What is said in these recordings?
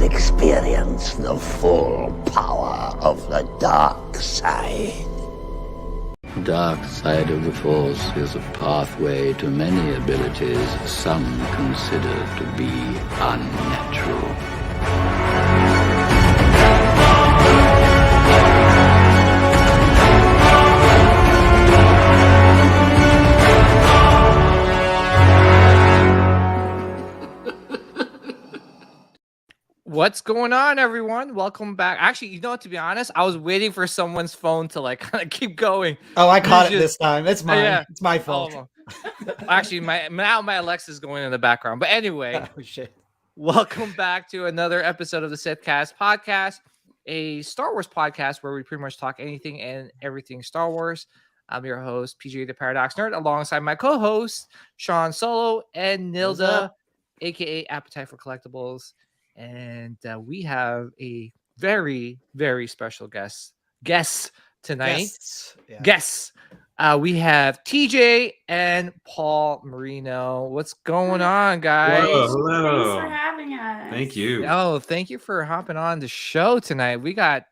experience the full power of the dark side. Dark side of the Force is a pathway to many abilities some consider to be unnatural. What's going on, everyone? Welcome back. Actually, you know what? To be honest, I was waiting for someone's phone to like kind of keep going. Oh, I caught it this time. It's mine. Yeah. It's my fault. Actually, my Alexa's going in the background. But anyway, Oh shit. welcome back to another episode of the Sithcast podcast, a Star Wars podcast where we pretty much talk anything and everything Star Wars. I'm your host, PJ the Paradox Nerd, alongside my co-host Sean Solo and Nilda, aka Appetite for Collectibles. And we have a very, very special guest tonight. Guests. We have TJ and Paul Marino. What's going on, guys? Hello. Thanks for having us. Thank you. Oh, thank you for hopping on the show tonight. We got,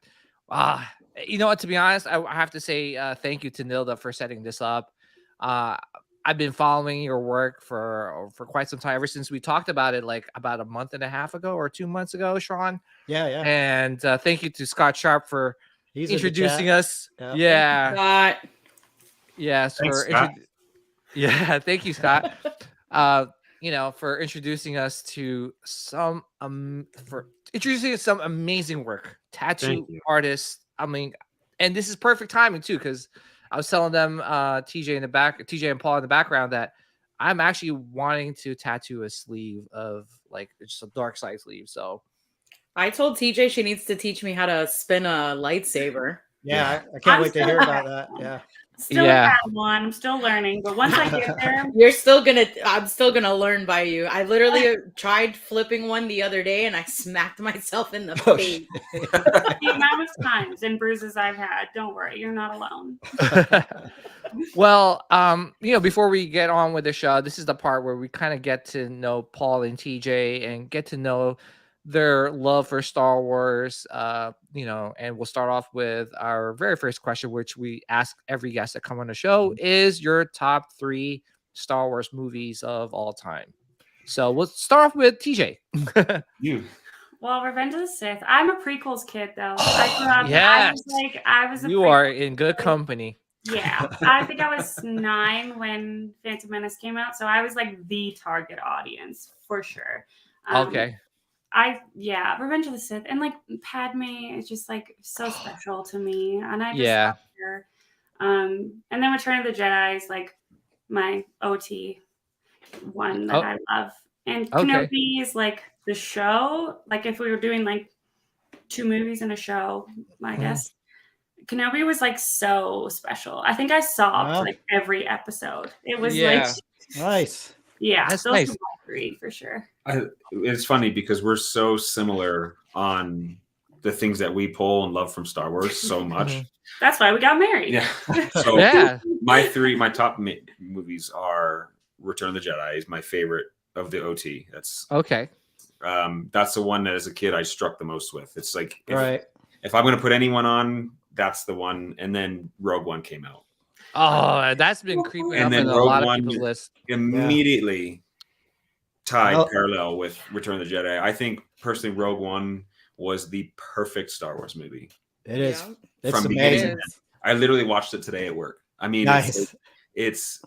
you know what? To be honest, I have to say thank you to Nilda for setting this up. I've been following your work for quite some time, ever since we talked about it like about a month and a half ago or 2 months ago, Sean. Yeah. And thank you to Scott Sharp for introducing us. Yeah. Scott. Yes. Thanks, Scott. Thank you, Scott. For introducing us to some amazing work. Tattoo artists. I mean, and this is perfect timing too, because I was telling them, TJ and Paul in the background, that I'm actually wanting to tattoo a sleeve of like just a dark side sleeve. So I told TJ she needs to teach me how to spin a lightsaber. Yeah, I can't wait to hear about that. Yeah. Still have one. I'm still learning, but once I get there, I'm still gonna learn by you. I literally tried flipping one the other day and I smacked myself in the face. the amount of times and bruises I've had, don't worry, you're not alone. Well, before we get on with the show, this is the part where we kind of get to know Paul and TJ and get to know their love for Star Wars, and we'll start off with our very first question, which we ask every guest that come on the show, is your top 3 Star Wars movies of all time. So we'll start off with TJ. You. Well, Revenge of the Sith. I'm a prequels kid, though. I grew up. Yes. I was. You are in good company. Yeah, I think I was 9 when Phantom Menace came out, so I was like the target audience for sure. Okay. Revenge of the Sith, and like Padme is just like so special to me, and I just love her. And then Return of the Jedi is like my OT one that I love, and Kenobi is like the show. Like if we were doing like 2 movies in a show, I guess Kenobi was like so special. I think I sobbed like every episode. It was like nice. Yeah, that's those nice. are my 3 for sure. It's funny because we're so similar on the things that we pull and love from Star Wars so much. That's why we got married. Yeah. So my top movies are Return of the Jedi is my favorite of the OT. That's okay. That's the one that as a kid I struck the most with. It's like if I'm going to put anyone on, that's the one. And then Rogue One came out. Oh, that's been creeping up in a lot of people's lists. Immediately tied parallel with Return of the Jedi. I think personally Rogue One was the perfect Star Wars movie. It is. It's From amazing. I literally watched it today at work. I mean, nice. It's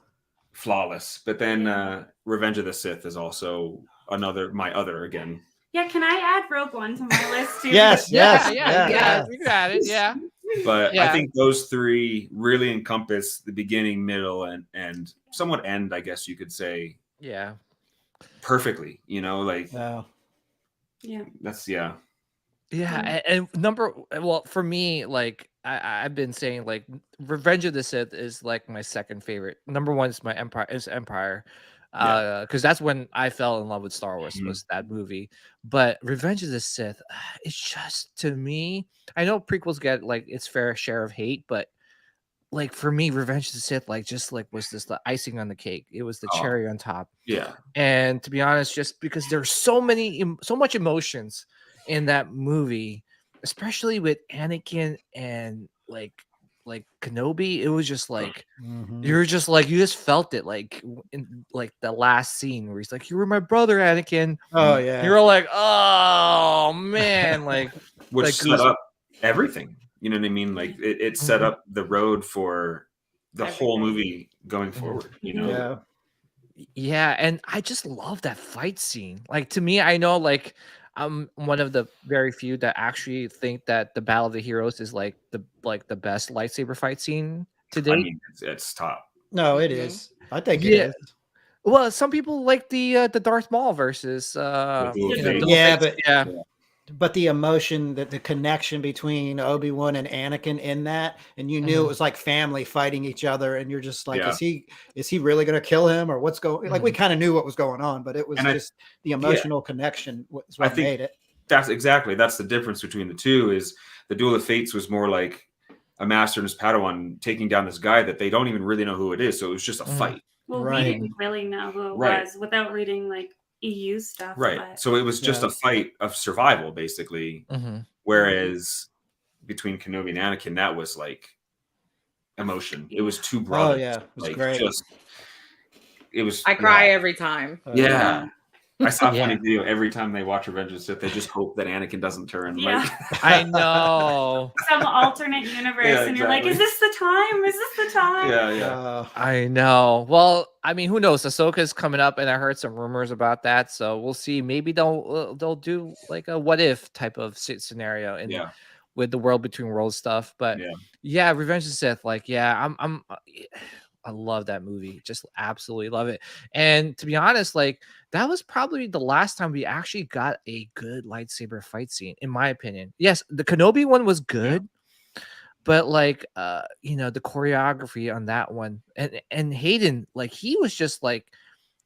flawless. But then Revenge of the Sith is also my other again. Yeah, can I add Rogue One to my list too? Yes. You can add it. Yeah. But I think those 3 really encompass the beginning, middle, and somewhat end, I guess you could say. Yeah. Perfectly, like that's and for me, like I've been saying, like Revenge of the Sith is like my second favorite. Number 1 is my Empire. Because that's when I fell in love with Star Wars, was that movie. But Revenge of the Sith, it's just, to me, I know prequels get like its fair share of hate, but like for me, Revenge of the Sith, like just like was this the icing on the cake. It was the cherry on top. Yeah. And to be honest, just because there's so much emotions in that movie, especially with Anakin and like Kenobi. It was just like you're just like you just felt it like in like the last scene where he's like, "You were my brother, Anakin." Oh yeah. You're like, "Oh man!" Like which like set up everything. You know what I mean? Like it set up the road for the whole movie going forward. You know? Yeah. Yeah, and I just love that fight scene. Like to me, I know like I'm one of the very few that actually think that the Battle of the Heroes is like the best lightsaber fight scene to date. I mean, it's top. No, it is. I think it Yeah. is. Well, some people like the Darth Maul versus Duel of Fates. yeah. But the emotion, that the connection between Obi-Wan and Anakin in that, and you knew it was like family fighting each other, and you're just like, is he really going to kill him, or what's going? Like we kind of knew what was going on, but it was just the emotional connection was what made it. That's the difference between the two. Is the Duel of Fates was more like a master and his Padawan taking down this guy that they don't even really know who it is, so it was just a fight. Well, we didn't really know who it was without reading like EU stuff. Right. But... So it was just a fight of survival, basically. Whereas between Kenobi and Anakin, that was like emotion. It was two brothers. Oh yeah, it was like, great. It was. I cry every time. Yeah. I saw a funny video every time they watch Revenge of the Sith. They just hope that Anakin doesn't turn. Yeah. Like, I know. Some alternate universe, and you're like, "Is this the time? Is this the time?" Yeah. I know. Well, I mean, who knows? Ahsoka's coming up, and I heard some rumors about that, so we'll see. Maybe they'll do like a what if type of scenario, and with the World Between Worlds stuff. But yeah, Revenge of the Sith. Like, I love that movie. Just absolutely love it. And to be honest, like that was probably the last time we actually got a good lightsaber fight scene, in my opinion. Yes, the Kenobi one was good, but like the choreography on that one and Hayden, like he was just like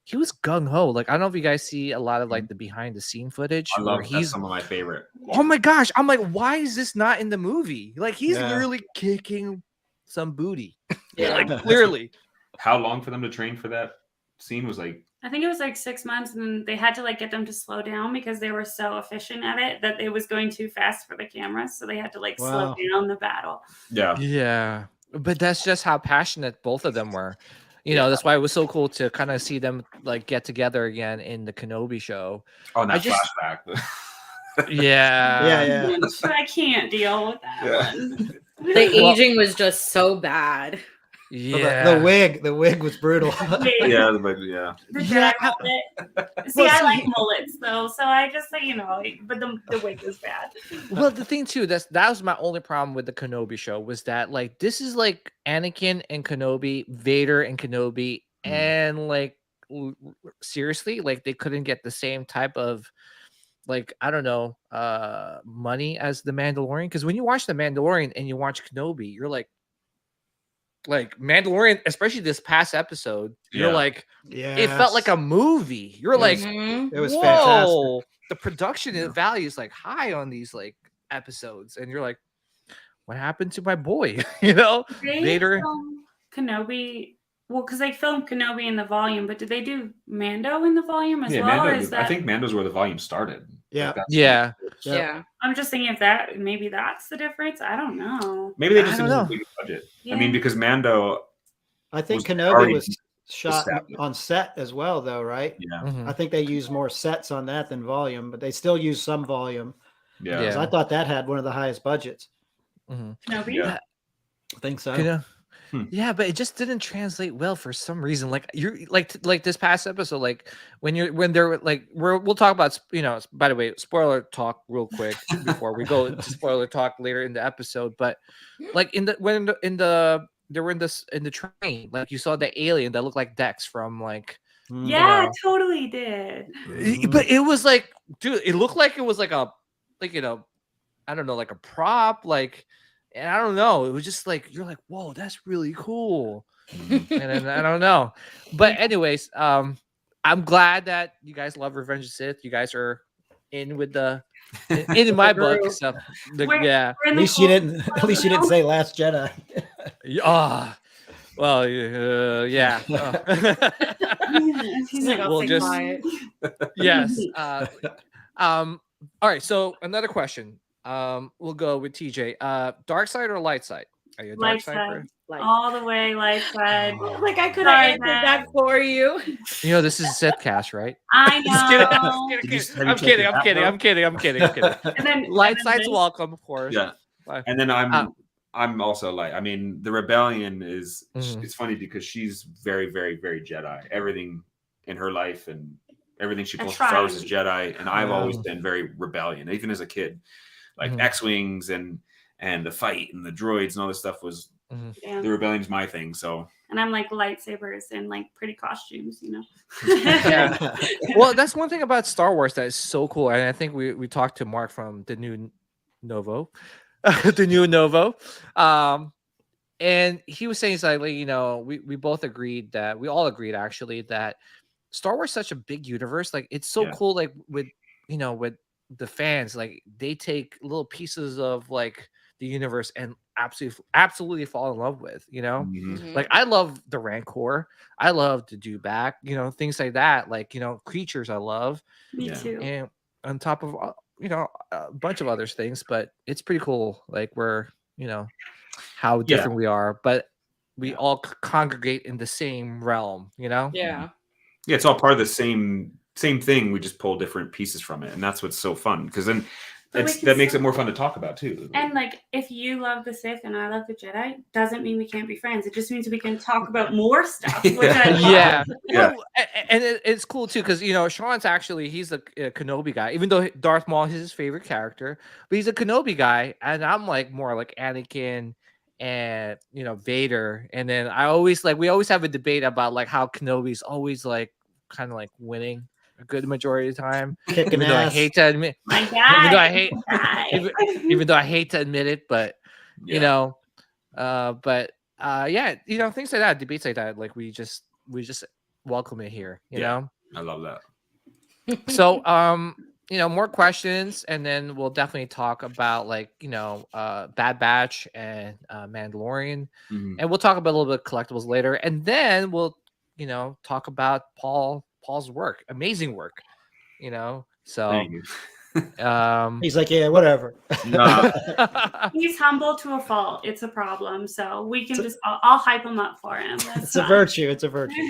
he was gung-ho. Like I don't know if you guys see a lot of like the behind the scene footage. I love that's some of my favorite. Oh my gosh. I'm like, why is this not in the movie? Like he's literally kicking some booty. Like clearly. How long for them to train for that scene was like? I think it was like 6 months, and they had to like get them to slow down because they were so efficient at it that it was going too fast for the camera. So they had to like slow down the battle. Yeah. But that's just how passionate both of them were. You know, that's why it was so cool to kind of see them like get together again in the Kenobi show. Oh, that flashback. Yeah. I can't deal with that one. The aging was just so bad. Yeah, the wig was brutal. The Jedi mullet. See, I like mullets though, so I just say, but the wig is bad. Well, the thing too, that was my only problem with the Kenobi show was that like this is like Anakin and Kenobi, Vader and Kenobi, and like seriously, like they couldn't get the same type of like I don't know money as the Mandalorian, because when you watch the Mandalorian and you watch Kenobi, you're like Mandalorian, especially this past episode, you're like, it felt like a movie. You're like, it was whoa, fantastic. the production value is like high on these like episodes, and you're like, what happened to my boy? Vader, Kenobi. Well, because they filmed Kenobi in the volume, but did they do Mando in the volume as well? Mando, I think Mando's where the volume started. Yeah. Yeah. I'm just thinking if maybe that's the difference. I don't know. Maybe they just didn't have a big budget. Yeah. I mean, because Mando, I think Kenobi was shot on set as well, though, right? Yeah. I think they used more sets on that than volume, but they still use some volume. Yeah. I thought that had one of the highest budgets. Kenobi? Yeah. I think so. Yeah, but it just didn't translate well for some reason. Like you're like this past episode, like when they're like we'll talk about by the way, spoiler talk real quick before we go to spoiler talk later in the episode. But like in the train, like you saw the alien that looked like Dex from like it totally did. But it was like, dude, it looked like it was like a I don't know, like a prop, like. And I don't know. It was just like you're like, whoa, that's really cool. And then, I don't know. But anyways, I'm glad that you guys love Revenge of the Sith. You guys are in with in my book. So At least you didn't say Last Jedi. Well, yeah. He's like, I'll we'll stay just quiet. Yes. All right. So another question. We'll go with TJ. Dark side or light side? Are you a dark Light side? side. Like, All the way light side. like I could Sorry, have answered that man. for you. You know, this is a Sith cast, right? I Just kidding. know. Did you- have you I'm checked kidding. your I'm app, kidding. though? I'm kidding. I'm kidding. I'm kidding. And then Light and then side's this- welcome, of course. Yeah. But- And then I'm also like, I mean, the rebellion is Mhm. it's funny because she's very, very, very Jedi. Everything in her life and everything she pulls from Star Wars is Jedi. And I've always been very rebellion, even as a kid. Like Mhm. X-wings and the fight and the droids and all this stuff was Yeah. the rebellion's my thing. So And I'm like lightsabers and like pretty costumes, you know. Yeah. Well, that's one thing about Star Wars that is so cool. And I think we talked to Mark from the new Novo. The new Novo. And he was saying, it's like, you know, we both agreed that we all agreed actually that Star Wars is such a big universe. Like it's so cool, like with you know, with the fans, like they take little pieces of like the universe and absolutely fall in love with, you know. Mhm. Like I love the Rancor, I love the Dewback, you know, things like that. Like, you know, creatures I love, Me Yeah. too. and on top of you know, a bunch of other things. But it's pretty cool, like we're, you know, how different we are, but we all congregate in the same realm, you know. Yeah. yeah, it's all part of the same thing. We just pull different pieces from it, and that's what's so fun. Because then But we it's can that makes still- it more fun to talk about too. And like, if you love the Sith and I love the Jedi, doesn't mean we can't be friends. It just means we can talk about more stuff. Which I love. Yeah. Yeah. Well, and it's cool too because you know Sean's actually he's a Kenobi guy, even though Darth Maul is his favorite character, but he's a Kenobi guy, and I'm like more like Anakin and you know Vader, and then we always have a debate about like how Kenobi's always like kind of like winning a good majority of the time, Kicking even though I ass. hate to admit, My guy. even though I hate, guy. even though I hate to admit it, but Yeah. you know, yeah, you know, things like that, debates like that, like we just welcome it here, you Yeah. know. I love that. So you know, more questions, and then we'll definitely talk about like, you know, Bad Batch and Mandalorian, Mhm. and we'll talk about a little bit of collectibles later, and then we'll, you know, talk about Paul's work, amazing work, you know. So Thank you. He's like, yeah, whatever. Nah, He's humble to a fault. It's a problem. So we can just, I'll hype him up for him. That's It's a fine. virtue. It's a virtue.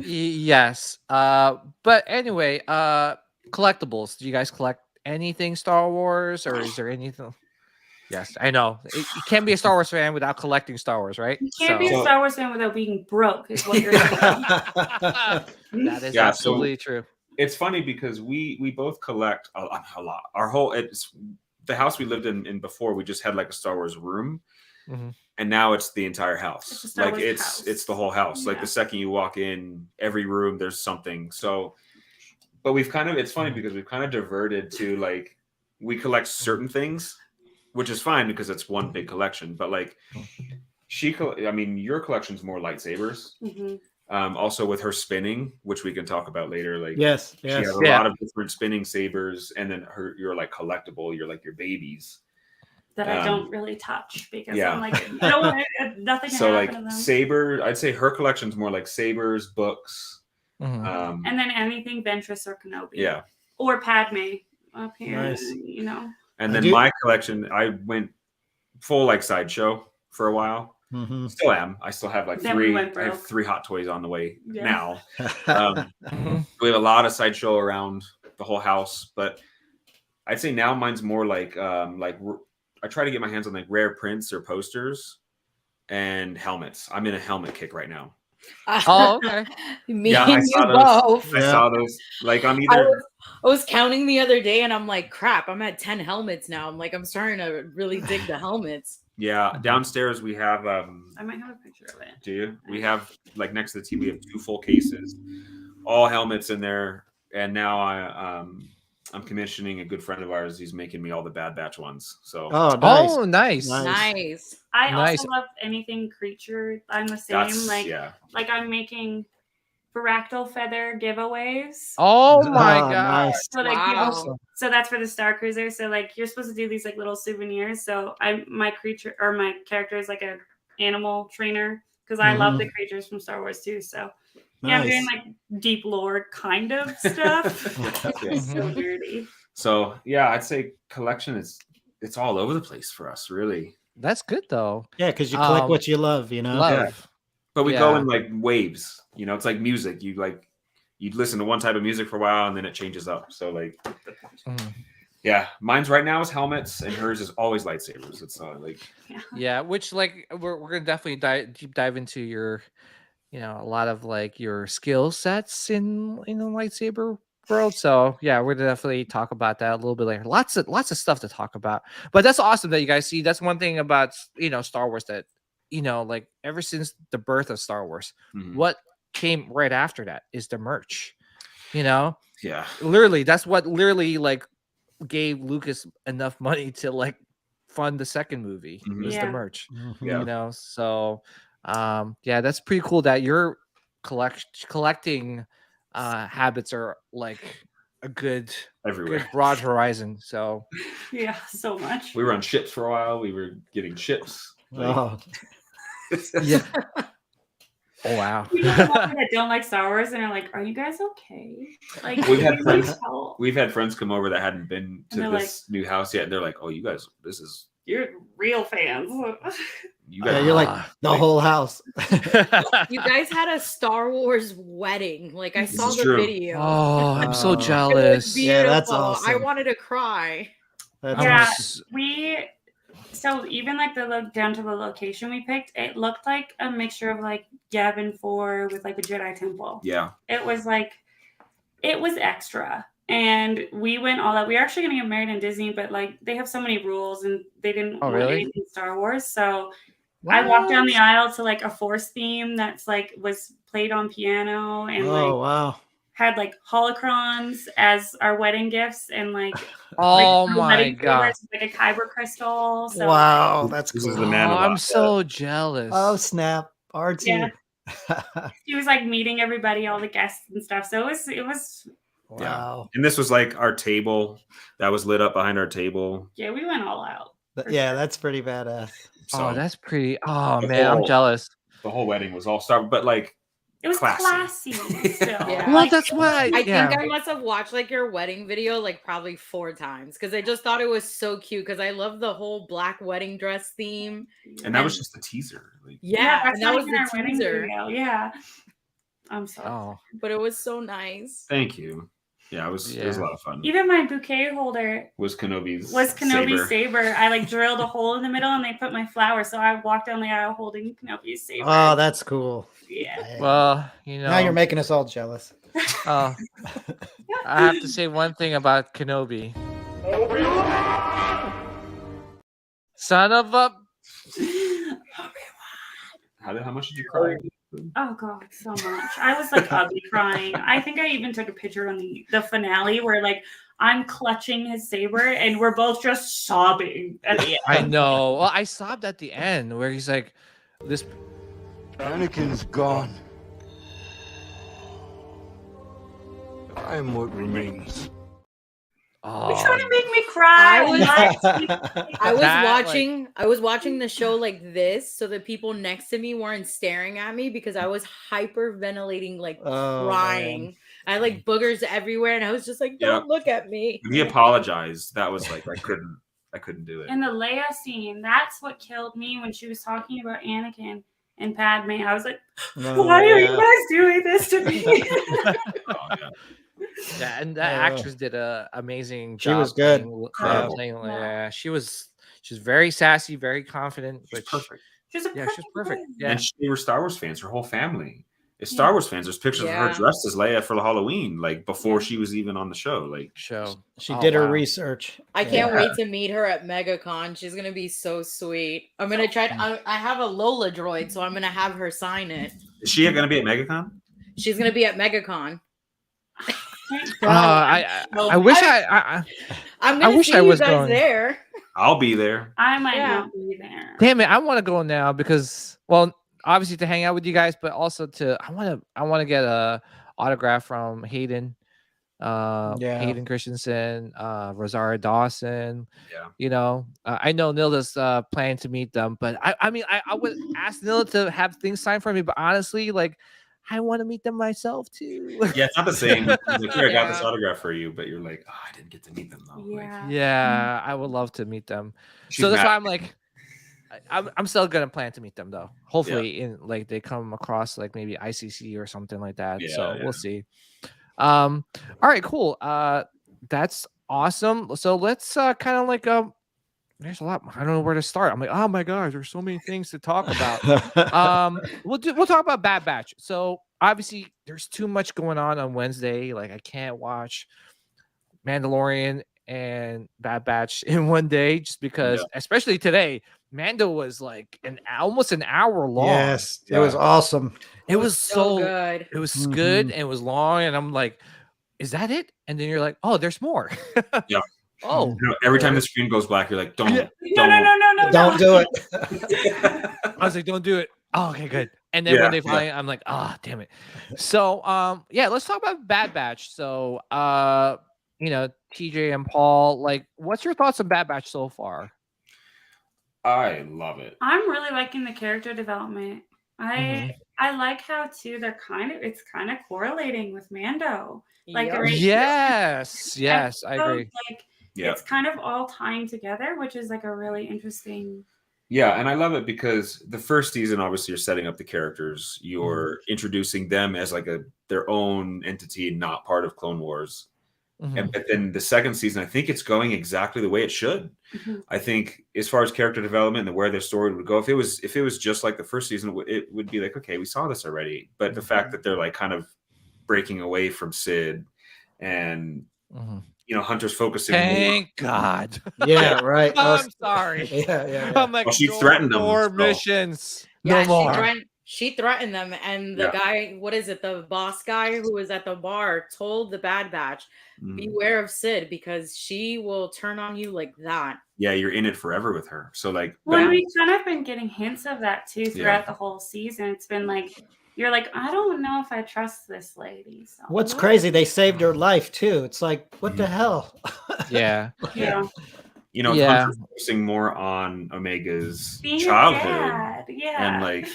Yes. But anyway, collectibles. Do you guys collect anything Star Wars, or is there anything? Yes, I know. You can't be a Star Wars fan without collecting Star Wars, right? You can't be a So- Star Wars fan without being broke, is what you're saying. That is Yeah, absolutely true. it's funny because we both collect a lot. Our whole it's the house we lived in before. We just had like a Star Wars room, Mhm. and now it's the entire It's a house. Star Like Wars it's house. the whole house. Like Yeah. the second you walk in, every room there's something. So, but we've kind of it's funny because we've kind of diverted to like we collect certain things, which is fine because it's one big collection. But like I mean, your collection's more lightsabers. Mhm. Also with her spinning, which we can talk about later. Like Yes. she Yes. has a Yeah. lot of different spinning sabers, and then you're like collectible. You're like your babies. That I don't really touch because yeah. I'm like, I don't want nothing to So happen like to them. saber, I'd say her collection's more like sabers, books. Mhm. And then anything Ventress or Kenobi. Yeah, Or Padme up here, Nice. you know. and I then do- my collection, I went full like sideshow for a while. Mhm. Still am. I still have like Then we three. went I have broke. 3 Hot Toys on the way Yeah. now. Mhm. We have a lot of sideshow around the whole house, but I'd say now mine's more like I try to get my hands on like rare prints or posters and helmets. I'm in a helmet kick right now. Oh, okay. Me Yeah, I and you saw those. both. I Yeah. saw those. Like I'm I either was counting the other day and I'm like, crap, I'm at 10 helmets now. I'm like, I'm starting to really dig the helmets. downstairs we have I might have a picture of it. do you? We have like next to the TV we have 2 full cases, all helmets in there, and now I'm commissioning a good friend of ours. He's making me all the Bad Batch ones. So Oh, nice. Oh, nice. Nice. Nice. I Nice. also love anything creature. I'm the same. that's Like I'm making fractal feather giveaways. Oh my Oh, god. nice. So like Wow. people, so that's for the Star Cruiser. So like you're supposed to do these like little souvenirs. So my creature or my character is like an animal trainer because I love the creatures from Star Wars too. So yeah, I'm doing Nice. like deep lore kind of stuff. Yeah. It's so nerdy. So yeah, I'd say collection it's all over the place for us, really. That's good though. Yeah, because you collect what you love, you know. Love. Yeah. But we go in like waves. You know, it's like music. You'd listen to one type of music for a while and then it changes up. So like, yeah, mine's right now is helmets and hers is always lightsabers. It's like yeah, which like we're gonna definitely deep dive into your, you know, a lot of like your skill sets in the lightsaber world. So yeah, we're gonna definitely talk about that a little bit later. Lots of stuff to talk about. But that's awesome that you guys see. That's one thing about Star Wars that like ever since the birth of Star Wars, what came right after that is the merch. Yeah, literally that's what like gave Lucas enough money to like fund the second movie. Was the merch. So yeah, that's pretty cool that your collecting habits are like a good everywhere, good broad horizon. So yeah, so much. We were on ships for a while. We were getting ships. Yeah. Oh wow. People that don't like Star Wars and are like, "Are you guys okay?" Like we've had friends come over that hadn't been to this new house yet, and they're like, "Oh, you guys, you're real fans." You guys, you're like the whole house. You guys had a Star Wars wedding. Like I saw the video. Oh, I'm so jealous. Yeah, that's awesome. I wanted to cry. So even like down to the location we picked, it looked like a mixture of like Yavin 4 with like a Jedi temple. Yeah. It was extra. And we went all out. We were actually going to get married in Disney, but like they have so many rules and they didn't want anything Star Wars. So I walked down the aisle to like a Force theme that's like was played on piano and wow. Had like holocrons as our wedding gifts and like my god, like a kyber crystal. So wow, that's cool. This is the man I'm so jealous. Oh snap, RT. Yeah. He was like meeting everybody, all the guests and stuff. So it was wow. Yeah. And this was like our table that was lit up behind our table. Yeah, we went all out. Yeah, that's pretty badass. So that's pretty. Oh man, I'm jealous. The whole wedding was all Star, but like. It was classy. Yeah. Well, that's why I think I must have watched like your wedding video like probably 4 times because I just thought it was so cute because I love the whole black wedding dress theme. And that was just the teaser. And that was the teaser. Yeah. I'm sorry. Oh. But it was so nice. Thank you. Yeah, it was a lot of fun. Even my bouquet holder was Kenobi's saber. I like drilled a hole in the middle and they put my flower. So I walked down the aisle holding Kenobi's saber. Oh, that's cool. Yeah. Well, now you're making us all jealous. I have to say one thing about Kenobi. Son of a. How much did you cry? Oh god, so much. I was like ugly crying. I think I even took a picture on the finale where like I'm clutching his saber and we're both just sobbing at the end. I know. Well, I sobbed at the end where he's like, "This Anakin's gone. I am what remains." You're trying to make me cry. I was watching the show like this so the people next to me weren't staring at me because I was hyperventilating, like crying. Man. I had like boogers everywhere and I was just like, don't look at me. He apologized. That was like I couldn't do it. In the Leia scene, that's what killed me when she was talking about Anakin and Padme. I was like, why are you guys doing this to me? Yeah, and that actress did an amazing job. She was good. She was very sassy, very confident. She's perfect. She's perfect. Yeah, and they were Star Wars fans. Her whole family is Star Wars fans. There's pictures of her dressed as Leia for Halloween, like before she was even on the show. She did her research. I can't wait to meet her at MegaCon. She's gonna be so sweet. I'm gonna try. I have a Lola droid, so I'm gonna have her sign it. Is she gonna be at MegaCon? She's gonna be at MegaCon. I wish I wish I was going there. I'll be there. I might not be there. Damn it! I want to go now because, well, obviously to hang out with you guys, but also I want to get a autograph from Hayden, Hayden Christensen, Rosario Dawson. Yeah. I know Nilda's planning to meet them, but I mean I would ask Nilda to have things signed for me, but honestly, like, I want to meet them myself too. Yeah, it's not the same. Like, here, I got this autograph for you, but you're like, oh, I didn't get to meet them though. Yeah, I would love to meet them. She's So that's mad. why I'm like, I'm still gonna plan to meet them though. Hopefully, in like they come across like maybe ICC or something like that. So we'll see. All right, cool. That's awesome. So let's kind of like there's a lot. I don't know where to start. I'm like, oh my gosh, there's so many things to talk about. We'll talk about Bad Batch. So obviously, there's too much going on Wednesday. Like I can't watch Mandalorian and Bad Batch in one day just because, especially today, Mando was like almost an hour long. Yes, it was awesome. It was so good. It was good and it was long, and I'm like, is that it? And then you're like, oh, there's more. Yeah. Oh, every time the screen goes black, you're like, don't No. Don't do it. I was like, don't do it. Oh, okay, good. And then when they finally, I'm like, damn it. So, let's talk about Bad Batch. So, TJ and Paul, like, what's your thoughts on Bad Batch so far? I love it. I'm really liking the character development. I like how too it's kind of correlating with Mando. Like yes, I agree. Like it's kind of all tying together, which is like a really interesting. Yeah, and I love it because the first season, obviously, you're setting up the characters. You're introducing them as like their own entity, not part of Clone Wars. But then the second season, I think it's going exactly the way it should. I think as far as character development and where their story would go, if it was just like the first season, it would be like, okay, we saw this already. But the fact that they're like kind of breaking away from Sid and Hunter's focusing Thank God. Yeah, right. I'm sorry. Yeah. I'm like, she threatened them. More missions. Yeah, no more. She threatened them, and the guy, what is it, the boss guy who was at the bar told the Bad Batch, beware of Sid because she will turn on you like that. Yeah, you're in it forever with her. So like, well, we've kind of been getting hints of that too throughout the whole season. It's been like, you're like, I don't know if I trust this lady. So. What's crazy? They saved her life too. It's like, what the hell? Yeah. Hunter's focusing more on Omega's childhood. And like,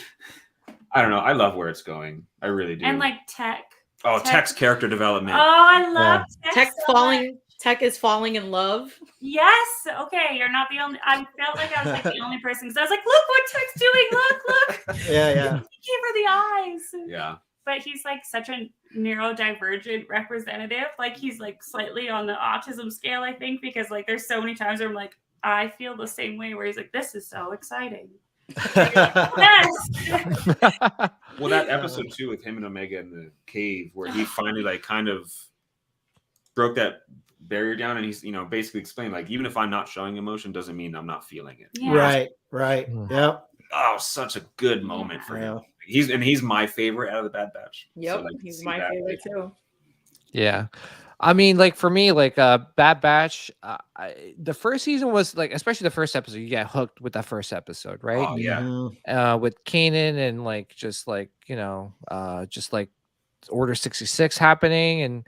I don't know. I love where it's going. I really do. And like Tech. Oh, Tech's character development. Oh, I love Tech. Tech is falling in love. Yes. Okay. You're not the only. I felt like I was like the only person because I was like, look what Tech's doing. Look. Yeah. Give her the eyes. Yeah. But he's like such a neurodivergent representative. Like he's like slightly on the autism scale, I think, because like there's so many times where I'm like, I feel the same way. Where he's like, this is so exciting. Yes. Well, that episode too with him and Omega in the cave, where he finally like kind of broke that barrier down, and he's basically explained like, even if I'm not showing emotion, doesn't mean I'm not feeling it. Yeah. Right. Yep. Oh, such a good moment for him. He's my favorite out of the Bad Batch. Yep, so, like, he's my favorite too. Yeah. I mean, like for me, like Bad Batch, the first season was like, especially the first episode, you get hooked with that first episode, right? Oh, yeah. With Kanan and like just like Order 66 happening, and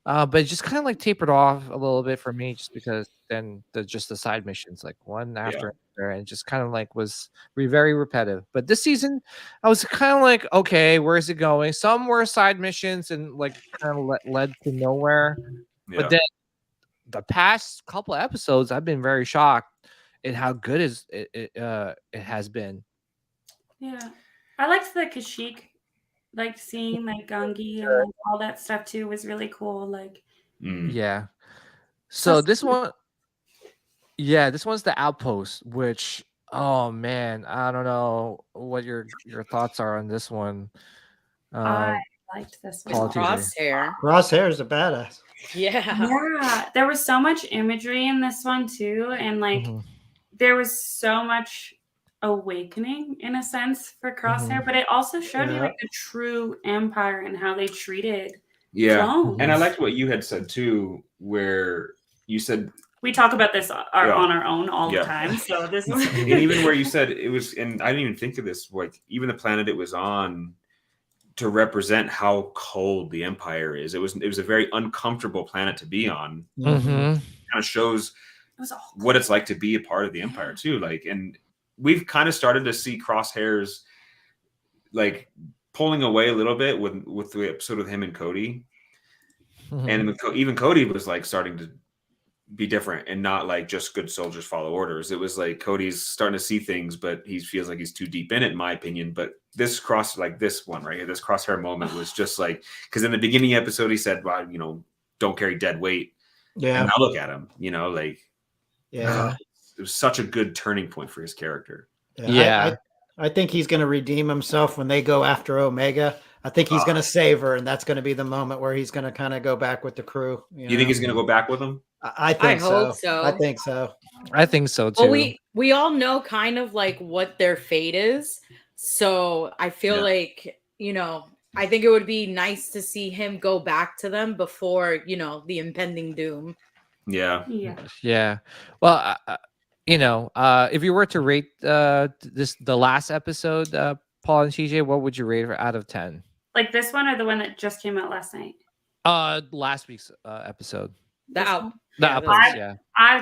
but it just kind of like tapered off a little bit for me, just because then the side missions, like one after another, and just kind of like was very repetitive. But this season, I was kind of like, okay, where is it going? Some were side missions and like kind of led to nowhere. But then the past couple of episodes, I've been very shocked at how good it has been. Yeah, I liked the Kashyyyk. Like seeing like Gungi and like, all that stuff too was really cool. Like, yeah. So this one's the Outpost, which, oh man, I don't know what your thoughts are on this one. I liked this one. Crosshair is a badass. Yeah. There was so much imagery in this one too, and like there was so much awakening in a sense for Crosshair, but it also showed you like the true Empire and how they treated clones. And I liked what you had said too, where you said we talk about this on our own all the time. So this is and even where you said it was, and I didn't even think of this, like even the planet it was on to represent how cold the Empire is. It was a very uncomfortable planet to be on. Kind of shows what it's like to be a part of the Empire too. Like, and we've kind of started to see Crosshairs like pulling away a little bit with the episode with him and Cody. And even Cody was like starting to be different and not like just good soldiers follow orders. It was like Cody's starting to see things, but he feels like he's too deep in it, in my opinion. But this one right here, this crosshair moment was just like, because in the beginning episode he said, well, don't carry dead weight. Yeah. And now look at him, like, yeah, it was such a good turning point for his character. Yeah. I think he's going to redeem himself when they go after Omega. I think he's going to save her, and that's going to be the moment where he's going to kind of go back with the crew. You think he's going to go back with them? I think so. Hope so. I think so. I think so too. Well, we all know kind of like what their fate is, so I feel like I think it would be nice to see him go back to them before the impending doom. Yeah. Well, if you were to rate the last episode, Paul and TJ, what would you rate her out of 10? Like this one or the one that just came out last night? Last week's episode. The album. Yeah.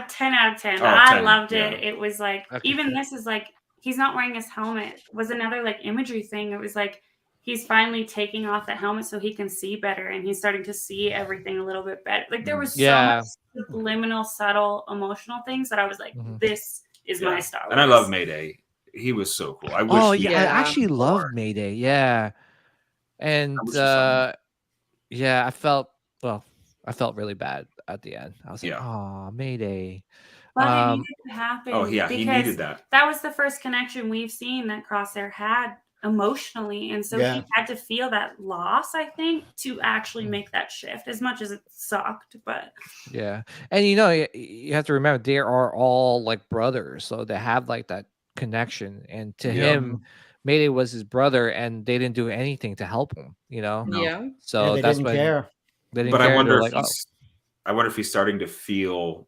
10 out of 10. 10, I loved it. yeah. It was like, Okay. even this is like, he's not wearing his helmet. Was another like imagery thing. It was like, he's finally taking off the helmet so he can see better, and he's starting to see everything a little bit better. Like there was so much subliminal, subtle, emotional things that I was like, this is my Star Wars. And I love Mayday. He was so cool. I wish I actually love Mayday. Yeah. And I felt really bad at the end. I was like, oh, Mayday. But it needed to happen. Oh yeah, he needed that. That was the first connection we've seen that Crosshair had emotionally, and so he had to feel that loss, I think, to actually make that shift, as much as it sucked. But and you have to remember they are all like brothers, so they have like that connection, and to him Mayday was his brother, and they didn't do anything to help him, so they that's didn't when care. They didn't but care. I wonder like, I wonder if he's starting to feel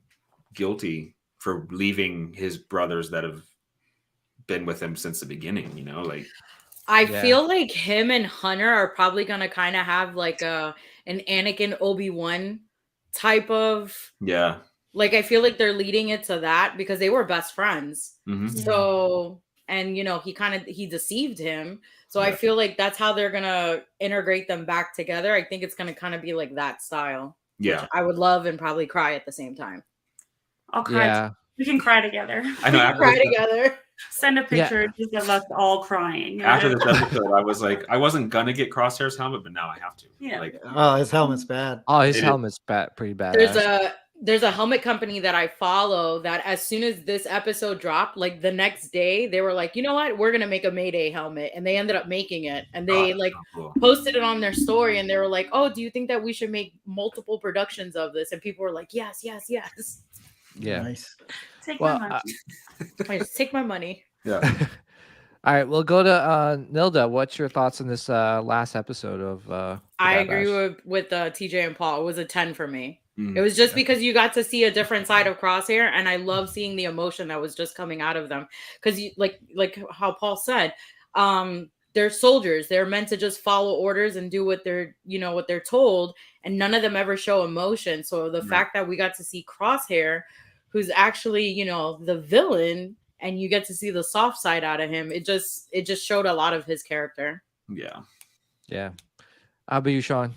guilty for leaving his brothers that have been with him since the beginning, like I feel like him and Hunter are probably gonna kind of have like an Anakin Obi-Wan type of like, I feel like they're leading it to that because they were best friends. So, and he deceived him. So I feel like that's how they're gonna integrate them back together. I think it's gonna kind of be like that style. Yeah, I would love and probably cry at the same time. I'll cry. Yeah. We can cry together. I know. Cry together. Send a picture just of us all crying. After this episode, I was like, I wasn't gonna get Crosshair's helmet, but now I have to. Yeah. Like, oh, his helmet's bad. Oh, his helmet's pretty bad. There's a helmet company that I follow that as soon as this episode dropped, like the next day, they were like, you know what? We're gonna make a Mayday helmet, and they ended up making it, and they posted it on their story, and they were like, oh, do you think that we should make multiple productions of this? And people were like, yes. Yeah. Nice. Take my money. Just take my money. Yeah. All right, we'll go to Nilda. What's your thoughts on this last episode of I agree with TJ and Paul. It was a 10 for me. It was just because you got to see a different side of Crosshair, and I love seeing the emotion that was just coming out of them. Because you like how Paul said, they're soldiers. They're meant to just follow orders and do what they're told, and none of them ever show emotion. So the fact that we got to see Crosshair, who's actually the villain, and you get to see the soft side out of him, it just showed a lot of his character. Yeah. How about you, Sean?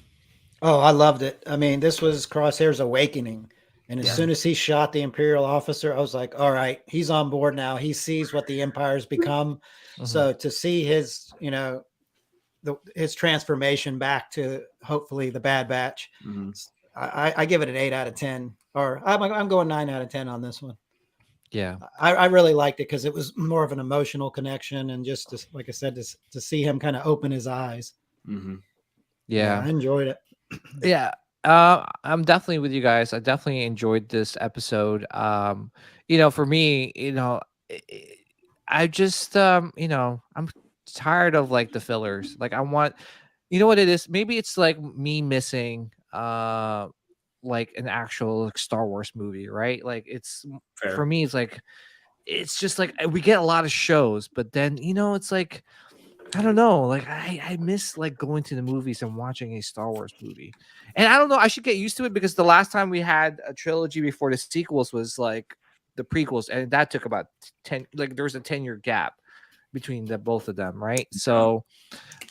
Oh, I loved it. I mean, this was Crosshair's awakening. And as soon as he shot the Imperial officer, I was like, all right, he's on board now. He sees what the Empire's become. So to see his, his transformation back to hopefully the Bad Batch, I give it an 8 out of 10. Or I'm going 9 out of 10 on this one. Yeah. I really liked it because it was more of an emotional connection, and just to, like I said, to see him kind of open his eyes. Yeah, I enjoyed it. Yeah. I'm definitely with you guys. I definitely enjoyed this episode. For me, I just I'm tired of like the fillers. Like I want, what it is? Maybe it's like me missing like an actual Star Wars movie, right? Like it's for me, it's like it's just like we get a lot of shows, but then it's like I don't know, like I miss like going to the movies and watching a Star Wars movie. And I don't know, I should get used to it because the last time we had a trilogy before the sequels was like the prequels, and that took about 10, like there was a 10-year gap. between the both of them, right? So,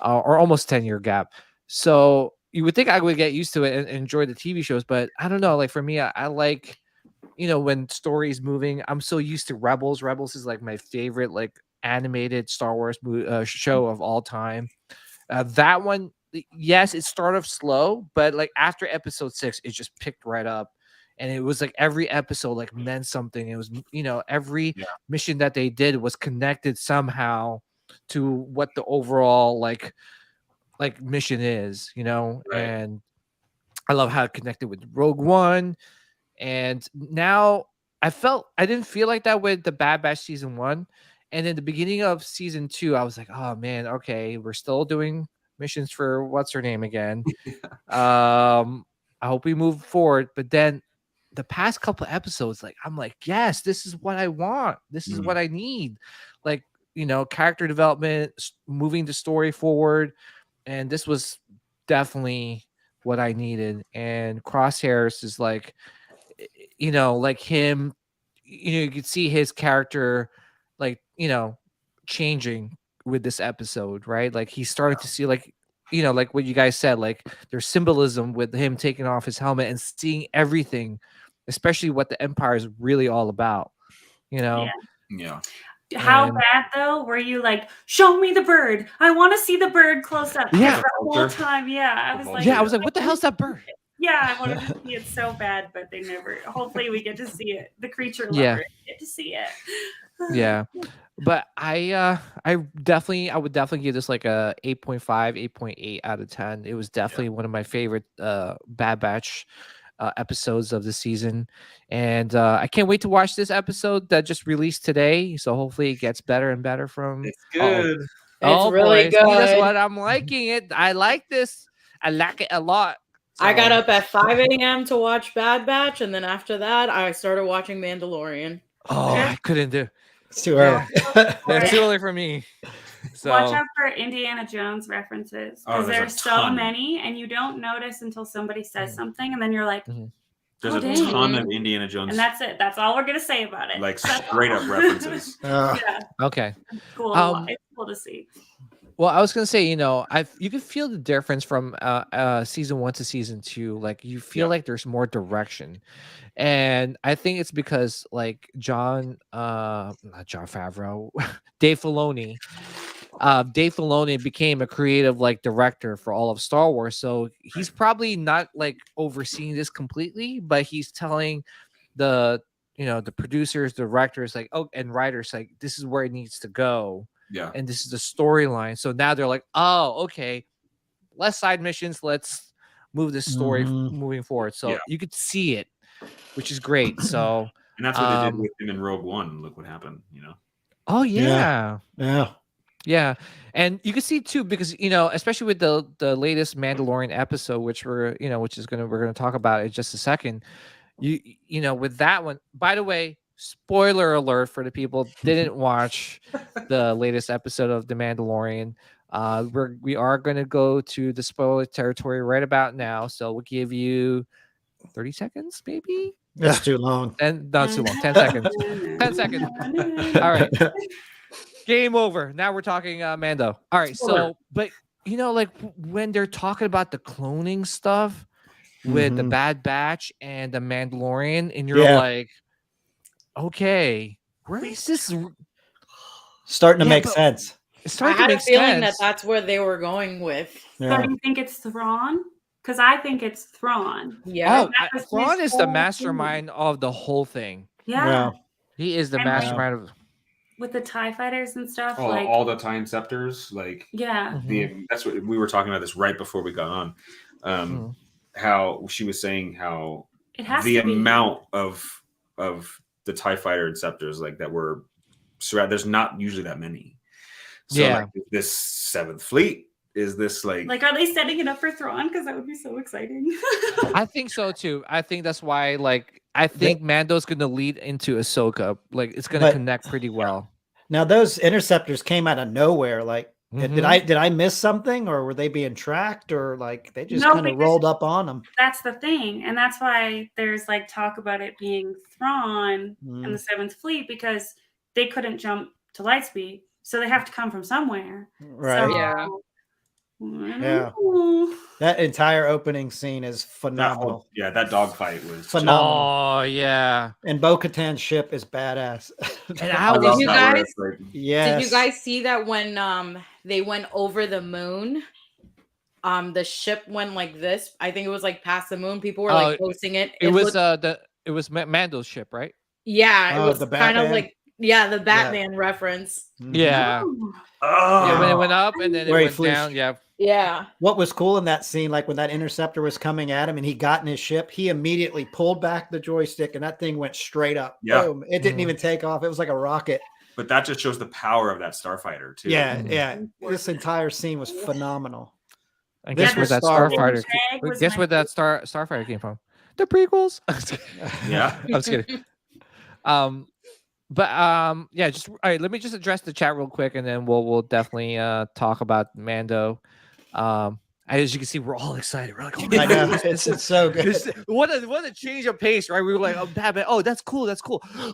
or almost 10-year gap. So you would think I would get used to it and enjoy the TV shows, but I don't know. Like for me, I like, when stories moving. I'm so used to Rebels. Rebels is like my favorite like animated Star Wars show of all time. That one, yes, it started off slow, but like after episode 6, it just picked right up. And it was like every episode like meant something. It was, every mission that they did was connected somehow to what the overall like mission is, and I love how it connected with Rogue One. And now I didn't feel like that with the Bad Batch season 1. And in the beginning of season 2, I was like, oh man, okay, we're still doing missions for what's her name again. I hope we move forward. But then the past couple episodes, like I'm like, yes, this is what I want. This is what I need. Like, character development, moving the story forward. And this was definitely what I needed. And Crosshairs is like, like him, you could see his character, like, changing with this episode, right? Like he started to see like, like what you guys said, like there's symbolism with him taking off his helmet and seeing everything, especially what the Empire is really all about, Yeah. How bad though were you like, show me the bird, I want to see the bird close up? Yeah, the whole time. I was like, what the hell's that bird? I wanted to see it so bad, but they never. Hopefully we get to see it. The creature lover get to see it. But I would definitely give this like a 8.5 8.8 out of 10. It was definitely one of my favorite Bad Batch episodes of the season, and I can't wait to watch this episode that just released today. So hopefully it gets better and better from. It's good. It's really good. See, that's what I'm liking it. I like this. I like it a lot. So. I got up at 5 a.m. to watch Bad Batch, and then after that, I started watching Mandalorian. Oh, I couldn't do. It's too early. It's too early for me. So. Watch out for Indiana Jones references, because there's so many, and you don't notice until somebody says something, and then you're like, there's a ton of Indiana Jones, and that's it. That's all we're gonna say about it. Like straight up references. Okay. Cool. It's cool to see. Well, I was gonna say, you can feel the difference from season 1 to season 2. Like you feel like there's more direction, and I think it's because like not Jon Favreau, Dave Filoni. Dave Filoni became a creative like director for all of Star Wars, so he's probably not like overseeing this completely, but he's telling the the producers, directors, like and writers, like this is where it needs to go. Yeah. And this is the storyline. So now they're like, oh, okay, less side missions. Let's move this story moving forward. So you could see it, which is great. So and that's what they did with him in Rogue One. Look what happened, Oh yeah. Yeah. And you can see too, because especially with the latest Mandalorian episode, which we're gonna talk about in just a second. With that one, by the way, spoiler alert for the people didn't watch the latest episode of The Mandalorian. We are going to go to the spoiler territory right about now, so we'll give you 30 seconds, maybe. That's too long. And not too long. 10 seconds. 10 seconds. All right. Game over. Now we're talking Mando. All right. So, but like when they're talking about the cloning stuff with the Bad Batch and the Mandalorian, and you're like, okay, where is this starting to make sense? It's starting I to had make a feeling sense. that's where they were going with. So do you think it's Thrawn? Because I think it's Thrawn. Yeah. Thrawn is the mastermind of the whole thing. Yeah. He is the mastermind of with the TIE fighters and stuff. Oh, like all the time scepters, like that's what we were talking about this right before we got on. How she was saying how the amount of the TIE fighter and scepters like that were surrounded. There's not usually that many. So like, this 7th fleet is this like are they setting it up for Thrawn? Because that would be so exciting. I think so too. I think that's why I think Mando's gonna lead into Ahsoka. Like it's gonna connect pretty well. Now those interceptors came out of nowhere. Like did I miss something, or were they being tracked, or like they just kind of rolled up on them? That's the thing, and that's why there's like talk about it being Thrawn and the 7th Fleet, because they couldn't jump to light speed. So they have to come from somewhere. Right. So, Yeah. That entire opening scene is phenomenal. That dogfight was phenomenal. Oh yeah. And Bo-Katan's ship is badass. And how did you guys? Yes. Did you guys see that when they went over the moon? The ship went like this. I think it was like past the moon. People were like posting it. It was Mando's ship, right? Yeah, it was the kind of Batman? like the Batman reference. Yeah. Yeah, when it went up and then it Where he went flew down. Yeah. Yeah. What was cool in that scene, like when that interceptor was coming at him and he got in his ship, he immediately pulled back the joystick and that thing went straight up. Yeah. Boom. It didn't even take off. It was like a rocket. But that just shows the power of that starfighter too. Yeah. This entire scene was phenomenal. And guess where that starfighter? Guess where that starfighter came from? The prequels. Yeah. I'm just kidding. Yeah, just all right. Let me just address the chat real quick, and then we'll definitely talk about Mando. As you can see, we're all excited. We're like, oh, I know it's so good. What a change of pace, right? We were like, oh, Batman. Oh, that's cool.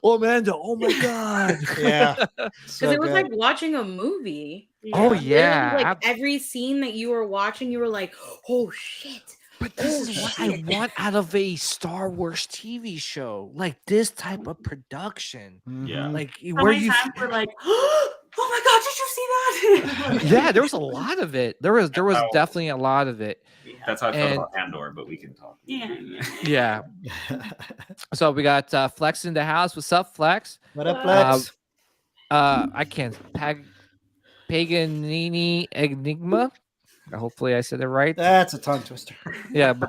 Oh, Mando. Oh my god. Yeah. Because it was like watching a movie. Oh yeah. Literally, like every scene that you were watching, you were like, oh shit. But this is what I want out of a Star Wars TV show, like this type of production. Yeah, like so where many you times we're like, oh my god, did you see that? Yeah, there was a lot of it. There was definitely a lot of it. That's how I felt about Andor, but we can talk. Yeah. So we got Flex in the house. What's up, Flex? What up, Flex? I can't. Paganini Enigma. Hopefully I said it right. That's a tongue twister. Yeah, but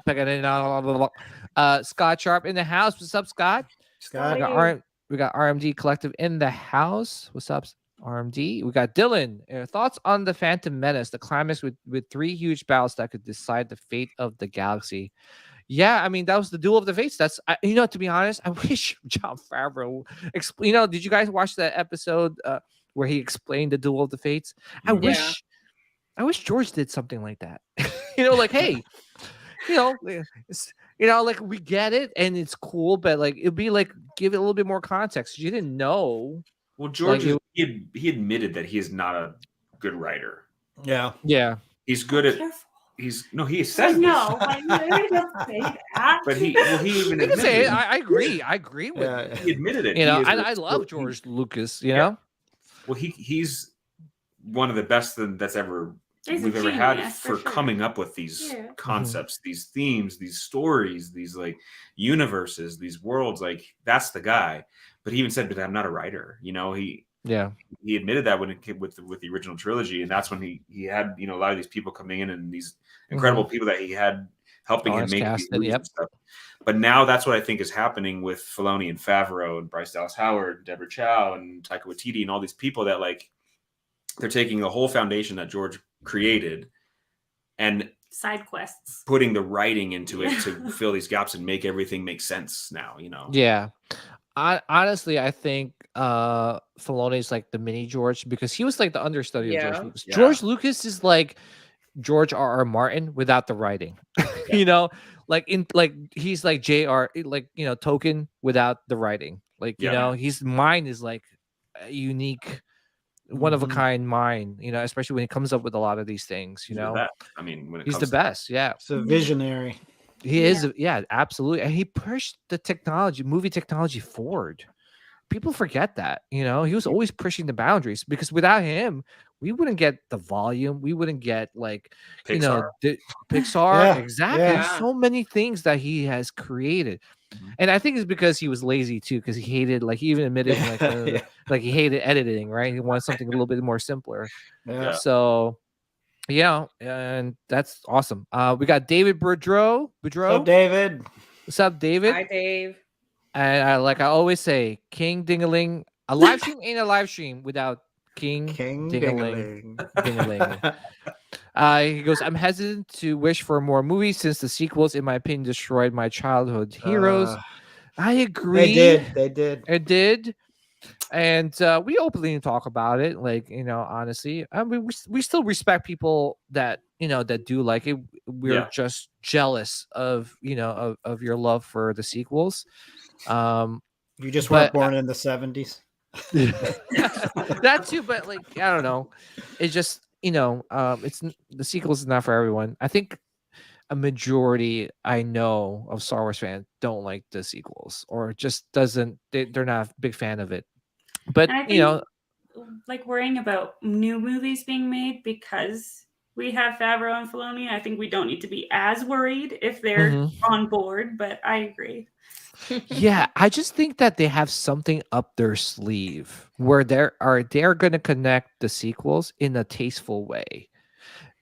Scott Sharp in the house. What's up, Scott? Scott. We got RMD Collective in the house. What's up, RMD? We got Dylan. Thoughts on the Phantom Menace, the climax with 3 huge battles that could decide the fate of the galaxy. Yeah, I mean, that was the Duel of the Fates. That's to be honest, I wish Jon Favreau did you guys watch that episode where he explained the Duel of the Fates? I wish George did something like that. Like, hey, like we get it and it's cool, but like it'd be like give it a little bit more context. You didn't know. Well, George, he admitted that he is not a good writer. Yeah. Yeah. He's good at. He says no, but he doesn't say that. But he even admitted say it. I agree. I agree with it. He admitted it. I love George Lucas. You know. Well, he's one of the best that's ever. We've ever had for coming up with these concepts, these themes, these stories, these like universes, these worlds. Like that's the guy. But he even said, "But I'm not a writer." He admitted that when it came with the original trilogy, and that's when he had a lot of these people coming in and these incredible people that he had helping him make these movies and stuff. But now that's what I think is happening with Filoni and Favreau and Bryce Dallas Howard, Deborah Chow, and Taika Waititi, and all these people that like they're taking the whole foundation that George created and side quests, putting the writing into it to fill these gaps and make everything make sense now. Yeah. Honestly, I think Filoni is like the mini George because he was like the understudy of George Lucas. George Lucas is like George R.R. Martin without the writing. He's like J.R. like Tolkien without the writing. His mind is like a unique, one of a kind mind. Especially when he comes up with a lot of these things. He's the best. Yeah, it's a visionary. He is, absolutely. And he pushed the movie technology forward. People forget that, he was always pushing the boundaries because without him, we wouldn't get the volume. We wouldn't get like, Pixar. Pixar. Exactly. Yeah. There's so many things that he has created. And I think it's because he was lazy too, because he hated, like he even admitted like he hated editing, right? He wanted something a little bit more simpler. Yeah. So yeah, and that's awesome. We got David Boudreau. What's up, David? What's up, David? Hi, Dave. And like I always say, King Dingaling. A live stream ain't a live stream without King Dingaling. He goes, I'm hesitant to wish for more movies since the sequels, in my opinion, destroyed my childhood heroes. I agree. They did. It did. And we openly talk about it, like honestly. I mean, we still respect people that that do like it. We're just jealous of of your love for the sequels. You just weren't born in the 70s. That too, but like I don't know. It's just the sequels is not for everyone. I think a majority I know of Star Wars fans don't like the sequels or just they're not a big fan of it. But And I think, like worrying about new movies being made because we have Favreau and Filoni, I think we don't need to be as worried if they're on board, but I agree. Yeah, I just think that they have something up their sleeve where they're going to connect the sequels in a tasteful way.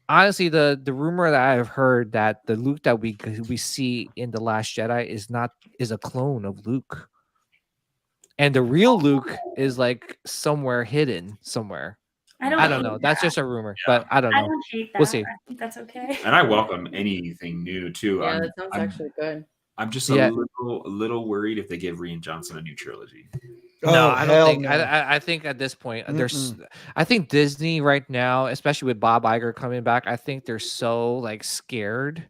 Honestly, the rumor that I've heard that the Luke that we see in The Last Jedi is a clone of Luke. And the real Luke is like somewhere hidden somewhere. I don't know. That's just a rumor, but I don't know. I don't hate that. We'll see. I think that's okay. And I welcome anything new too. Yeah, that sounds actually good. I'm just a little worried if they give Rian Johnson a new trilogy. No, I don't think. I think at this point, I think Disney right now, especially with Bob Iger coming back, I think they're so like scared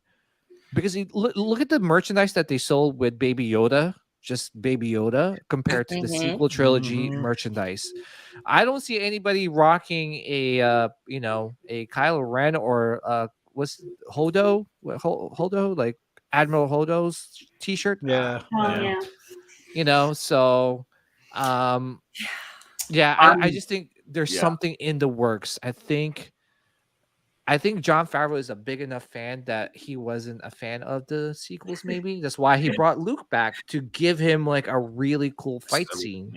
because look at the merchandise that they sold with Baby Yoda, just Baby Yoda, compared to the sequel trilogy merchandise. I don't see anybody rocking a Kylo Ren or what's Hodo like Admiral Hodo's t-shirt. Yeah. So I just think there's something in the works. I think Jon Favreau is a big enough fan that he wasn't a fan of the sequels. Maybe that's why he brought Luke back to give him like a really cool fight scene.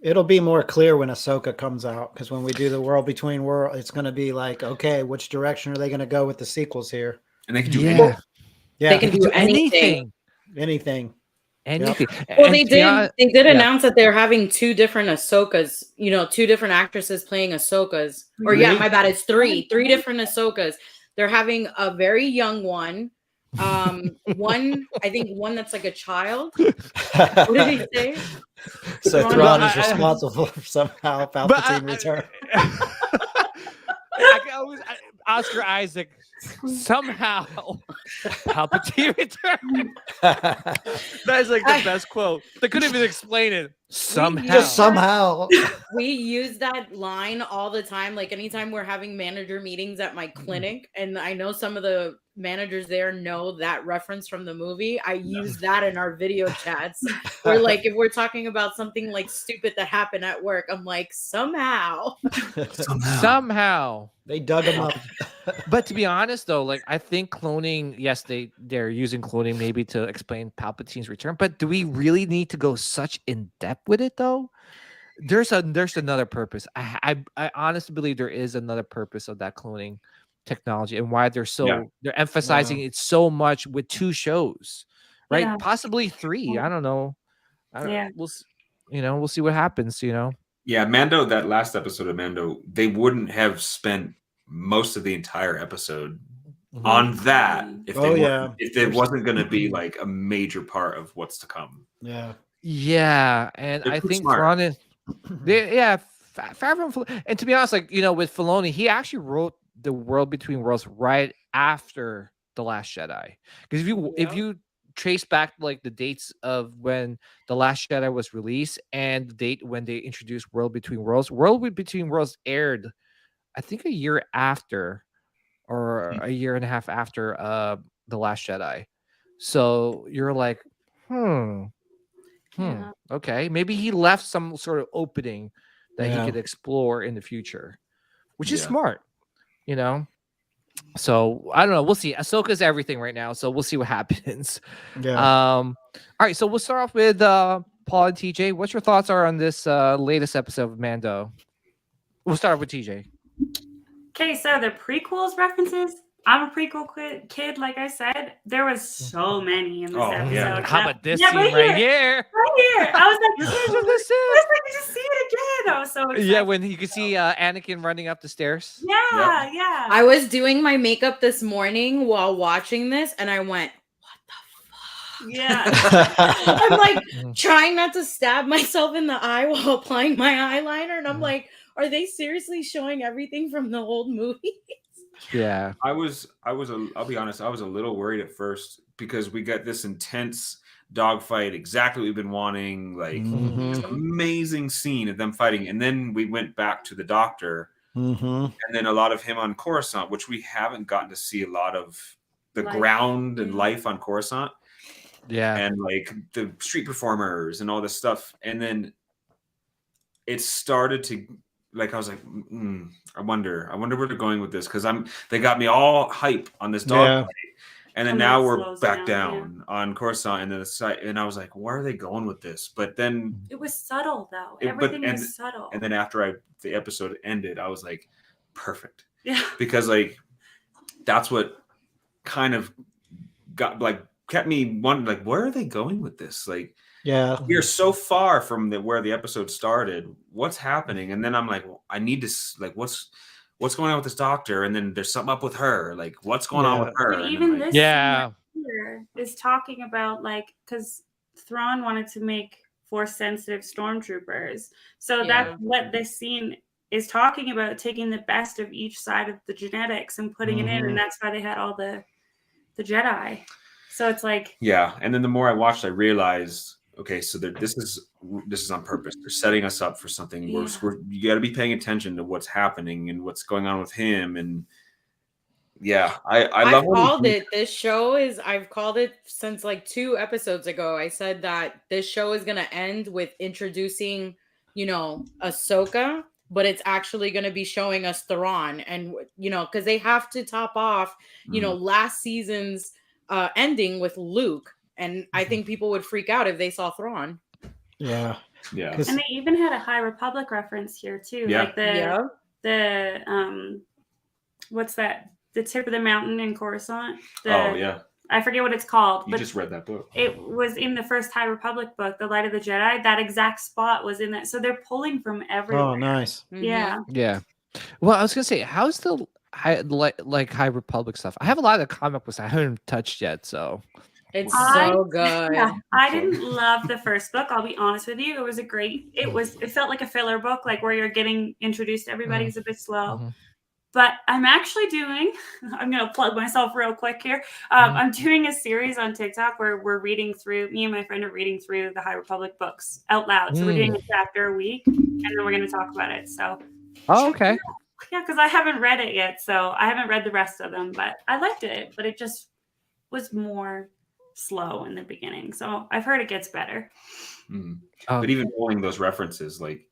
It'll be more clear when Ahsoka comes out, because when we do the World Between Worlds, it's going to be like, okay, which direction are they going to go with the sequels here? And they can do anything. They can do anything. Anything. Well, they did announce that they're having two different Ahsokas, two different actresses playing Ahsokas. Or my bad, it's three different Ahsokas. They're having a very young one. One that's like a child. What did he say? So Thrawn is responsible for somehow Palpatine return. I can always Oscar Isaac somehow Palpatine return. That is like the best quote. They couldn't even explain it. Somehow. We use that line all the time. Like anytime we're having manager meetings at my clinic, and I know some of the managers there know that reference from the movie. I use that in our video chats. Or like if we're talking about something like stupid that happened at work, I'm like, somehow they dug him up. But to be honest though, like I think cloning, yes, they're using cloning maybe to explain Palpatine's return, but do we really need to go such in depth with it though? There's another purpose. I honestly believe there is another purpose of that cloning technology and why they're emphasizing it so much with 2 shows, right? Possibly 3. I don't know. We'll see what happens. Mando, that last episode of Mando, they wouldn't have spent most of the entire episode on that if it wasn't going to be like a major part of what's to come. And I think Thrawn is Favreau, and to be honest, like with Filoni, he actually wrote the World Between Worlds right after The Last Jedi, because if you trace back like the dates of when The Last Jedi was released and the date when they introduced World Between Worlds aired, I think a year after or a year and a half after The Last Jedi. So you're like, okay, maybe he left some sort of opening that he could explore in the future, which is smart, So I don't know. We'll see. Ahsoka's everything right now, so we'll see what happens. All right, so we'll start off with Paul and TJ. What's your thoughts are on this latest episode of Mando? We'll start with TJ. Okay, so the prequels references. I'm a prequel kid, like I said. There was so many in this episode. Yeah. How about this scene right here? Right here. I was like, I was like, just see it again. I was so excited. Yeah, when you could see Anakin running up the stairs. Yeah. I was doing my makeup this morning while watching this, and I went, what the fuck? Yeah. I'm like trying not to stab myself in the eye while applying my eyeliner, and I'm like, are they seriously showing everything from the old movie? Yeah, I'll be honest, I was a little worried at first because we got this intense, dogfight, exactly what we've been wanting. Like amazing scene of them fighting, and then we went back to the Doctor, and then a lot of him on Coruscant, which we haven't gotten to see a lot of the ground and life on Coruscant. Yeah, and like the street performers and all this stuff, and then it started to like I was like, I wonder where they're going with this, because they got me all hype on this dog fight, and then now we're back down on Coruscant, and then the site, and I was like, where are they going with this? But then it was subtle though. Everything was subtle. And then after the episode ended, I was like, perfect. Yeah, because like that's what kind of got like kept me wondering, like, where are they going with this? Like, we're so far from where the episode started. What's happening? And then I'm like, well, I need to like, what's going on with this Doctor? And then there's something up with her. Like, what's going on with her? But even like, this scene here is talking about like, because Thrawn wanted to make Force sensitive stormtroopers, so that's what this scene is talking about, taking the best of each side of the genetics and putting it in, and that's why they had all the Jedi. So it's like, and then the more I watched, I realized, okay, so this is on purpose. They're setting us up for something. You got to be paying attention to what's happening and what's going on with him. And I love. I've called it. This show is. I've called it since like 2 episodes ago. I said that this show is gonna end with introducing, Ahsoka, but it's actually gonna be showing us Thrawn, and because they have to top off, last season's ending with Luke, and I think people would freak out if they saw Thrawn. Yeah. And they even had a High Republic reference here too, like the what's that? The tip of the mountain in Coruscant. I forget what it's called. You just read that book. It was in the first High Republic book, The Light of the Jedi. That exact spot was in that. So they're pulling from everywhere. Oh, nice. Yeah. Yeah. Well, I was gonna say, how's the High Republic stuff? I have a lot of the comic books I haven't touched yet, so it's so good. Yeah, I didn't love the first book. I'll be honest with you. It was it felt like a filler book, like where you're getting introduced to everybody. It's a bit slow. But I'm actually I'm going to plug myself real quick here. I'm doing a series on TikTok where me and my friend are reading through the High Republic books out loud. So we're doing a chapter a week, and then we're going to talk about it. So, okay. Yeah, because I haven't read it yet. So I haven't read the rest of them, but I liked it. But it just was more slow in the beginning. So I've heard it gets better. But even pulling those references, like,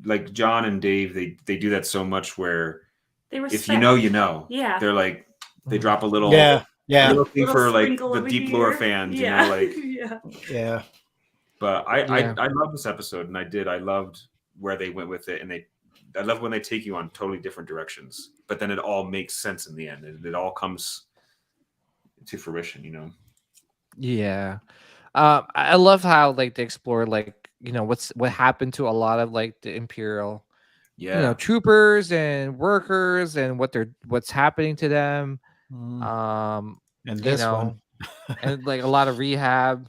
like John and Dave, they do that so much where if you know, yeah, they're like, they drop a little, looking for like the deep lore fans, But I love this episode, and I loved where they went with it, and I love when they take you on totally different directions, but then it all makes sense in the end, and it all comes to fruition, Yeah. I love how like they explore like what happened to a lot of like the Imperial troopers and workers, and what's happening to them, and this one and like a lot of rehab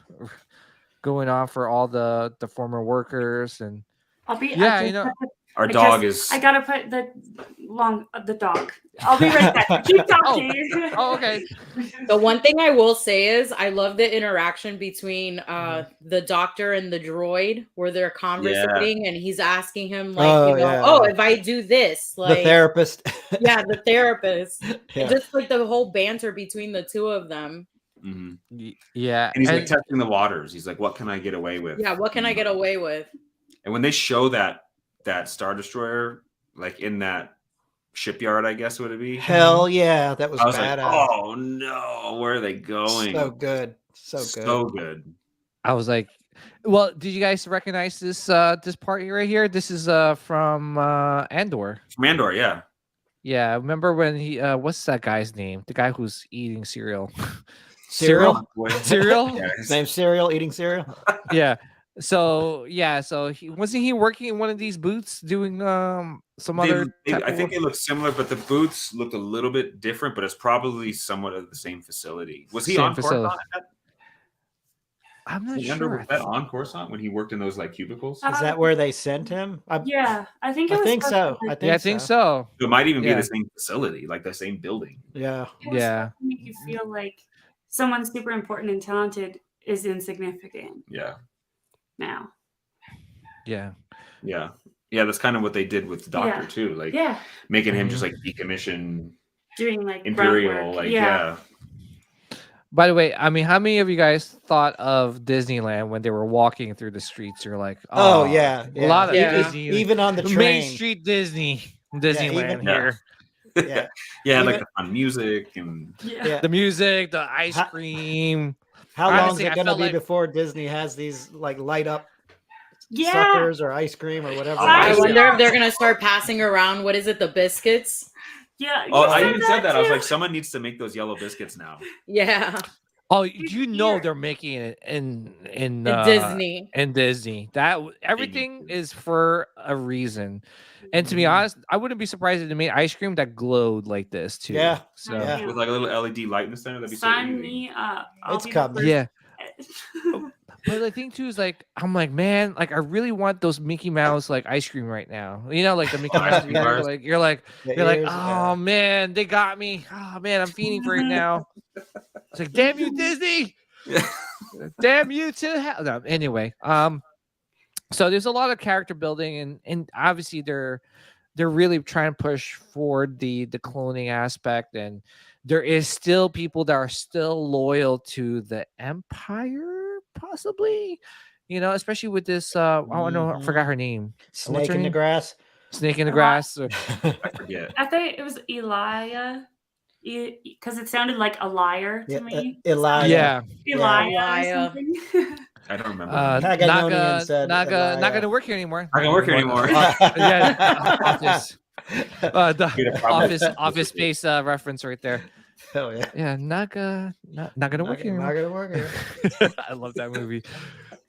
going on for all the former workers. And our dog is. I gotta put the dog. I'll be right back. Keep talking. Okay. The one thing I will say is I love the interaction between the Doctor and the droid, where they're conversating, and he's asking him like, if I do this, like the therapist. The therapist. Just like the whole banter between the two of them. Yeah. And he's like testing the waters. He's like, what can I get away with? Yeah, what can I get away with? And when they show that Star Destroyer, like in that shipyard, I guess would it be? Hell yeah, that was badass. Like, oh no, where are they going? So good. So good. I was like, well, did you guys recognize this part right here? This is from Andor. From Andor, yeah. Yeah, remember when he what's that guy's name? The guy who's eating cereal. Cereal? Yeah, his name's Cereal, eating cereal. Yeah. So he wasn't he working in one of these booths doing some other. I think they look similar, but the booths looked a little bit different. But it's probably somewhat of the same facility. Was he on Coruscant? I'm not sure. Was that on Coruscant when he worked in those like cubicles? Is that where they sent him? I think it was. I think so. I think so. It might even be the same facility, like the same building. Yeah. Make you feel like someone super important and talented is insignificant. Yeah. Now. Yeah. Yeah. Yeah, that's kind of what they did with the Doctor too, like making him just like decommission, doing like Imperial, like yeah. By the way, I mean, how many of you guys thought of Disneyland when they were walking through the streets? You're like, oh yeah, a lot of Disney, even on the train. Main Street Disneyland here. Yeah, like the fun music and the music, the ice cream. How long is it going to be before Disney has these like light up suckers or ice cream or whatever? I wonder if they're going to start passing around. What is it? The biscuits? Yeah. Oh, I even said that. I was like, someone needs to make those yellow biscuits now. Yeah. Oh, you know they're making it in Disney. In Disney. That everything is for a reason. And to be honest, I wouldn't be surprised if they made ice cream that glowed like this too. Yeah. So with like a little LED light in the center, that'd be sign me up. It's coming. Yeah. But the thing too is like I'm like, man, like I really want those Mickey Mouse like ice cream right now. You know, like the Mickey Mouse you're like, oh man, they got me. Oh man, I'm feeding for it now. It's like, damn you, Disney. Damn you to hell. No, anyway, so there's a lot of character building and obviously they're really trying to push forward the cloning aspect, and there is still people that are still loyal to the Empire, possibly, you know, especially with this I forgot her name. Snake in the grass. Snake in the grass. I forget. I think it was Elia, because it sounded like a liar to me. Elia. Elia. I don't remember. Not gonna work here anymore. Not gonna work here anymore. Office Space reference right there. Hell yeah. Yeah, not gonna work here. Not gonna work here. I love that movie.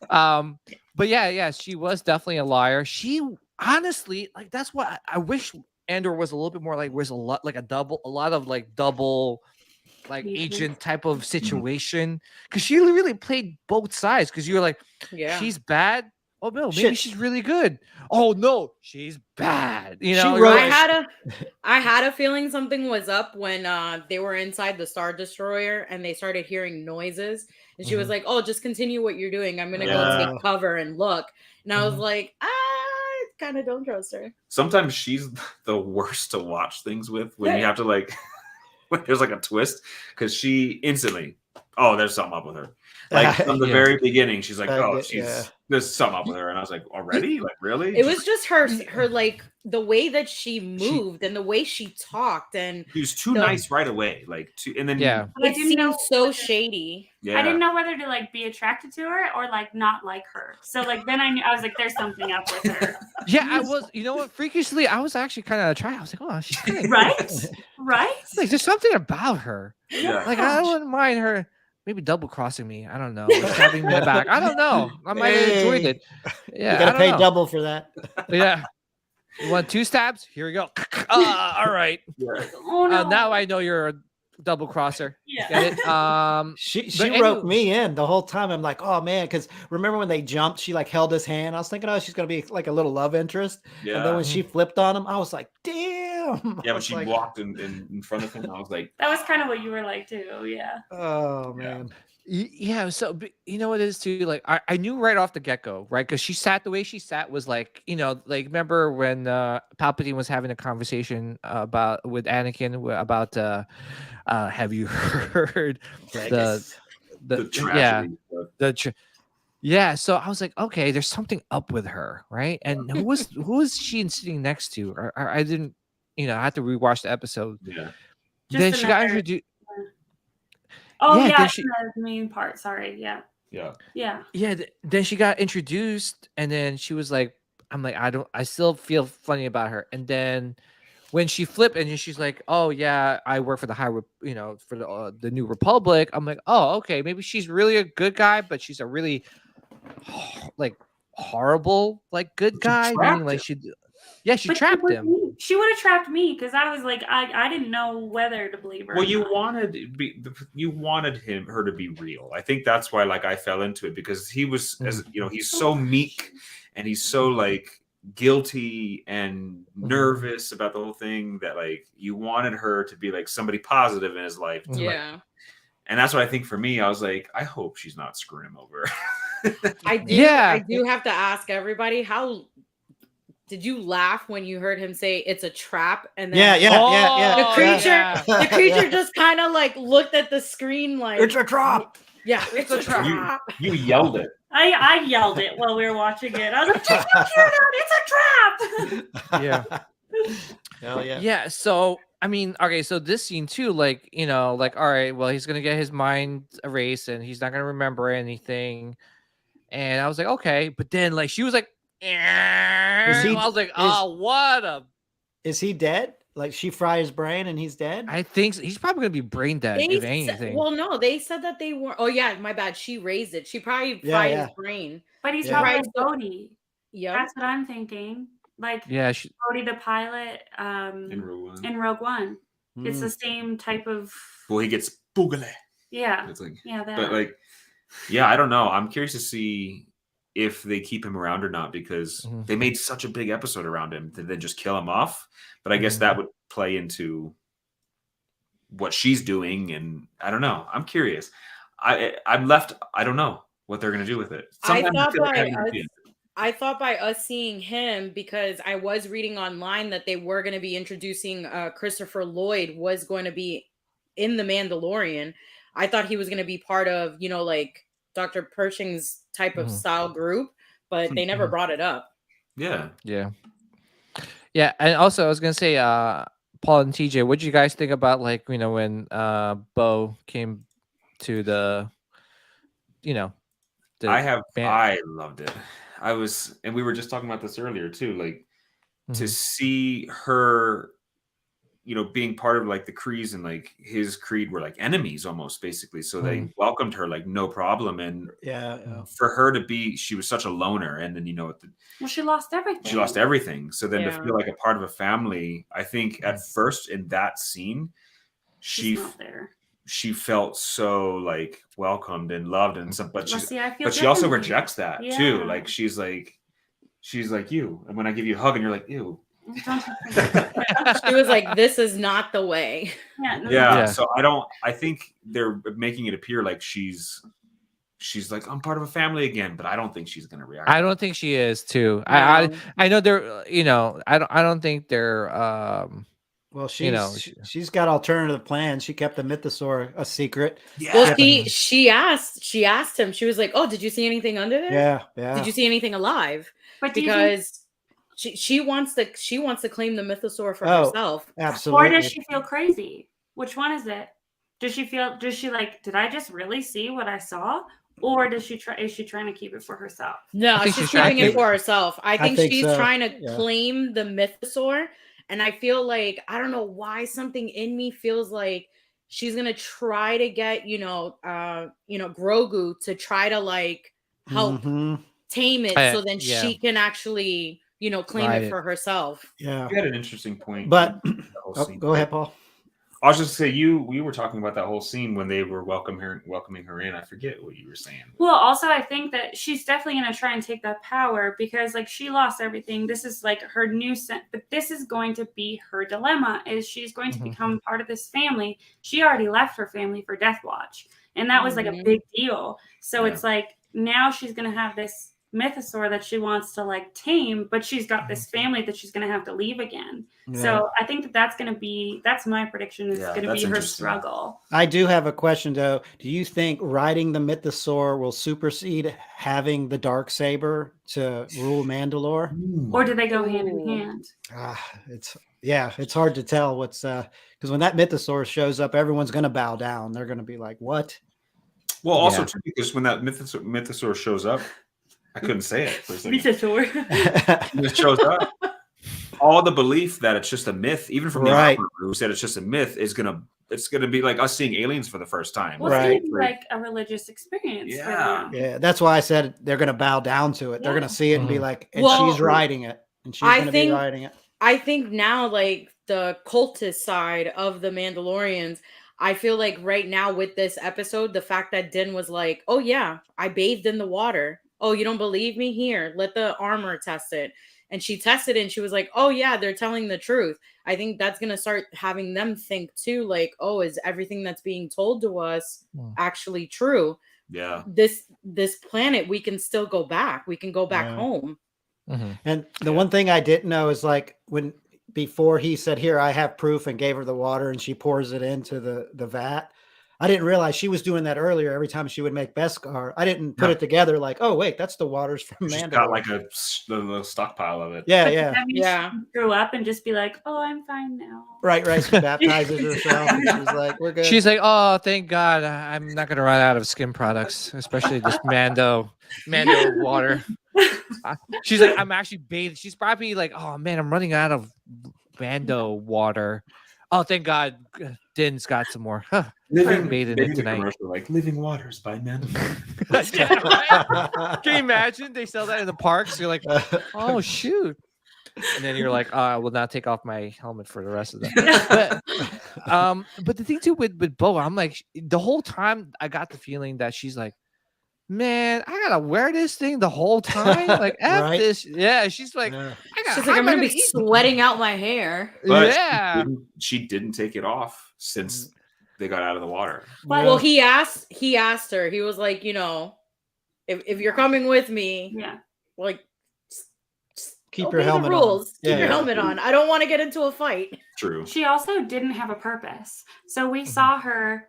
But yeah, she was definitely a liar. She honestly, like, that's what I wish Andor was a little bit more like, was a lot of double like agent type of situation, because she really played both sides, because you're like, she's bad. Oh no, maybe she's really good. Oh no, she's bad. You know, I had a feeling something was up when they were inside the Star Destroyer and they started hearing noises, and she was like, "Oh, just continue what you're doing. I'm gonna go take cover and look." And I was like, I kind of don't trust her. Sometimes she's the worst to watch things with when you have to like, when there's like a twist, because she instantly, there's something up with her. Like from the very beginning, she's like, there's something up with her, and I was like, already? Like, really? It was just her like the way that she moved and the way she talked, and she was too nice right away. Like, and then it seemed so shady. I didn't know whether to like be attracted to her or like not like her. So like then I was like, there's something up with her. Yeah, I was. You know what? Freakishly, I was actually kind of attracted. I was like, oh, she's good. right. Like, there's something about her. Yeah. Like, I wouldn't mind her. Maybe double crossing me. I don't know. Stabbing me in the back. I don't know. I might have enjoyed it. Yeah, you gotta pay double for that. Yeah. You want 2 stabs? Here we go. All right. Oh, no. Now I know you're a double crosser. Yeah. Get it? She wrote me in the whole time. I'm like, oh man, because remember when they jumped, she like held his hand. I was thinking, she's gonna be like a little love interest. Yeah. And then when she flipped on him, I was like, damn. Yeah, when she walked in front of him, I was like, that was kind of what you were like too. Yeah. Oh man. Yeah, so you know what it is too, like I knew right off the get-go, right? Because she sat the way she sat was like, you know, like remember when Palpatine was having a conversation with Anakin about have you heard the tragedy? So I was like, okay, there's something up with her, right? And who was she sitting next to? Or I didn't, you know, I had to rewatch the episode. Yeah. Then she got introduced. Oh yeah, the main part. Sorry, yeah. Then she got introduced, and then she was like, "I'm like, I still feel funny about her." And then when she flipped, and she's like, "Oh yeah, I work for the for the New Republic." I'm like, "Oh, okay, maybe she's really a good guy, but she's a really like horrible like good guy." Meaning like she trapped him. She would have trapped me because I was like, I didn't know whether to believe her. Well, you wanted her to be real. I think that's why like I fell into it, because he was, as you know, he's so meek and he's so like guilty and nervous about the whole thing that like you wanted her to be like somebody positive in his life. And that's what I think for me. I was like, I hope she's not screwing him over. I do have to ask everybody, how did you laugh when you heard him say it's a trap? And then the creature just kind of like looked at the screen like, it's a trap. Yeah, it's a trap. You yelled it. I yelled it while we were watching it. I was like, "Did you hear that? It's a trap!" Yeah. Hell yeah. Yeah. So I mean, okay, so this scene too, like, you know, like, all right, well, he's gonna get his mind erased and he's not gonna remember anything. And I was like, okay, but then like she was like, I was like, what a is he dead? Like she fried his brain and he's dead? I think so. He's probably gonna be brain dead if anything. Well, no, they said that they were. Oh yeah, my bad. She raised it. She probably fried his brain. But he's probably like Bodhi. Yeah, that's what I'm thinking. Like Bodhi the pilot in Rogue One. It's the same type of. Well, he gets boogale. Yeah. It's like, that. But like, yeah, I don't know. I'm curious to see if they keep him around or not, because they made such a big episode around him to then just kill him off. But I guess that would play into what she's doing, and I don't know. I'm curious. I'm left. I don't know what they're gonna do with it. I thought by us seeing him, because I was reading online that they were going to be introducing Christopher Lloyd was going to be in the Mandalorian. I thought he was going to be part of, you know, like Dr. Pershing's type of style group, but they never brought it up. Yeah. Yeah. And also I was gonna say, Paul and TJ, what did you guys think about, like, you know, when Bo came to the, you know, I loved it. And we were just talking about this earlier too, like to see her, you know, being part of like the Krees, and like his Creed were like enemies almost, basically. So they welcomed her like no problem. And for her to be, she was such a loner. And then, you know, she lost everything. She lost everything. So then to feel like a part of a family, I think at first in that scene, she felt so like welcomed and loved and stuff. But she also rejects that too. Like she's like you. And when I give you a hug and you're like, ew. She was like, this is not the way. So I think they're making it appear like she's like, I'm part of a family again, but I don't think she's gonna react. I don't think she is too. No. I know they're, you know, I don't think they're well, she's got alternative plans. She kept the mythosaur a secret. Well, she asked him. She was like, "Oh, did you see anything under there? Yeah. Did you see anything alive?" But because she wants to claim the mythosaur for herself. Absolutely. Or does she feel crazy? Which one is it? Does she like, did I just really see what I saw? Or is she trying to keep it for herself? No, she's keeping it for herself. I think she's trying to claim the mythosaur. And I feel like, I don't know why, something in me feels like she's going to try to get, Grogu to try to like help tame it so then she can actually, claim it for herself. Yeah. You had an interesting point. But go ahead, Paul. I was just say we were talking about that whole scene when they were welcoming her in. I forget what you were saying. Well, also I think that she's definitely going to try and take that power because like she lost everything. This is like her new but this is going to be her dilemma, is she's going to become part of this family. She already left her family for Death Watch, and that was like a big deal. So it's like now she's going to have this mythosaur that she wants to like tame, but she's got this family that she's going to have to leave again. So I think that's my prediction is going to be her struggle. I do have a question though. Do you think riding the mythosaur will supersede having the Darksaber to rule Mandalore? Or do they go hand in hand? It's hard to tell what's because when that mythosaur shows up, everyone's going to bow down. They're going to be like, what? Well, also too, because when that mythosaur shows up, I couldn't say it for a second. It shows up. All the belief that it's just a myth, even from the author who said it's just a myth, it's gonna be like us seeing aliens for the first time. Well, it's gonna be like a religious experience. Yeah. That's why I said they're gonna bow down to it. They're gonna see it and be like, and she's riding it, and she's gonna be riding it. I think now, like the cultist side of the Mandalorians, I feel like right now with this episode, the fact that Din was like, "Oh yeah, I bathed in the water. Oh, you don't believe me? Here, let the armor test it." and she tested it and she was like, oh yeah, they're telling the truth. I think that's going to start having them think too, like, oh, is everything that's being told to us actually true? Yeah. This planet, we can still go back. We can go back home. And the one thing I didn't know is like before he said, here, I have proof, and gave her the water and she pours it into the vat. I didn't realize she was doing that earlier. Every time she would make Beskar, I didn't put it together. Like, oh wait, that's the waters from She's Mandalore. got like a little stockpile of it. Yeah, yeah. Grew up and just be like, oh, I'm fine now. Right. She baptizes herself. And she's like, we're good. She's like, oh, thank God, I'm not gonna run out of skin products, especially this Mando water. She's like, I'm actually bathed. She's probably like, oh man, I'm running out of Mando water. Oh, thank God, Din's got some more. Huh. Living bathing it tonight. Commercial, like Living Waters by Mandalorian. Can you imagine? They sell that in the parks. You're like, oh shoot. And then you're like, oh, I will not take off my helmet for the rest of the but the thing too with Bo, I'm like, the whole time I got the feeling that she's like, man, I gotta wear this thing the whole time. Like, F this. Yeah, she's like, she's like, I'm gonna be sweating out my hair. But yeah, she didn't take it off since they got out of the water. Well, he asked her. He was like, you know, if you're coming with me, like, keep your helmet rules. on. Keep your helmet on. I don't want to get into a fight. True. She also didn't have a purpose, so we saw her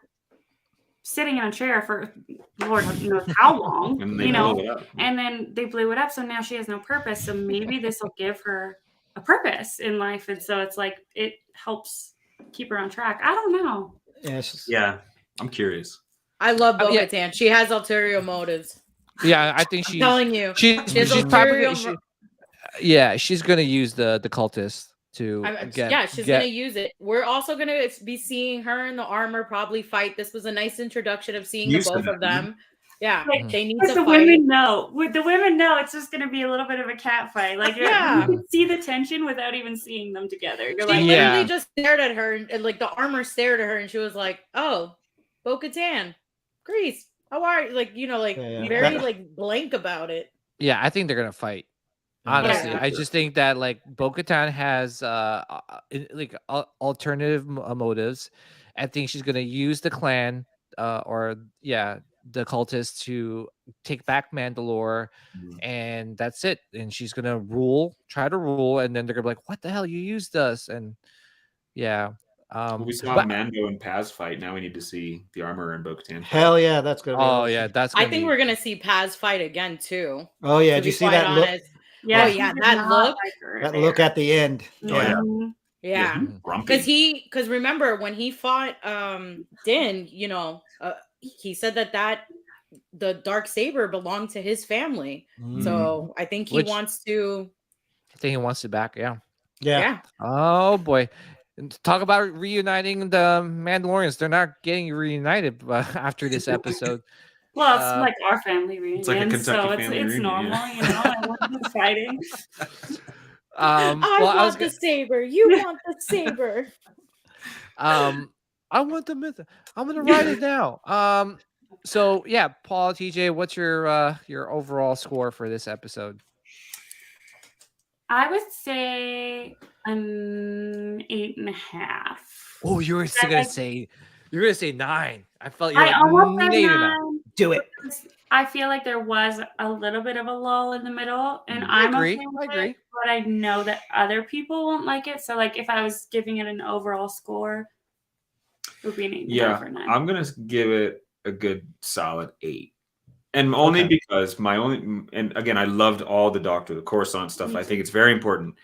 sitting in a chair for Lord knows how long, and they blew it up. And then they blew it up. So now she has no purpose. So maybe this will give her a purpose in life. And so it's like, it helps keep her on track. I don't know. Yeah. I'm curious. I love Bo-Katan. She has ulterior motives. Yeah, I think she's telling you. She's probably she's gonna use the cultist to she's gonna use it. We're also gonna be seeing her in the armor probably fight. This was a nice introduction of seeing the both of them. Yeah, they need to the fight. Women know. The women know it's just gonna be a little bit of a cat fight. Like you can see the tension without even seeing them together. You're she literally just stared at her, and like the armor stared at her, and she was like, "Oh, Bo-Katan, Grease, how are you?" Like, you know, like very like blank about it. Yeah, I think they're gonna fight. Honestly, I just think that like Bo-Katan has alternative motives. I think she's gonna use the clan the cultists to take back Mandalore, and that's it. And she's gonna try to rule, and then they're gonna be like, "What the hell? You used us!" And we saw Mando and Paz fight. Now we need to see the armor and Bo-Katan. Hell yeah, that's gonna be awesome. That's. I think we're gonna see Paz fight again too. Oh yeah, did you see that look? Yeah, that look. That look at the end. Yeah. Because remember when he fought Din, you know, he said that the dark saber belonged to his family. So I think he wants to. I think he wants it back. Yeah. Oh boy. Talk about reuniting the Mandalorians. They're not getting reunited after this episode. Well, it's like our family reunion, it's like a Kentucky so family it's reunion, normal, you know. I want them fighting. I want the saber. You want the saber. I want the myth. I'm gonna write it now. So yeah, Paul, TJ, what's your overall score for this episode? I would say an 8.5. Oh, you were gonna say 9. I felt you. I almost said 9. Do it. I feel like there was a little bit of a lull in the middle, and I agree. It, but I know that other people won't like it. So, like, if I was giving it an overall score, it would be an 8.5 or 9. I'm gonna give it a good solid 8, and only because and again, I loved all the Coruscant stuff. I think it's very important,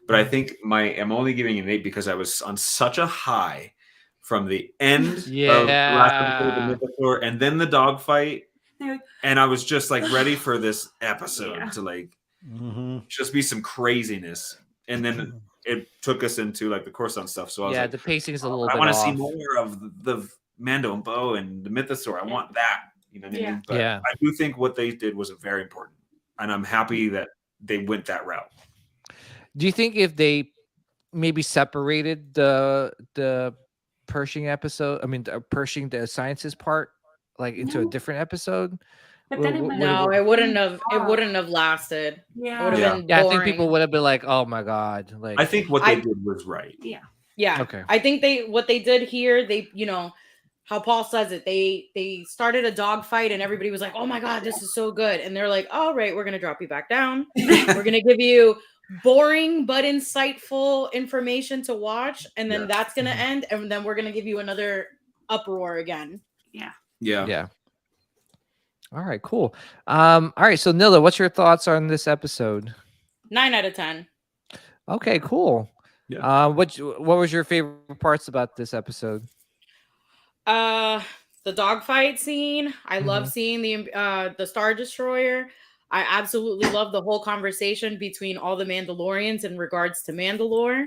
but I think I'm only giving it an 8 because I was on such a high from the end of last episode, the Mythosaur, and then the dogfight, and I was just like ready for this episode to like just be some craziness, and then it took us into like the Coruscant stuff. So I was like, the pacing is a little. I want to see more of the Mando and Bo and the Mythosaur. I want that. You know what I mean? But I do think what they did was very important, and I'm happy that they went that route. Do you think if they maybe separated the Pershing episode, Pershing the sciences part, like into a different episode, But then it might No, it wouldn't have. It wouldn't have lasted. Yeah. It would have Yeah. been Yeah, I boring. think people would have been like, "Oh my god!" Like, I think what they did was right. Yeah. Yeah. Okay. I think what they did here, they, how Paul says it, they started a dogfight and everybody was like, "Oh my god, this is so good." And they're like, "All right, we're going to drop you back down. We're going to give you boring but insightful information to watch, and then that's going to end, and then we're going to give you another uproar again." Yeah. Yeah. All right, cool. All right, so Nilla, what's your thoughts on this episode? 9 out of 10. Okay, cool. Yeah. What was your favorite parts about this episode? The dogfight scene. I love seeing the Star Destroyer. I absolutely love the whole conversation between all the Mandalorians in regards to Mandalore.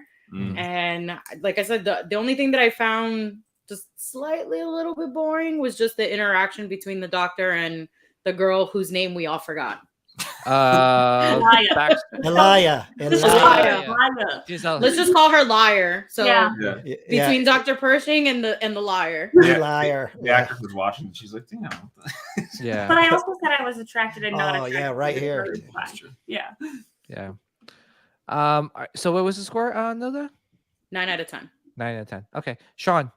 And like I said, the only thing that I found just slightly a little bit boring was just the interaction between the Doctor and the girl whose name we all forgot. Elia. Let's just call her Liar. So between Dr. Pershing and the Liar. Liar. The actress was watching and she's like, damn. Yeah. But I also said I was attracted and not attracted. Yeah, right here. Yeah. Yeah. All right, so what was the score on Nilla? 9 out of 10. 9 out of 10. Okay. Sean.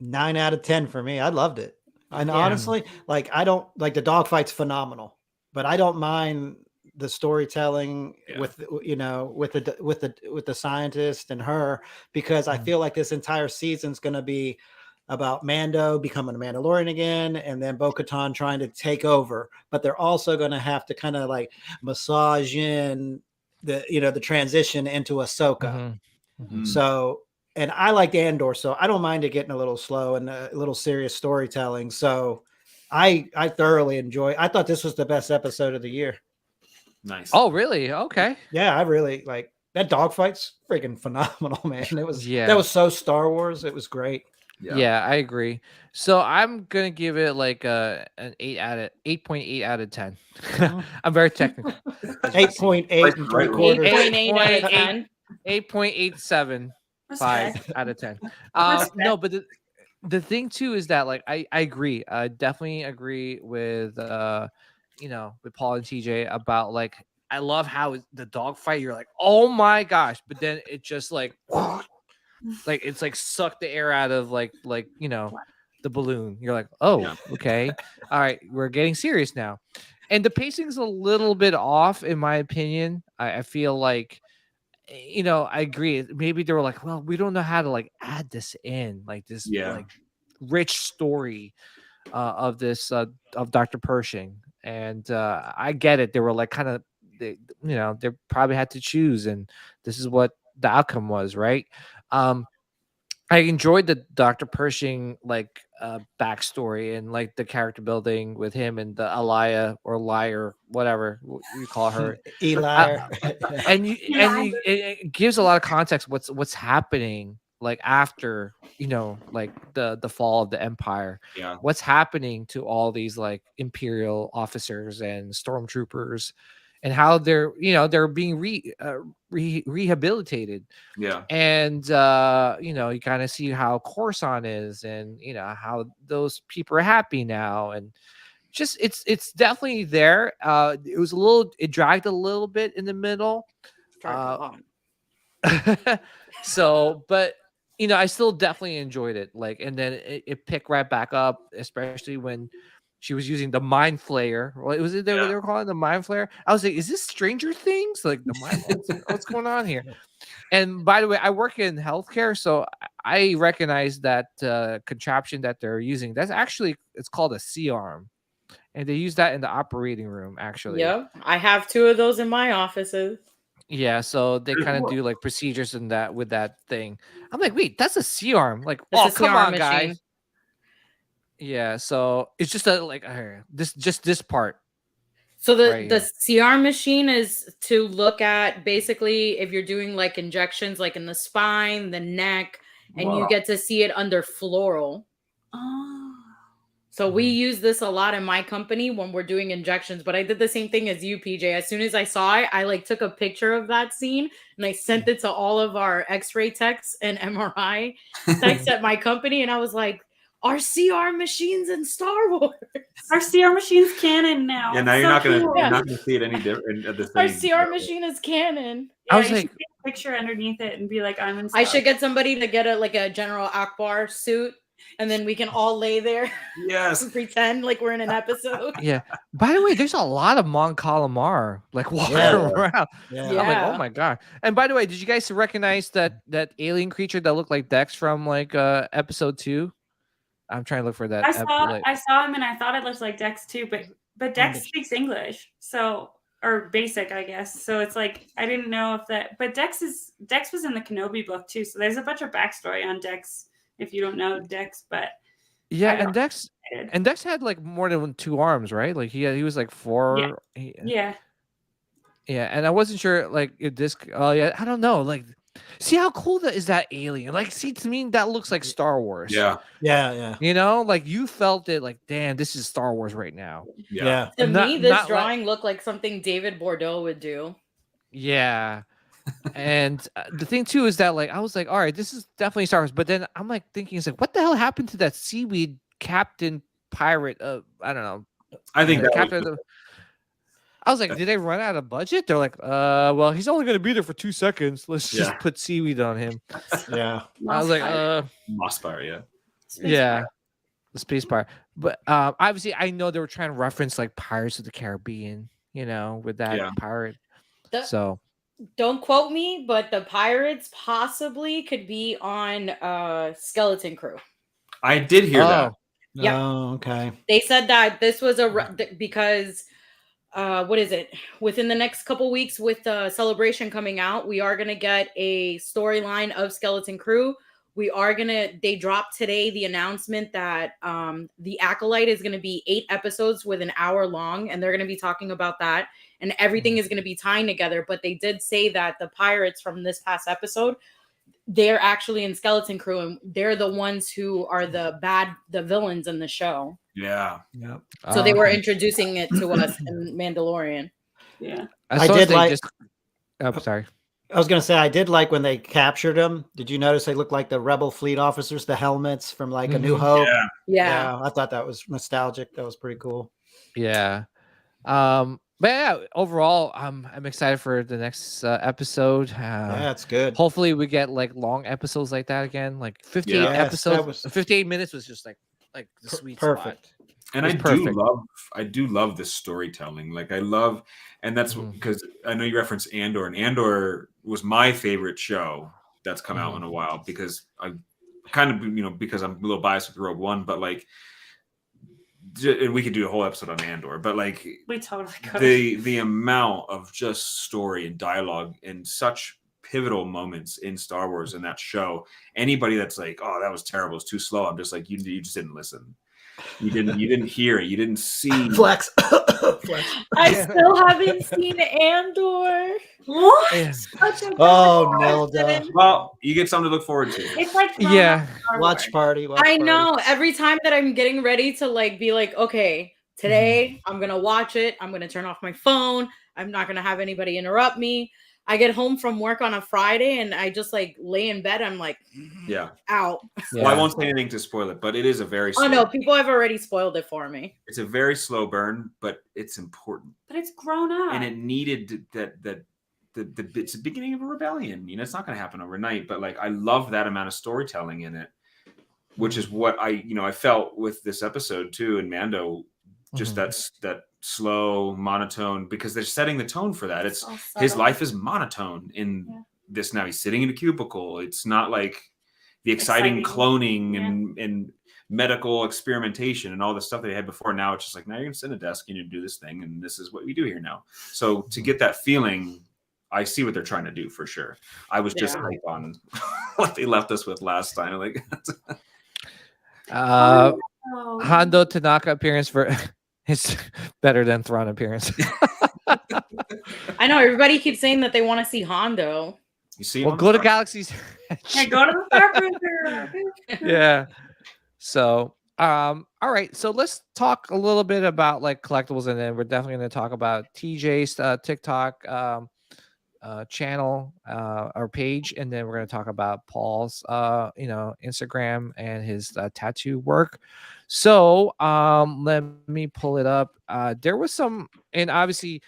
9 out of 10 for me. I loved it. And honestly, like, I don't like the dogfight's phenomenal, but I don't mind the storytelling with the scientist and her, because I feel like this entire season's going to be about Mando becoming a Mandalorian again, and then Bo-Katan trying to take over. But they're also going to have to kind of like massage in the transition into Ahsoka. So, and I liked Andor, so I don't mind it getting a little slow and a little serious storytelling. So I thoroughly enjoy. I thought this was the best episode of the year. Nice. Oh, really? Okay. Yeah, I really like that dogfight's freaking phenomenal, man. It was Yeah. That was so Star Wars. It was great. Yeah, I agree. So I'm gonna give it like an 8.8 out of 10. I'm very technical. 8.8 and 3/4. 8.8 out of 10. 8.875 out of 10. No, but the thing too is that like I agree. I definitely agree with with Paul and TJ about like I love how the dogfight, you're like, oh my gosh, but then it just like it's like sucked the air out of like the balloon. You're like, oh, okay, all right, we're getting serious now. And the pacing's a little bit off, in my opinion. I feel like, I agree. Maybe they were like, well, we don't know how to like add this in, like this like rich story of this of Dr. Pershing. And I get it. They were like kind of, they probably had to choose, and this is what the outcome was, right? I enjoyed the Dr. Pershing like backstory and like the character building with him and the Elia or Liar, whatever you call her, Eli. and it gives a lot of context what's happening like after like the fall of the Empire. What's happening to all these like Imperial officers and stormtroopers, and how they're being rehabilitated. And you kind of see how Coruscant is, and how those people are happy now, and just it's definitely there. It dragged a little bit in the middle. So, but I still definitely enjoyed it. Like, and then it picked right back up, especially when she was using the mind flayer. What was it they were calling the mind flayer? I was like, is this Stranger Things? Like the mind, what's going on here? And by the way, I work in healthcare, so I recognize that contraption that they're using. That's actually, it's called a C-arm. And they use that in the operating room, actually. Yep. I have 2 of those in my offices. Yeah, so they kind of do like procedures in that with that thing. I'm like, wait, that's a C-arm. Like, That's come on, machine. guys. Yeah, so it's just this part. So the CR machine is to look at basically if you're doing like injections like in the spine, the neck, and you get to see it under floral. So we use this a lot in my company when we're doing injections, but I did the same thing as you, PJ. As soon as I saw it, I like took a picture of that scene and I sent it to all of our x-ray techs and MRI techs at my company. And I was like, our CR machines in Star Wars. Our CR machine's canon now. Yeah, now you're So not gonna cool. you're not gonna see it any different at the Our same. CR machine is canon. Yeah, I was you like, should take a picture underneath it and be like, I'm in. I should get somebody to get a General Akbar suit, and then we can all lay there Yes. and pretend like we're in an episode. yeah. By the way, there's a lot of Mon Calamar like walking around. Yeah. I'm like, oh my god. And by the way, did you guys recognize that alien creature that looked like Dex from like episode 2? I'm trying to look for that. I saw him and I thought it looked like Dex too, but Dex speaks English, so or basic, I guess. So it's like I didn't know if that, but Dex was in the Kenobi book too, so there's a bunch of backstory on Dex if you don't know Dex, but yeah, and Dex had like more than 2 arms, right? Like he was like 4. Yeah. Yeah, and I wasn't sure like if this. Oh yeah, I don't know. Like, see how cool that is that alien? Like, see to me that looks like Star Wars. Yeah. You know, like you felt it. Like, damn, this is Star Wars right now. Yeah. To me, this drawing looked like something David Bordeaux would do. Yeah. And the thing too is that like I was like, all right, this is definitely Star Wars. But then I'm like thinking, it's like, what the hell happened to that seaweed captain pirate? I don't know. I think that captain. I was like, did they run out of budget? They're like, well, he's only going to be there for 2 seconds. Let's just put seaweed on him. Yeah. I was like, Moss Pirate, yeah. Yeah. The space pirate. But obviously, I know they were trying to reference like Pirates of the Caribbean, you know, with that pirate. So don't quote me, but the pirates possibly could be on Skeleton Crew. I did hear that. Yeah. Oh, okay. They said that this was because what is it? Within the next couple weeks with Celebration coming out, we are going to get a storyline of Skeleton Crew. They dropped today the announcement that the Acolyte is going to be 8 episodes with an hour long, and they're going to be talking about that, and everything is going to be tying together. But they did say that the pirates from this past episode, they're actually in Skeleton Crew, and they're the ones who are the villains in the show. Yeah. Yep. So they were introducing it to us in Mandalorian. Yeah. I did like. I'm sorry. I was going to say, I did like when they captured them. Did you notice they looked like the Rebel fleet officers, the helmets from like A New Hope? Yeah. I thought that was nostalgic. That was pretty cool. Yeah. But yeah, overall, I'm excited for the next episode. Yeah, it's good. Hopefully we get like long episodes like that again. Like 58 episodes. 58 minutes was just like the sweet perfect. spot. And I do love the storytelling. Like I love, and that's because I know you referenced Andor, and Andor was my favorite show that's come out in a while, because I kind of, because I'm a little biased with Rogue One, but like, and we could do a whole episode on Andor, but like we totally could. The amount of just story and dialogue and such pivotal moments in Star Wars in that show. Anybody that's like, oh, that was terrible, it's too slow, I'm just like, you just didn't listen. You didn't hear it. You didn't see. Flex. I still haven't seen Andor. What? Oh, Nelda. Well, you get something to look forward to. It's like watch party. I know. Every time that I'm getting ready to like be like, okay, today I'm gonna watch it. I'm gonna turn off my phone. I'm not gonna have anybody interrupt me. I get home from work on a Friday and I just like lay in bed. I'm like, out. Well, I won't say anything to spoil it, but it is a very slow. Oh no, people have already spoiled it for me. It's a very slow burn, but it's important. But it's grown up, and it needed that. It's the beginning of a rebellion. It's not going to happen overnight, but like I love that amount of storytelling in it, which is what I felt with this episode too, and Mando. Just that slow monotone, because they're setting the tone for that. It's his life is monotone in this now. He's sitting in a cubicle. It's not like the exciting cloning and medical experimentation and all the stuff that they had before. Now it's just like, now you're gonna sit at a desk and you do this thing, and this is what we do here now. So to get that feeling, I see what they're trying to do for sure. I was just hype on what they left us with last time. Like Hondo Tanaka appearance for it's better than Thrawn appearance. I know everybody keeps saying that they want to see Hondo. You see, well, go to Galaxy's. Yeah, go to the Star Cruiser. Yeah. So, all right. So let's talk a little bit about like collectibles, and then we're definitely going to talk about TJ's TikTok. channel, our page, and then we're going to talk about Paul's Instagram and his tattoo work. So let me pull it up. There was some, and obviously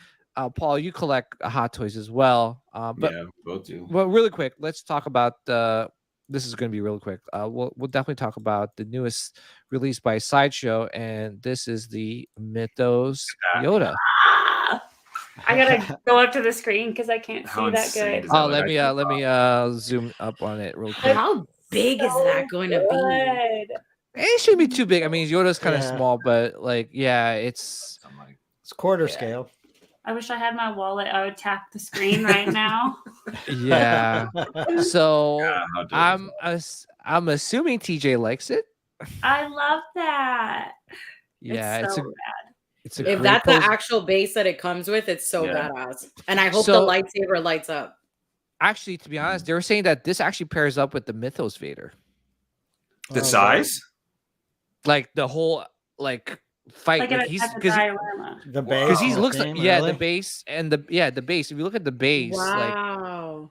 Paul, you collect Hot Toys as well. But yeah, both do. well, really quick, let's talk about this is going to be real quick. We'll definitely talk about the newest release by Sideshow, and this is the Mythos Yoda. I gotta go up to the screen because I can't see that good. Oh, let me zoom up on it real quick. How big is that going to be? It shouldn't be too big. I mean, Yoda's kind of small, but like, yeah, it's quarter scale. I wish I had my wallet. I would tap the screen right now. Yeah. So I'm assuming TJ likes it. I love that. Yeah, it's so bad. It's a if that's the actual base that it comes with, it's so badass. And I hope the lightsaber lights up. Actually, to be honest, they were saying that this actually pairs up with the Mythos Vader. The size? Like the whole fight. Like he's because the base. Because he looks like the base and the base. If you look at the base, wow.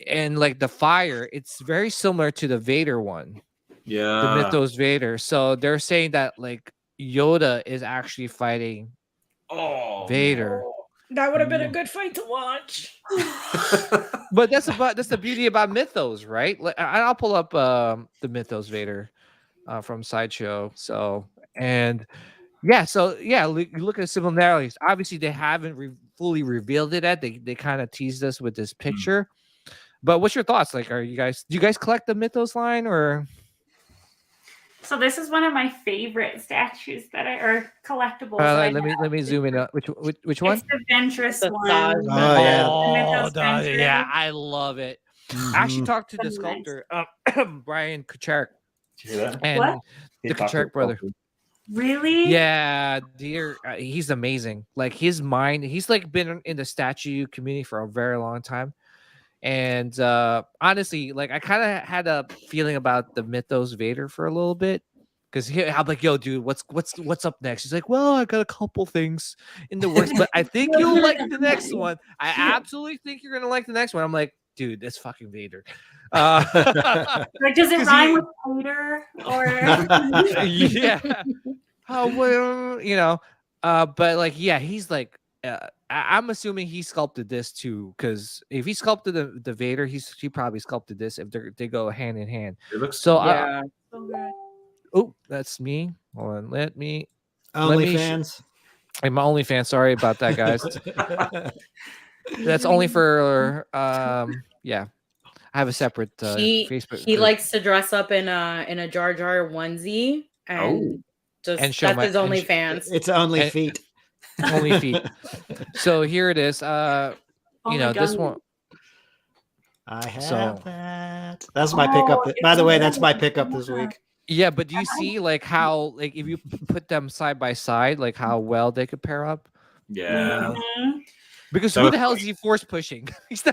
And like the fire, it's very similar to the Vader one. Yeah. The Mythos Vader. So they're saying that like Yoda is actually fighting Vader. No. That would have been a good fight to watch. But that's the beauty about Mythos, right? Like, I'll pull up the Mythos Vader from Sideshow. So you look at similarities. Obviously, they haven't fully revealed it yet. They kind of teased us with this picture. But what's your thoughts? Like, do you guys collect the Mythos line or? So this is one of my favorite statues or collectables. Let me zoom in. Which one? It's the Ventress one. Yeah, I love it. I actually talked to the sculptor, Brian Kucharek, and the Kucharek brother. Really? Yeah, dear, he's amazing. Like his mind, he's like been in the statue community for a very long time. And honestly, like I kind of had a feeling about the Mythos Vader for a little bit, because I'm like, yo, dude, what's up next? He's like, well, I got a couple things in the works, but I think you'll like the next one. I absolutely think you're gonna like the next one. I'm like, dude, that's fucking Vader. Like, does it rhyme with Vader or? Yeah. Oh well, but like, yeah, he's like. I'm assuming he sculpted this too, because if he sculpted the Vader, he probably sculpted this. If they go hand in hand, it looks so. So That's me. Hold on, let me. OnlyFans. I'm OnlyFans. Sorry about that, guys. That's only for yeah. I have a separate Facebook. He likes to dress up in a Jar Jar onesie and that's his OnlyFans. It's only feet. Only feet. So here it is. This one. I have that. That's my pickup. By the way, that's my pickup this week. Yeah, but do you see like how like if you put them side by side, like how well they could pair up? Yeah. Because who the hell is he force pushing? He's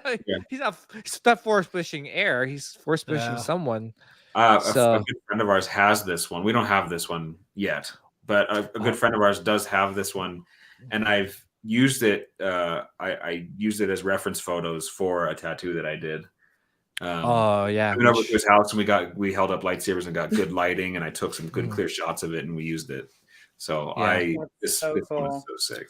not force pushing air. He's force pushing someone. A good friend of ours has this one. We don't have this one yet, but a good friend of ours does have this one. And I've used it. I used it as reference photos for a tattoo that I did. I went over to his house and we held up lightsabers and got good lighting, and I took some good clear shots of it and we used it. So this one is so sick.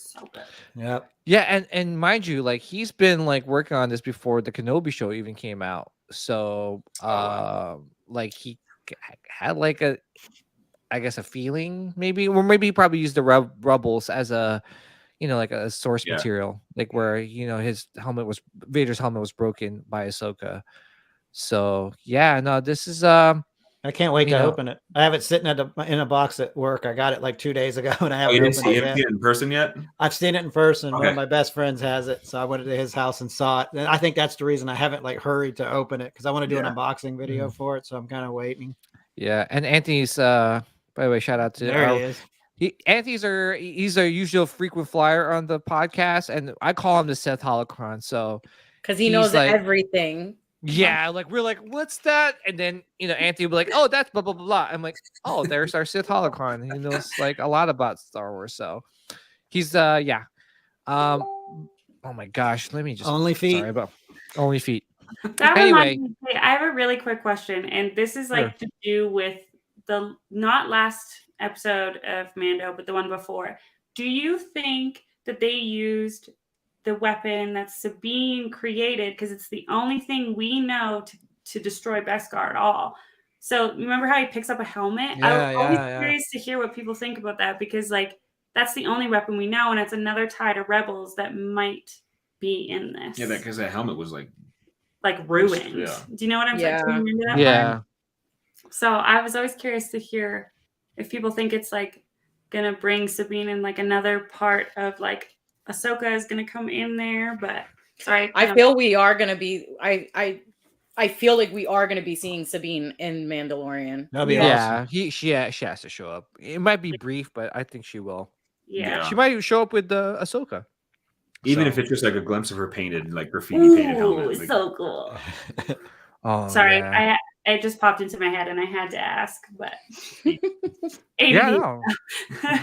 Yep. Yeah, and mind you, like he's been like working on this before the Kenobi show even came out. So like he had like a feeling maybe, or maybe he probably used the Rebels as a like a source material, like where Vader's helmet was broken by Ahsoka. So this is I can't wait to open it. I have it sitting in a box at work. I got it like 2 days ago, and I haven't opened it yet. In person yet? I've seen it in person. Okay. One of my best friends has it, so I went to his house and saw it. And I think that's the reason I haven't like hurried to open it, because I want to do an unboxing video for it. So I'm kind of waiting. Yeah, and Anthony's. By the way, shout out to there he is. Anthony's he's a usual frequent flyer on the podcast, and I call him the Seth Holocron. So because he knows like, everything. Yeah, like we're like, what's that? And then Anthony will be like, oh, that's blah blah blah blah. I'm like, oh, there's our Sith Holocron. He knows like a lot about Star Wars. So he's Oh my gosh, let me just Only feet. Sorry about only feet. That Anyway. reminds me, hey, I have a really quick question, and this is like to do with the not last episode of Mando, but the one before. Do you think that they used the weapon that Sabine created because it's the only thing we know to destroy Beskar at all? So remember how he picks up a helmet? I'm always curious to hear what people think about that because like that's the only weapon we know, and it's another tie to Rebels that might be in this. Yeah, because that helmet was like ruined. Yeah. Do you know what I'm saying? Do you remember that part? So I was always curious to hear if people think it's like gonna bring Sabine in like another part of like Ahsoka is gonna come in there, but sorry. I feel we are gonna be I feel like we are gonna be seeing Sabine in Mandalorian. That'd be awesome. She has to show up. It might be brief, but I think she will. Yeah. She might even show up with Ahsoka. Even if it's just like a glimpse of her painted, like graffiti painted helmet. Like... so cool. Sorry, it just popped into my head and I had to ask, but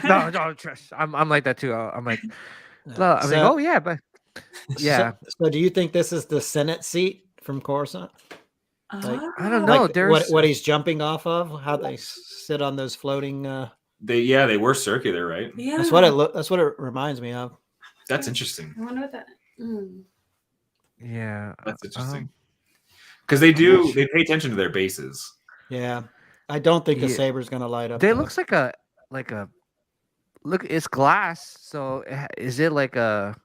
no, trust. I'm like that too. I'm like, oh yeah, but yeah. So do you think this is the Senate seat from Coruscant? Like, I don't know. Like There's what he's jumping off of. How they sit on those floating. They were circular, right? Yeah, that's what it reminds me of. That's interesting. I wonder what that. Yeah, that's interesting. Because they pay attention to their bases. Yeah, I don't think the saber's gonna light up. It looks like a look. It's glass. So is it like a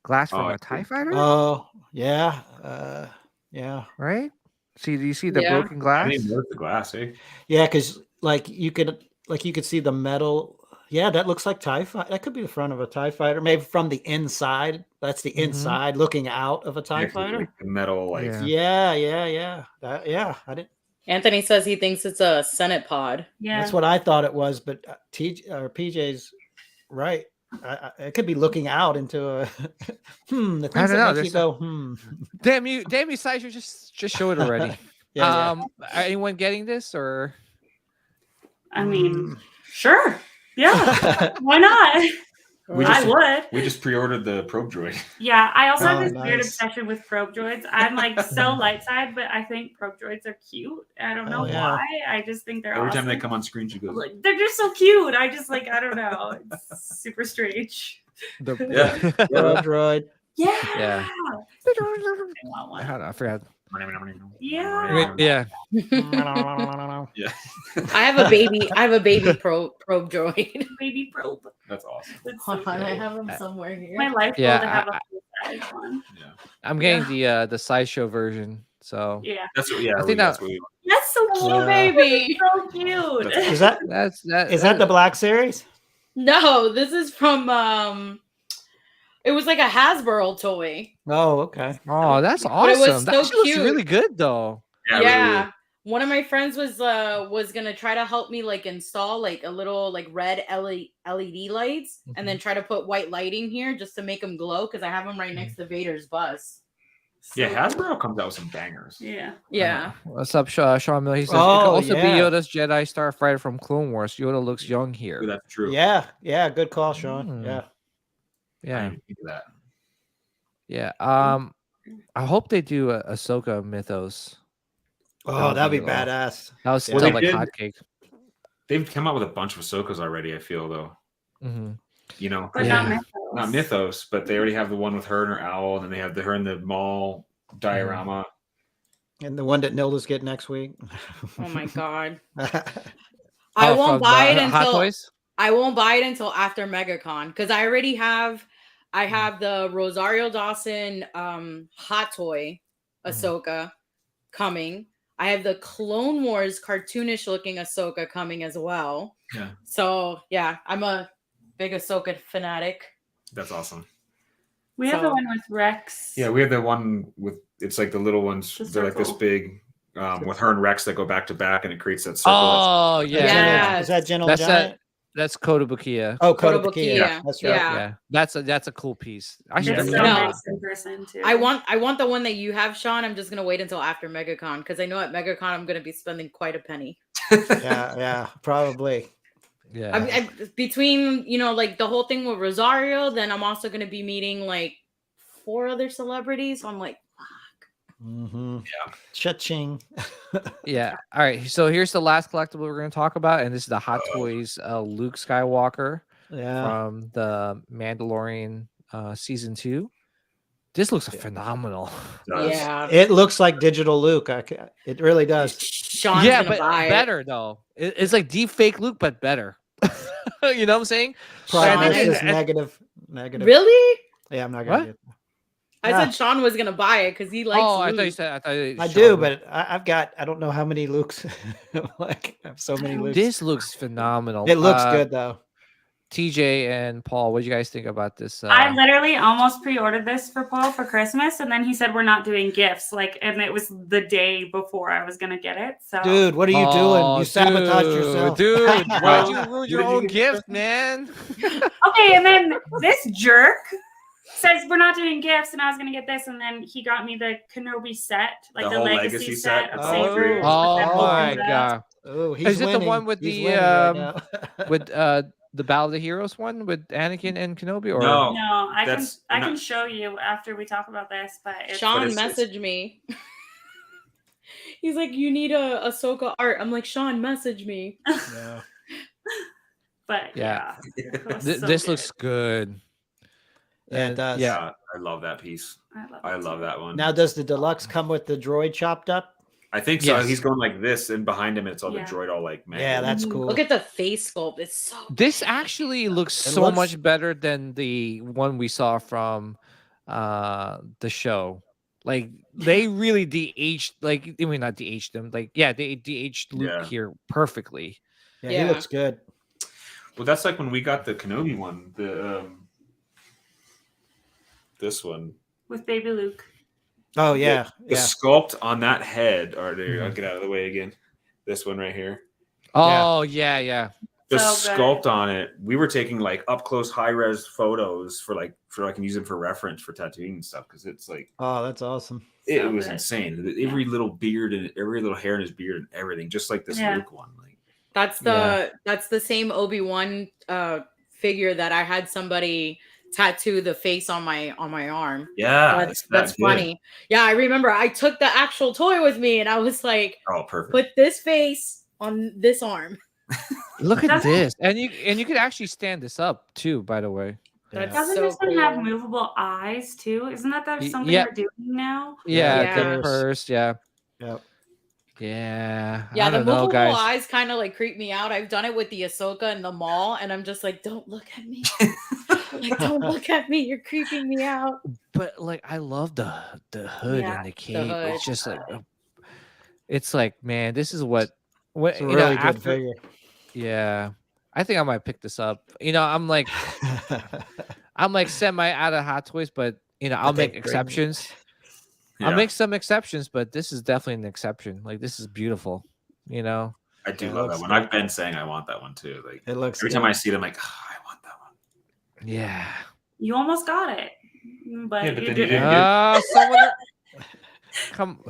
glass from a TIE fighter? Oh yeah, yeah. Right. See, do you see the broken glass? I didn't notice the glass, eh? Yeah, because you could see the metal. Yeah, that looks like TIE fighter. That could be the front of a TIE fighter, maybe from the inside. That's the inside looking out of a TIE fighter. Like the metal, like yeah. I didn't. Anthony says he thinks it's a Senate pod. Yeah, that's what I thought it was, but PJ's right. It could be looking out into a the things that make you go Damn you, Sideshow, just show it already. Are anyone getting this or? I mean, sure. Yeah, why not? I would. We just pre-ordered the probe droid. Yeah, I also have this weird obsession with probe droids. I'm like so light side, but I think probe droids are cute. I don't know why. I just think they're every awesome. time they come on screen, she goes, like, they're just so cute. I just like I don't know. It's super strange. Probe droid. Yeah. I forgot. Yeah. Yeah. I have a baby probe droid. Baby probe. That's awesome. Hold on, I have him somewhere here. My life goal to have a full-size one. Yeah. I'm getting the sideshow version. So yeah. That's what I think that's what we want. That's so cute, baby. So cute. Is that the Black Series? No, this is from it was like a Hasbro toy. Oh, okay. Oh, that's awesome. But it was that so cute. Looks really good though. Yeah. Really. One of my friends was gonna try to help me like install like a little like red LED lights and then try to put white lighting here just to make them glow because I have them right next to Vader's bus. So, yeah, Hasbro comes out with some bangers. Yeah. Yeah. What's up, Sean Miller? He says it could also be Yoda's Jedi Starfighter from Clone Wars. Yoda looks young here. Ooh, that's true. Yeah. Good call, Sean. Yeah. Yeah. That. Yeah. I hope they do a Ahsoka mythos. Oh, that'd be badass. That was still like hotcake. They've come out with a bunch of Ahsokas already, I feel though. Mm-hmm. You know, but not mythos, but they already have the one with her and her owl, and then they have her in the mall diorama. And the one that Nilda's get next week. Oh my god. I won't buy it until after MegaCon because I already have the Rosario Dawson hot toy Ahsoka coming. I have the Clone Wars cartoonish looking Ahsoka coming as well. Yeah. So yeah, I'm a big Ahsoka fanatic. That's awesome. We have the one with Rex. Yeah, we have the one with it's like the little ones. They're like this big with her and Rex that go back to back, and it creates that circle. Oh yeah. Is that General Giant? That's Coda Bakia. Oh, Coda Bakia. That's right. Yeah. That's a cool piece. I should nice in person too. I want the one that you have, Sean. I'm just gonna wait until after MegaCon because I know at MegaCon I'm gonna be spending quite a penny. yeah, probably. Yeah. I between like the whole thing with Rosario, then I'm also gonna be meeting like 4 other celebrities. So I'm like, Yeah. Cha-ching. Yeah. All right. So here's the last collectible we're going to talk about, and this is the Hot Toys Luke Skywalker from the Mandalorian season 2. This looks phenomenal. yeah, It looks like digital Luke. It really does. Sean's gonna but buy better though. It's like deep fake Luke, but better. You know what I'm saying? Primus And- is negative. it. Really? Yeah, I'm not gonna What? get. I said Sean was gonna buy it because he likes. Oh, I Luke. thought you said. I do, but I've got. I don't know how many Lukes. Like I have so many Lukes. This looks phenomenal. It looks good though. TJ and Paul, what do you guys think about this? I literally almost pre-ordered this for Paul for Christmas, and then he said we're not doing gifts. And it was the day before I was gonna get it. So, Dude, what are you doing? You sabotaged yourself, dude. Why'd you ruin your own gift, man? okay, and then this jerk says we're not doing gifts, and I was gonna get this, and then he got me the Kenobi set, like the whole legacy set of Oh, Saber. Oh my god! Oh, he's Is it winning. the one with He's the winning right now. with the Battle of the Heroes one with Anakin and Kenobi? Or No. No, I That's can not- show you after we talk about this, but it's, Sean it's- messaged me. He's like, you need a Ahsoka art. I'm like, Sean, message me. Yeah. but Yeah. it was so this good. looks good. Yeah, it does. Yeah. I love that piece. I I love that one. Now, does the deluxe come with the droid chopped up? I think so. Yes. He's going like this, and behind him, it's all Yeah. the droid all like man. Yeah, that's cool. Look at the face sculpt. It's so. This actually looks It so looks- much better than the one we saw from the show. Like they really de-aged, like I mean not de-aged them, like they de-aged Luke Yeah. here perfectly. Yeah, Yeah. he looks good. Well, that's like when we got the Kenobi one. The this one. with baby Luke. Oh yeah, The yeah. sculpt on that head. Or there, Mm-hmm. I'll get out of the way again. This one right here. Oh yeah. The So good. sculpt on it. We were taking like up close, high res photos for I can use them for reference for tattooing and stuff because it's like Oh, that's awesome. it So was good. insane. Every little beard and every little hair in his beard and everything, just like this Yeah. Luke one. Like That's the same Obi-Wan figure that I had somebody tattoo the face on my arm. yeah, That's good. funny. Yeah, I remember I took the actual toy with me and I was like, Oh, perfect. put this face on this arm. Look at Doesn't- this, and you could actually stand this up too. By the way, That's Doesn't so this one have cool. movable eyes too? Isn't that Y- something yeah. we're doing now? yeah, Yeah. the purse, yeah. Yep. Yeah, Yeah, I the don't know, movable guys. eyes kind of like creep me out. I've done it with the Ahsoka in the mall, and I'm just like, don't look at me. Like, don't look at me. You're creeping me out. But like, I love the hood Yeah, and the cape. hood. It's just like, it's like, man, this is what It's a you really know, good after, figure. yeah. I think I might pick this up. You know, I'm like semi out of Hot Toys, but I'll Okay, make great. exceptions. Yeah. I'll make some exceptions, but this is definitely an exception. Like this is beautiful. I do Yeah, love that looks one. good. I've been saying I want that one too. Like It looks every good. time I see it, I'm like, oh, I want that one. Yeah. You almost got it, but, Yeah, but you then you didn't. didn't. Someone come,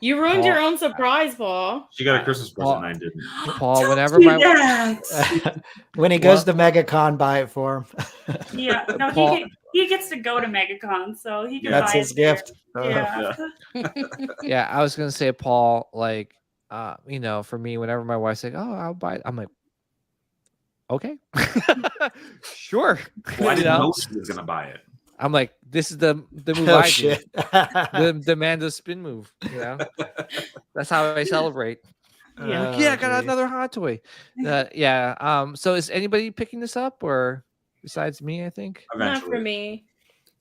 You ruined Paul. your own surprise, Paul. She got a Christmas present, Well, and I didn't. Paul. Whenever Do my that. When he goes to MegaCon, buy it for him. Yeah, no, Paul- he gets to go to MegaCon, so he can. That's buy his it there. gift. Yeah. yeah, I was gonna say, Paul, like, for me, whenever my wife's like, "Oh, I'll buy it," I'm like, "Okay, sure." Well, I You didn't know? know she was gonna buy it. I'm like, "This is the move Oh I shit. do, the Mando spin move." That's how I celebrate. Yeah. Like, yeah, I got another hot toy. Yeah. So is anybody picking this up, or besides me? I think. Not Eventually, for me.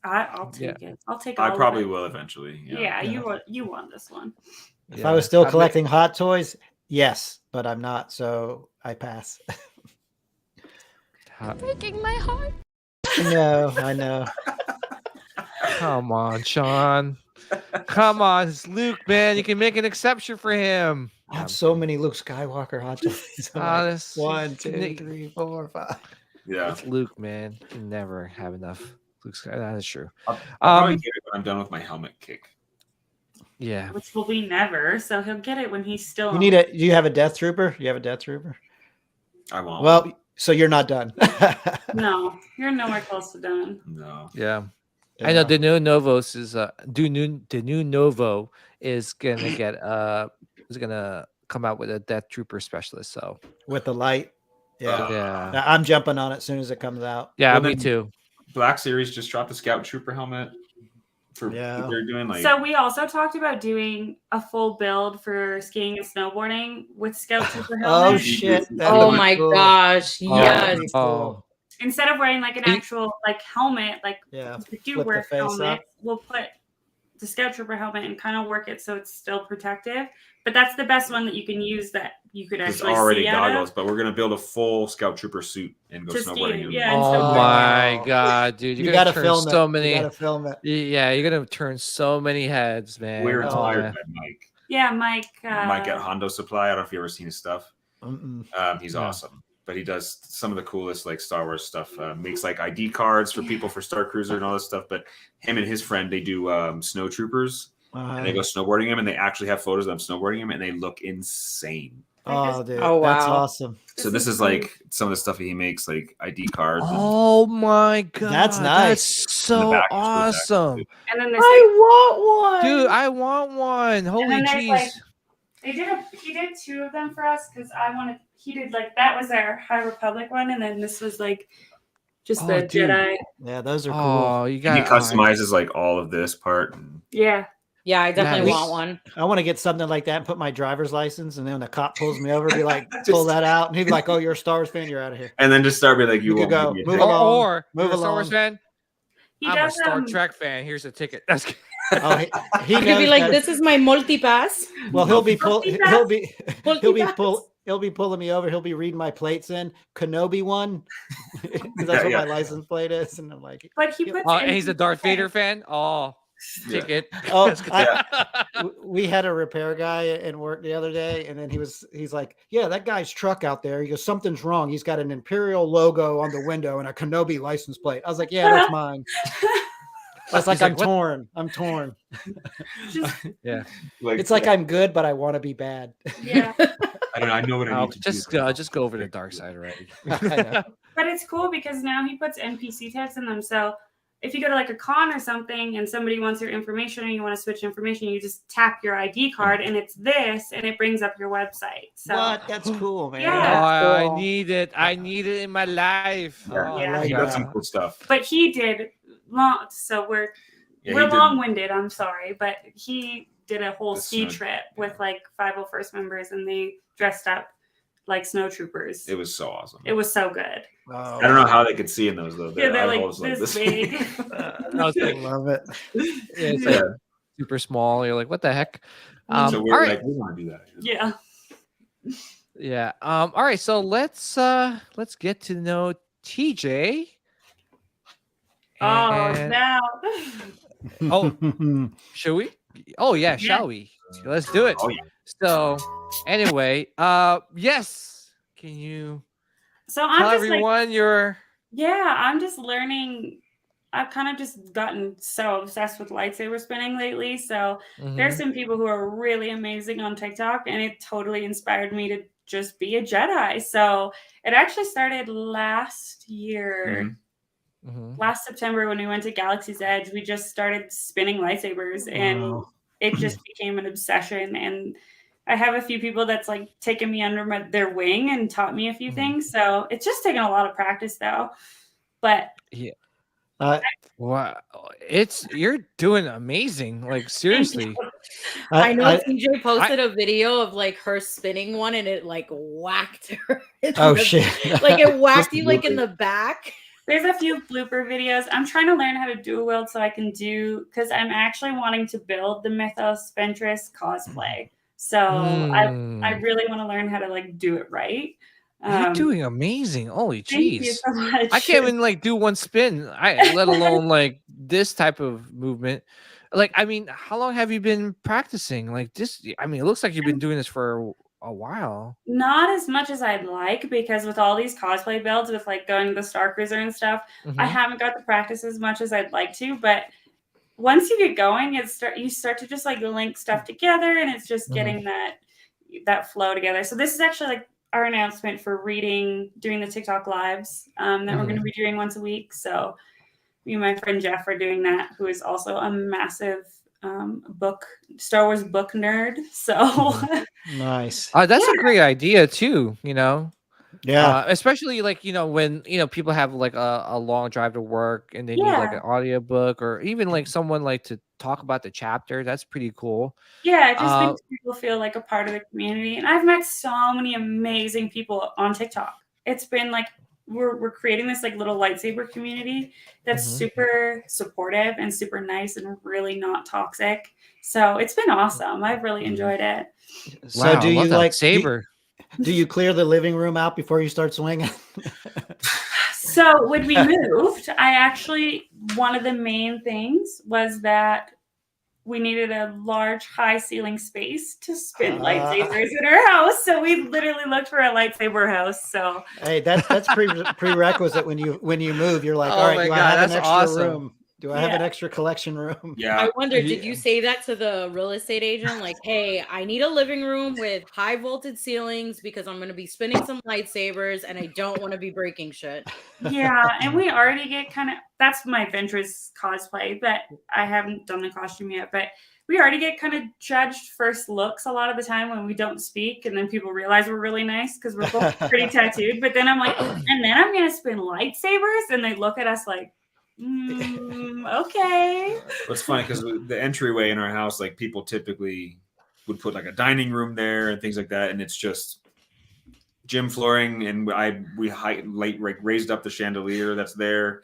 I'll take it. I'll take. I all probably of it. will eventually. Yeah, you won this one. If I was still I've- collecting hot toys, yes, but I'm not, so I pass. Breaking my heart. No, I know. Come on, Sean. Come on, it's Luke, man. You can make an exception for him. I have so many Luke Skywalker hot toys. I'm like, Honest. 1, 2, 3, 4, 5. Yeah. It's Luke, man. You can never have enough. Luke Sky. That is true. I'll probably get it when I'm done with my helmet kick. Yeah. Which will be never. So he'll get it when he's still. You need a. Do you have a Death Trooper? You have a Death Trooper? I won't. Well, so you're not done. No, you're nowhere close to done. no. Yeah. I know the new Novos is the new Novo is gonna get is gonna come out with a Death Trooper specialist. So with the light. Yeah. I'm jumping on it as soon as it comes out. Yeah, Well, me then too. Black Series just dropped the Scout Trooper helmet for what they're doing. Like, so we also talked about doing a full build for skiing and snowboarding with Scout Trooper helmet. Oh shit! Oh my gosh! Yes. Oh. Instead of wearing like an actual like helmet, like we do flip wear the face helmets, up. we'll put the Scout Trooper helmet and kind of work it so it's still protective. But that's the best one that you can use that you could there's actually already see out goggles, of. but we're gonna build a full Scout Trooper suit and go To ski, snowboarding. in yeah, it. and Oh my god, dude! You You're gotta gonna turn film so it. many. You gotta film it. Yeah, you're gonna turn so many heads, man. We're Oh, inspired man. by Mike. Yeah, Mike. Mike at Hondo Supply. I don't know if you've ever seen his stuff. He's Yeah. awesome, but he does some of the coolest like Star Wars stuff. Makes like ID cards for people for Star Cruiser and all this stuff. But him and his friend, they do snow troopers, and they go snowboarding him, and they actually have photos of them snowboarding him, and they look insane. Oh, dude, Oh, that's wow. awesome. So this is like some of the stuff he makes, like ID cards. Oh my god, That's nice. That's so awesome, And then there's I want one, dude. I want one. Holy and then there's jeez. like he did 2 of them for us because he did like that was our High Republic one, and then this was like just the dude. Jedi. Yeah, those are cool. Oh, you He got customizes like all of this part. And Yeah. Yeah, I definitely Nice. want one. I want to get something like that and put my driver's license, and then when the cop pulls me over, be like, pull that out, and he'd be like, "Oh, you're a Star Wars fan, you're out of here." And then just start being like, You could won't go give me a move ticket. along. or move you're a Star Wars along. fan. He I'm does a Star Trek fan. Here's a ticket. That's good. Oh, he He could be knows like, that- "This is my multi-pass." Well, he'll be Multi-pass. he'll be pulling me over. He'll be reading my plates in Kenobi one, because that's what my license plate is, and I'm like, But he puts And he's a Darth Vader fan. Oh, ticket. oh, we had a repair guy at work the other day, and then he's like, yeah, that guy's truck out there. He goes, something's wrong. He's got an Imperial logo on the window and a Kenobi license plate. I was like, yeah, that's mine. I was like, He's I'm like, what? torn. I'm torn. Yeah. It's like I'm good, but I want to be bad. Yeah. I don't know. I know what I need to Just do. just go over to the dark side already. But it's cool because now he puts NPC tags in them. So if you go to like a con or something and somebody wants your information and you want to switch information, you just tap your ID card and it's this, and it brings up your website. So What? That's cool, man. Yeah. I Cool. need it. I need it in my life. Yeah. Oh, Yeah. my He God. does some cool stuff. but he did long, so we're Yeah, we're he did- long-winded, I'm sorry, but he did a whole The ski snow- trip with like 501st members, and they dressed up like snow troopers. It was so awesome. It was so good. Oh, I don't know how they could see in those though. Yeah, they're eye like holes this big. I love it. It's Yeah. like super small. You're like, what the heck? So all we're right. like, we want to do that. Yeah. Yeah. All right. So let's get to know TJ. Oh, And- now. Oh, should we? Oh yeah, shall we? Let's do it. Oh, yeah. So anyway, yes. Can you So I'm tell just like, everyone your I'm just learning. I've kind of just gotten so obsessed with lightsaber spinning lately. So there's some people who are really amazing on TikTok, and it totally inspired me to just be a Jedi. So it actually started last year. Last September when we went to Galaxy's Edge, we just started spinning lightsabers, and it just became an obsession. And I have a few people that's like taken me under their wing and taught me a few things. So it's just taken a lot of practice though. But yeah. Wow, you're doing amazing. Like seriously. I know TJ posted a video of like her spinning one, and it like whacked her. Oh shit! Like it whacked you like in the back. there's a few blooper videos. I'm trying to learn how to dual wield so I can do, because I'm actually wanting to build the Mythos Ventress cosplay. So I really want to learn how to like do it right. You're doing amazing. Holy Thank you jeez. so much. I can't even like do one spin. Let alone like this type of movement. Like, I mean, how long have you been practicing? Like this, I mean, it looks like you've been doing this for a while. Not as much as I'd like, because with all these cosplay builds, with like going to the Star Cruiser and stuff, I haven't got to practice as much as I'd like to. But once you get going, you start to just like link stuff together, and it's just getting that flow together. So this is actually like our announcement for doing the TikTok lives that we're going to be doing once a week. So me and my friend Jeff are doing that, who is also a massive Star Wars book nerd. So nice. That's a great idea too. Yeah. Especially like when people have like a long drive to work and they need like an audiobook, or even like someone like to talk about the chapter. That's pretty cool. Yeah, it just makes people feel like a part of the community. And I've met so many amazing people on TikTok. It's been like we're creating this like little lightsaber community that's super supportive and super nice and really not toxic. So it's been awesome. I've really enjoyed it. So wow, do you like saber? Do you clear the living room out before you start swinging? So when we moved, one of the main things was that we needed a large, high-ceiling space to spin lightsabers in our house. So we literally looked for a lightsaber house. So hey, that's prerequisite when you move. You're like, Oh all right, my do I God, have an that's extra awesome. room? Do I have an extra collection room? Yeah. I wonder, did you say that to the real estate agent? Like, hey, I need a living room with high voltage ceilings because I'm going to be spinning some lightsabers and I don't want to be breaking shit. Yeah, and we already get that's my Ventress cosplay, but I haven't done the costume yet. But we already get kind of judged first looks a lot of the time when we don't speak, and then people realize we're really nice because we're both pretty tattooed. But then I'm like, and then I'm going to spin lightsabers, and they look at us like, okay. It's funny because the entryway in our house, like people typically would put like a dining room there and things like that, and it's just gym flooring, and we raised up the chandelier that's there,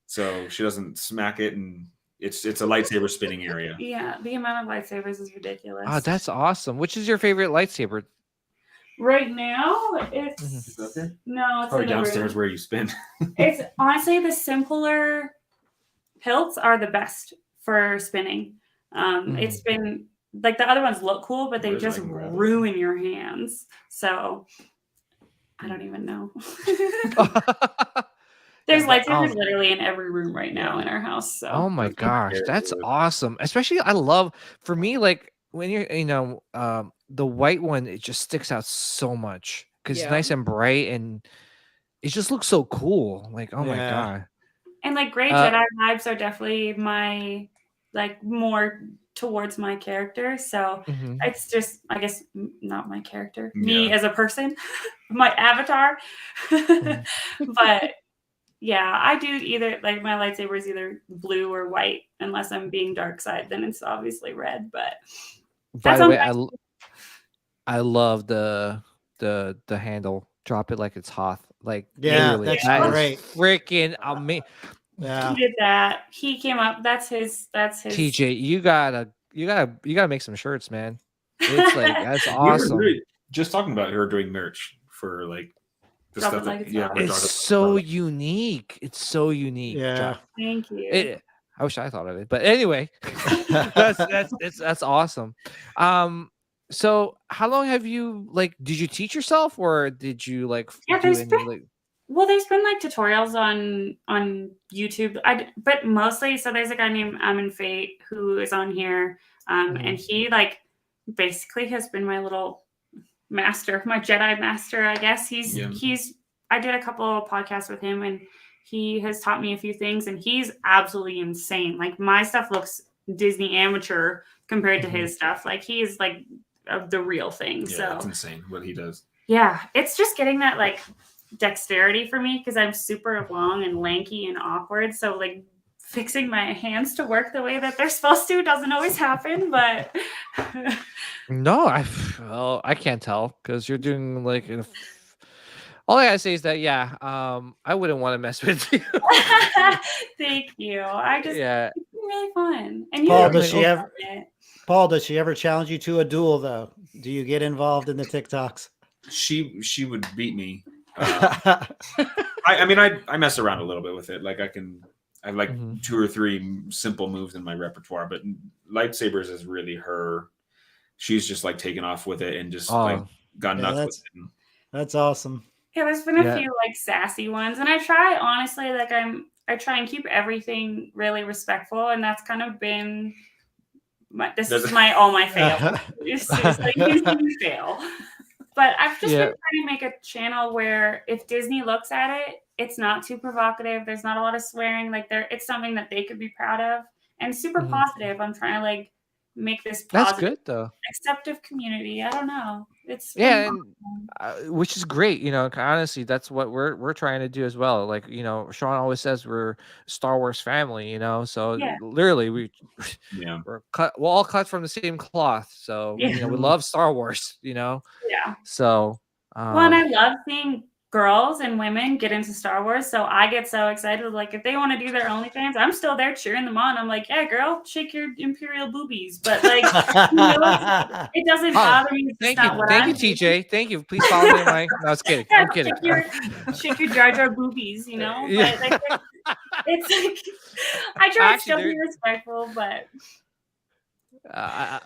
so she doesn't smack it, and it's a lightsaber spinning area. Yeah, the amount of lightsabers is ridiculous. Oh, that's awesome. Which is your favorite lightsaber? Right now, it's no, it's probably downstairs where you spin. It's honestly the simpler hilts are the best for spinning. It's been like the other ones look cool, but they just ruin your hands. So I don't even know. There's lightsabers literally in every room right now in our house. So oh my gosh, that's awesome. Especially for me, like when you're the white one, it just sticks out so much because it's nice and bright and it just looks so cool. Like, oh my God. And like Grey Jedi vibes are definitely my more towards my character. So it's just, I guess, not my character, me as a person, my avatar. But yeah, I do either, like my lightsaber is either blue or white, unless I'm being dark side, then it's obviously red. But by the way, I love the handle. Drop it like it's Hoth. Like, literally, that's great. Freaking amazing. Yeah, he did that. He came up. That's his. TJ, you gotta make some shirts, man. It's like that's awesome. We were just talking about her doing merch for like the stuff. It's so unique. It's so unique. Yeah, thank you. I wish I thought of it, but anyway, that's awesome. So how long have you did you teach yourself or did you there's been like tutorials on YouTube. But mostly, so there's a guy named Amin Fate who is on here, and he basically has been my little master, my Jedi master, I guess. I did a couple of podcasts with him, and he has taught me a few things, and he's absolutely insane. Like my stuff looks Disney amateur compared to his stuff. Like he is the real thing. Yeah, so it's insane what he does. Yeah, it's just getting that dexterity for me because I'm super long and lanky and awkward. So fixing my hands to work the way that they're supposed to doesn't always happen. But no, I can't tell because you're doing all I gotta say is that I wouldn't want to mess with you. Thank you. It's really fun. And Paul, does she ever challenge you to a duel though? Do you get involved in the TikToks? She would beat me. I mess around a little bit with it. I have 2 or 3 simple moves in my repertoire, but lightsabers is really her. She's just taken off with it and just gone nuts with it. That's awesome. Yeah, there's been a few sassy ones, and I try honestly, I try and keep everything really respectful, and that's kind of been all my fail. It's fail. But I've just been trying to make a channel where if Disney looks at it, it's not too provocative. There's not a lot of swearing. Like it's something that they could be proud of and super positive. I'm trying to like make this positive, that's good though. acceptive community. I don't know. It's and which is great. Honestly, that's what we're trying to do as well. Like, Sean always says we're Star Wars family. So literally we're all cut from the same cloth. So we love Star Wars. Yeah. So well, and I love seeing girls and women get into Star Wars. So I get so excited. Like if they want to do their OnlyFans, I'm still there cheering them on. I'm like, yeah, girl, shake your imperial boobies. But like, it doesn't bother me. Thank you, TJ. Thank you. Please follow me. No, I was kidding. I'm kidding. Shake your Jar Jar boobies. Yeah. But, like, it's like I try to still be respectful, but. I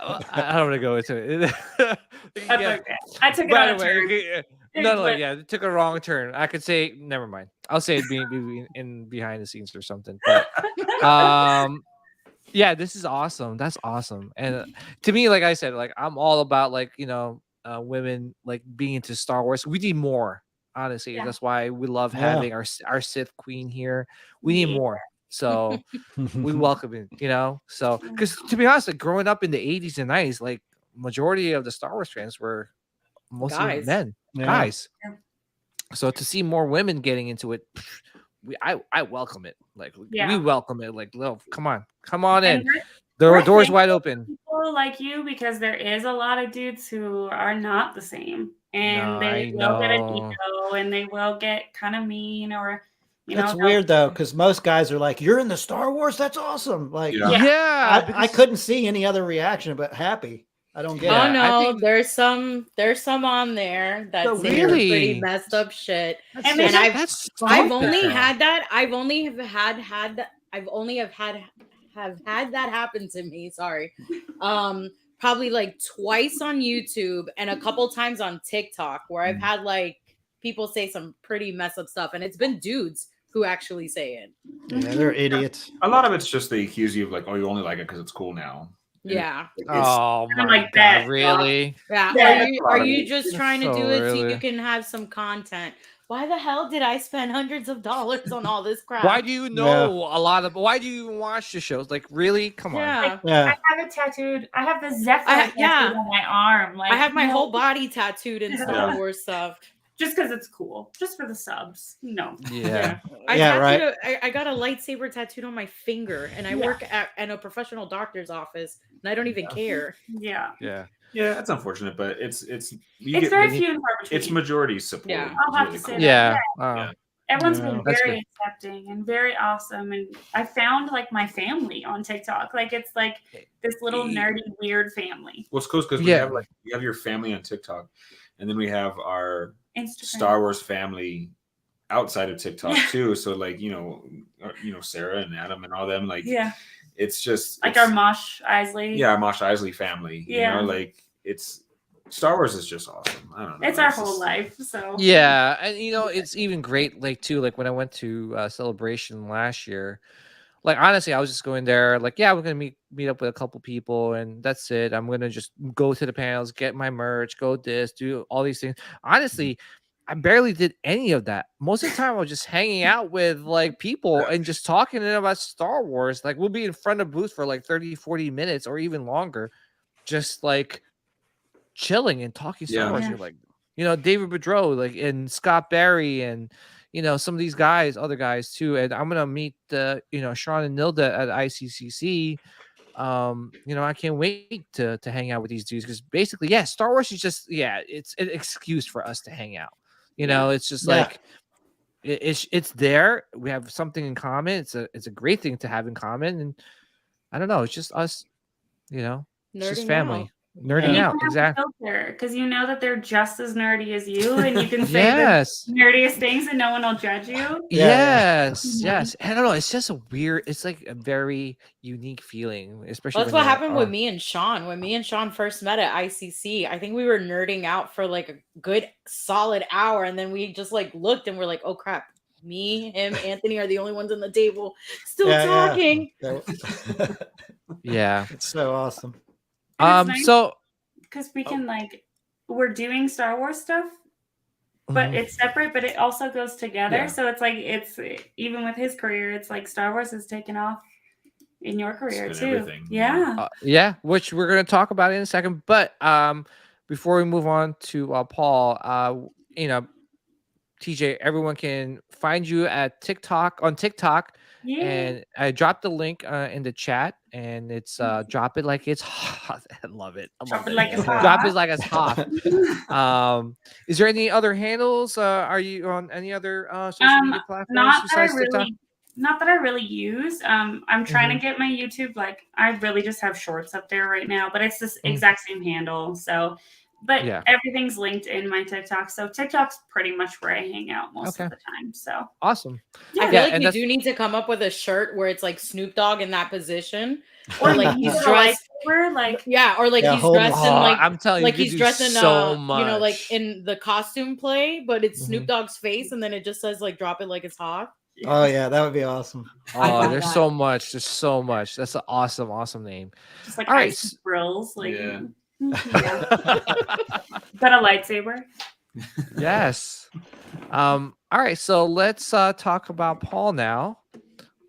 don't want to go into it. That's okay. I took it on a turn. It took a wrong turn. I could say, never mind. I'll say it being in behind the scenes or something. But this is awesome. That's awesome. And to me, like I said, like I'm all about like women like being into Star Wars. We need more, honestly. Yeah. That's why we love having our Sith Queen here. We need more. So we welcome it, So because to be honest, like growing up in the 80s and 90s, like majority of the Star Wars fans were mostly men, guys. Yeah. So to see more women getting into it, I welcome it. Like we welcome it. Like, come on in. The door's wide open. People like you, because there is a lot of dudes who are not the same, and they will get an ego, and they will get kind of mean or. That's weird though, because most guys are like, "You're in the Star Wars. That's awesome!" Like, I couldn't see any other reaction but happy. I don't get it. Oh no, there's some on there that's pretty messed up shit. And I've only had that. I've only have had that happen to me. Sorry, probably like twice on YouTube and a couple times on TikTok where I've had like people say some pretty messed up stuff, and it's been dudes who actually say it. Yeah, they're idiots. A lot of it's just they accuse you of like, oh, you only like it because it's cool now. Yeah. Oh my God, really? Yeah. Are you just trying to do it so you can have some content? Why the hell did I spend hundreds of dollars on all this crap? Why do you know a lot of? Why do you even watch the shows? Like, really? Come on. I have it tattooed. I have the Zephyr tattooed on my arm. Like I have my whole body tattooed in Star Wars stuff. Just because it's cool, just for the subs. No. Yeah. I got a lightsaber tattooed on my finger, and I work at a professional doctor's office, and I don't even care. Yeah. Yeah. Yeah, that's unfortunate, but it's very few and far between. It's majority support. Yeah, I'll have to say that. Yeah. Everyone's been very accepting and very awesome, and I found like my family on TikTok. Like it's like this little nerdy weird family. Well, it's cool because we have you have your family on TikTok, and then we have our Instagram. Star Wars family outside of TikTok too. So like Sarah and Adam and all them like it's just like our Mosh Isley. Yeah, our Mosh Isley family. You know, like it's Star Wars is just awesome. I don't know. It's our whole life. So yeah, and it's even great. Like too, like when I went to Celebration last year. Like honestly, I was just going there. Like, we're gonna meet up with a couple people, and that's it. I'm gonna just go to the panels, get my merch, do all these things. Honestly, I barely did any of that. Most of the time, I was just hanging out with like people and just talking to them about Star Wars. Like we'll be in front of booths for like 30, 40 minutes or even longer, just like chilling and talking Star Wars. You're like, David Boudreau, like and Scott Barry and. Some of these guys, other guys too, and I'm gonna meet Sean and Nilda at ICCC. I can't wait to hang out with these dudes because basically, Star Wars is just it's an excuse for us to hang out. It's just like it's there. We have something in common. It's a great thing to have in common, and I don't know. It's just us. It's just family. Nerding out, exactly. Because that they're just as nerdy as you, and you can say the nerdiest things, and no one will judge you. Yes. I don't know. It's just it's like a very unique feeling, especially. That's what happened with me and Sean. When me and Sean first met at ICC, I think we were nerding out for like a good solid hour, and then we just like looked and we're like, "Oh crap." Me, him, Anthony are the only ones on the table still talking. Yeah, it's so awesome. So because we can like we're doing Star Wars stuff, but it's separate, but it also goes together. Yeah. So it's like even with his career, it's like Star Wars has taken off in your career It's too. been everything. Yeah. Which we're going to talk about in a second. But before we move on to Paul, TJ, everyone can find you at on TikTok. Yeah. And I dropped the link in the chat, and it's drop it like it's hot. I love it. Drop it like it's hot. Drop it like it's hot. Is there any other handles? Are you on any other social media platforms? Not that I really use. I'm trying to get my YouTube. Like, I really just have shorts up there right now, but it's this exact same handle. So, but everything's linked in my TikTok. So TikTok's pretty much where I hang out most of the time. So awesome. I feel like we do need to come up with a shirt where it's like Snoop Dogg in that position, or like he's dressed, or like he's dressed in like I'm telling you, like he's dressed in so much. like in the costume play, but it's Snoop Dogg's face, and then it just says like "drop it like it's hot." Oh yeah, that would be awesome. Oh, there's so much. There's so much. That's an awesome name. Just like ice grills, like got a lightsaber. Yes. All right, so let's talk about Paul now.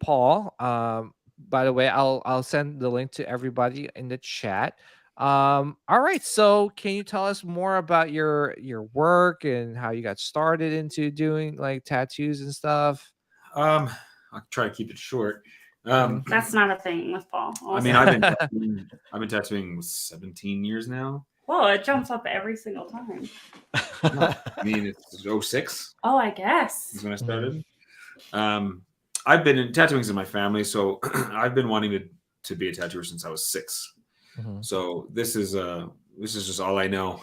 Paul, by the way, I'll send the link to everybody in the chat. All right, so can you tell us more about your work and how you got started into doing like tattoos and stuff? I'll try to keep it short. That's not a thing with Paul. Also. I mean, I've been tattooing 17 years now. Whoa, it jumps up every single time. I mean, it's 06. Oh, I guess. Is when I started. I've been in tattooing's in my family, so I've been wanting to be a tattooer since I was 6. So this is just all I know.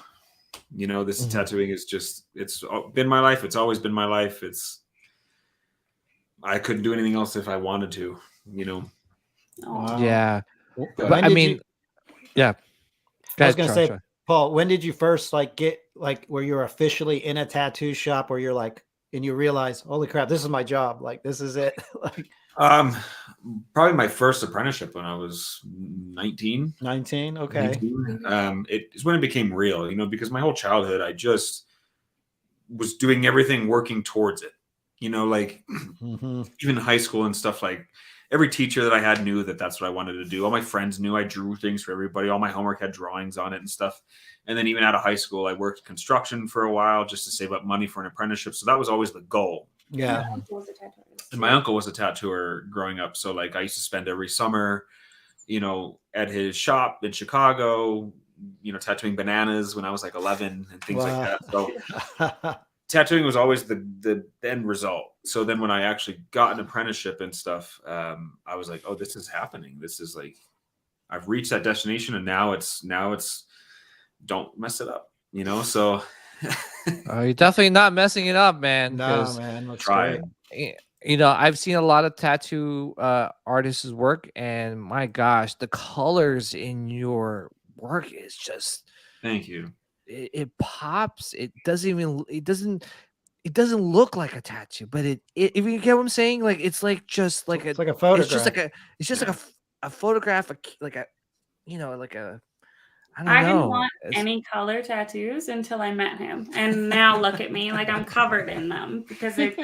You know, this tattooing is just, it's been my life. It's always been my life. I couldn't do anything else if I wanted to, you know. Yeah. But I mean, yeah. I was going to say, Paul, when did you first get where you're officially in a tattoo shop where you're like, and you realize, holy crap, this is my job. Like, this is it. Probably my first apprenticeship when I was 19. 19. Okay. 19. It's when it became real, you know, because my whole childhood, I just was doing everything working towards it, you know, like even high school and stuff. Like every teacher that I had knew that that's what I wanted to do. All my friends knew I drew things for everybody. All my homework had drawings on it and stuff. And then even out of high school, I worked construction for a while just to save up money for an apprenticeship. So that was always the goal. Yeah. And my uncle was a tattooer growing up. So like I used to spend every summer, you know, at his shop in Chicago, you know, tattooing bananas when I was like 11 and things like that. So tattooing was always the end result. So then when I actually got an apprenticeship and stuff, I was like, oh, this is happening. This is like, I've reached that destination, and now it's don't mess it up, you know? So you're definitely not messing it up, man. No, man. Let's try. You know, I've seen a lot of tattoo artists' work, and my gosh, the colors in your work is just, thank you. It pops. It doesn't look like a tattoo, but if you get what I'm saying, like it's like just like it's like a photograph. It's just like a photograph, like a, you know, like a. I didn't want any color tattoos until I met him, and now look at me, like I'm covered in them because it's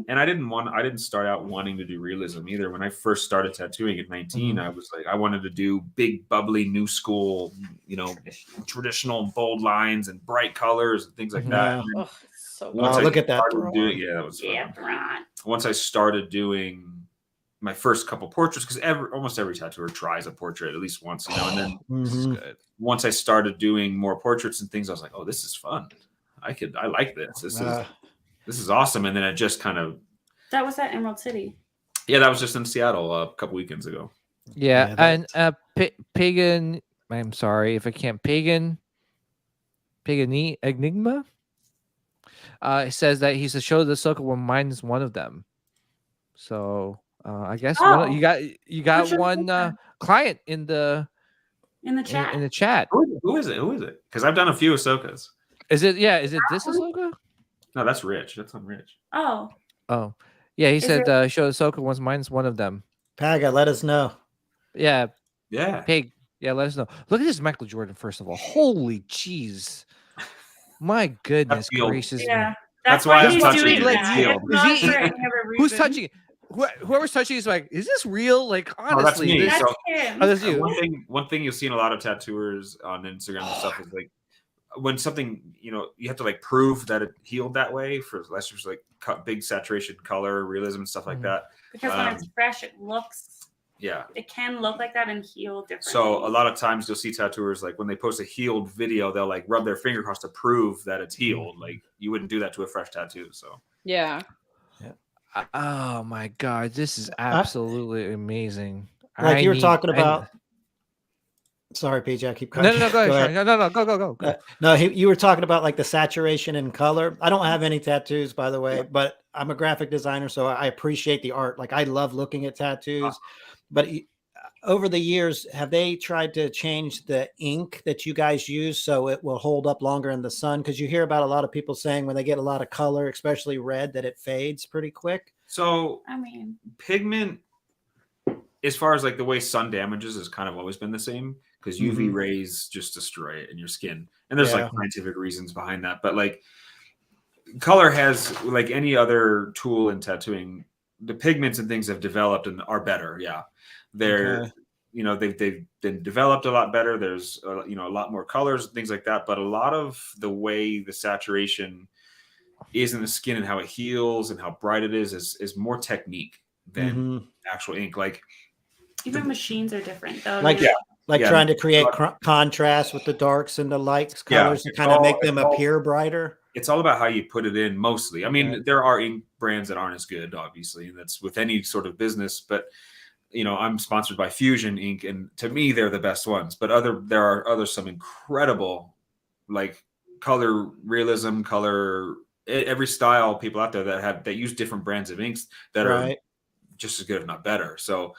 And I didn't start out wanting to do realism either. When I first started tattooing at 19, I was like, I wanted to do big, bubbly, new school, you know, traditional bold lines and bright colors and things like that. Oh, so look at that. That was fun. Once I started doing my first couple portraits, because almost every tattooer tries a portrait at least once, you know, and then once I started doing more portraits and things, I was like, oh, this is fun. I like this. This is awesome. And then it just kind of. That was at Emerald City. Yeah, that was just in Seattle a couple weekends ago. Yeah, and Pagan. I'm sorry if I can't. Pagan Enigma. It says that he's a show of the circle where mine is one of them. So I guess you got one client in the chat. In the chat. Who is it? Because I've done a few Ahsokas. Is it this Ahsoka? No, that's Rich. That's on Rich. Oh, yeah. He said show Ahsoka once. Mine's one of them. Paga, let us know. Yeah. Yeah. Pig. Yeah, let us know. Look at this Michael Jordan, first of all. Holy jeez. My goodness gracious. Yeah. That's why I'm he's touching doing it. that. It's healed. It's not for any other reason. Who's touching it? Whoever's touching it is like, is this real? Like, Oh, that's honestly, me. this, So, him. oh, that's you. One thing you'll see in a lot of tattooers on Instagram and stuff is like when something, you know, you have to like prove that it healed that way for less just like big saturation, color, realism, and stuff like that. Because when it's fresh, it looks. Yeah. It can look like that and heal differently. So a lot of times you'll see tattooers like when they post a healed video, they'll like rub their finger across to prove that it's healed. Like you wouldn't do that to a fresh tattoo. So yeah. Oh my god, this is absolutely amazing. Like you were talking about. Sorry, PJ, I keep cutting. No, go ahead. No, go. No, you were talking about like the saturation and color. I don't have any tattoos, by the way, but I'm a graphic designer, so I appreciate the art. Like I love looking at tattoos. But over the years, have they tried to change the ink that you guys use so it will hold up longer in the sun? Because you hear about a lot of people saying when they get a lot of color, especially red, that it fades pretty quick. So I mean, pigment, as far as like the way sun damages, has kind of always been the same because UV rays just destroy it in your skin, and there's like scientific reasons behind that. But like color has, like any other tool in tattooing, the pigments and things have developed and are better. Yeah. They're, you know, they've been developed a lot better. There's, you know, a lot more colors and things like that. But a lot of the way the saturation is in the skin and how it heals and how bright it is more technique than actual ink. Like even machines are different though. Like trying to create contrast with the darks and the lights colors to kind of make them appear brighter. It's all about how you put it in mostly. I mean, there are ink brands that aren't as good, obviously, and that's with any sort of business, but you know, I'm sponsored by Fusion Ink, and to me, they're the best ones. But there are some incredible, like color realism, every style people out there that use different brands of inks that are just as good, if not better. So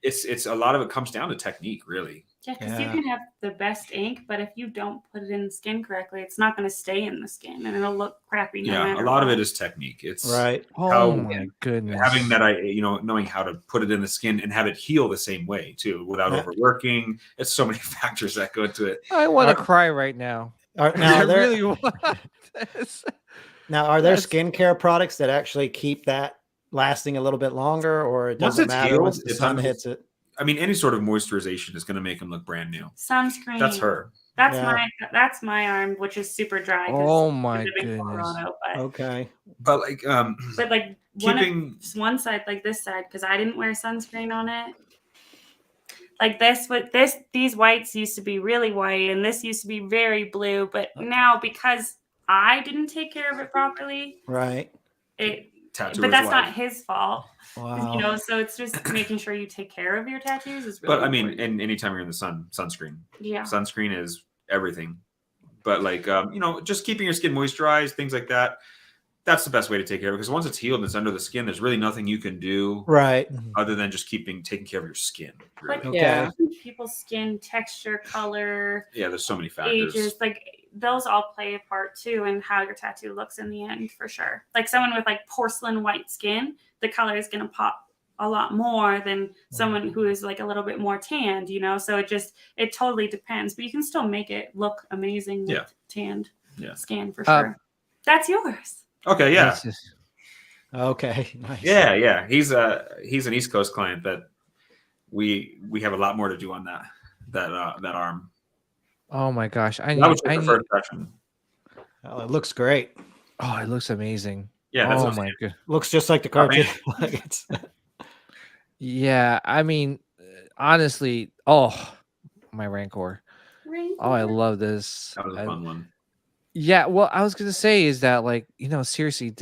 it's a lot of it comes down to technique, really. Yeah, because you can have the best ink, but if you don't put it in the skin correctly, it's not going to stay in the skin, and it'll look crappy. No matter a lot what. of it is technique. It's Oh my goodness, having that, you know, knowing how to put it in the skin and have it heal the same way too, without overworking. It's so many factors that go into it. I want to cry right now. Now, I really want this. Now, are there skincare products that actually keep that lasting a little bit longer, or it doesn't matter once the sun hits it? I mean, any sort of moisturization is going to make them look brand new. Sunscreen. That's her. That's my arm, which is super dry. Oh my goodness. But like, but like keeping one side, like this side, because I didn't wear sunscreen on it. Like these whites used to be really white, and this used to be very blue. But now, because I didn't take care of it properly, but that's not his fault. Wow. You know, so it's just making sure you take care of your tattoos is really important. important. And anytime you're in the sun, sunscreen. Yeah. Sunscreen is everything. But like, you know, just keeping your skin moisturized, things like that. That's the best way to take care of it, because once it's healed and it's under the skin, there's really nothing you can do other than just taking care of your skin. Really. Like people's skin texture, color. Yeah, there's so many factors. Ages, like those all play a part too in how your tattoo looks in the end, for sure. Like someone with like porcelain white skin, the color is going to pop a lot more than someone who is like a little bit more tanned, you know? So it totally depends, but you can still make it look amazing with tanned skin for sure. That's yours. Okay. Yeah. Okay. Nice. Yeah. He's an East Coast client that we have a lot more to do on that arm. Oh my gosh. That was your preferred section. Oh, it looks great. Oh, it looks amazing. Yeah. That's oh my god. Looks just like the cartoon. Yeah. I mean, honestly, my Rancor. Oh, I love this. That was a fun one. Yeah, well, I was gonna say is that, like, you know, seriously,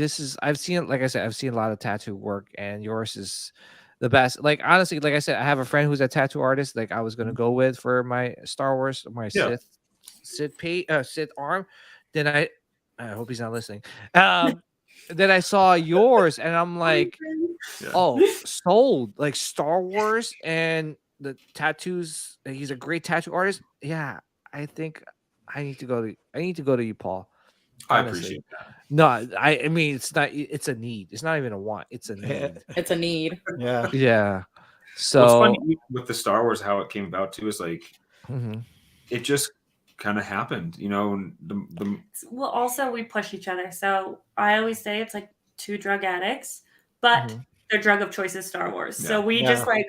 I've seen a lot of tattoo work, and yours is the best. Like, honestly, like I said, I have a friend who's a tattoo artist, like I was gonna go with for my Star Wars, my Sith arm. Then I hope he's not listening. Then I saw yours, and I'm like, sold. Like Star Wars and the tattoos. He's a great tattoo artist. Yeah, I think I need to go to you, Paul. Honestly. I appreciate that. No, I mean, it's a need. It's not even a want. It's a need. It's a need. Yeah. Yeah. So what's funny with the Star Wars, how it came about too, is like mm-hmm. it just kind of happened, you know. Well, also we push each other. So I always say it's like two drug addicts, but their drug of choice is Star Wars. So we just like,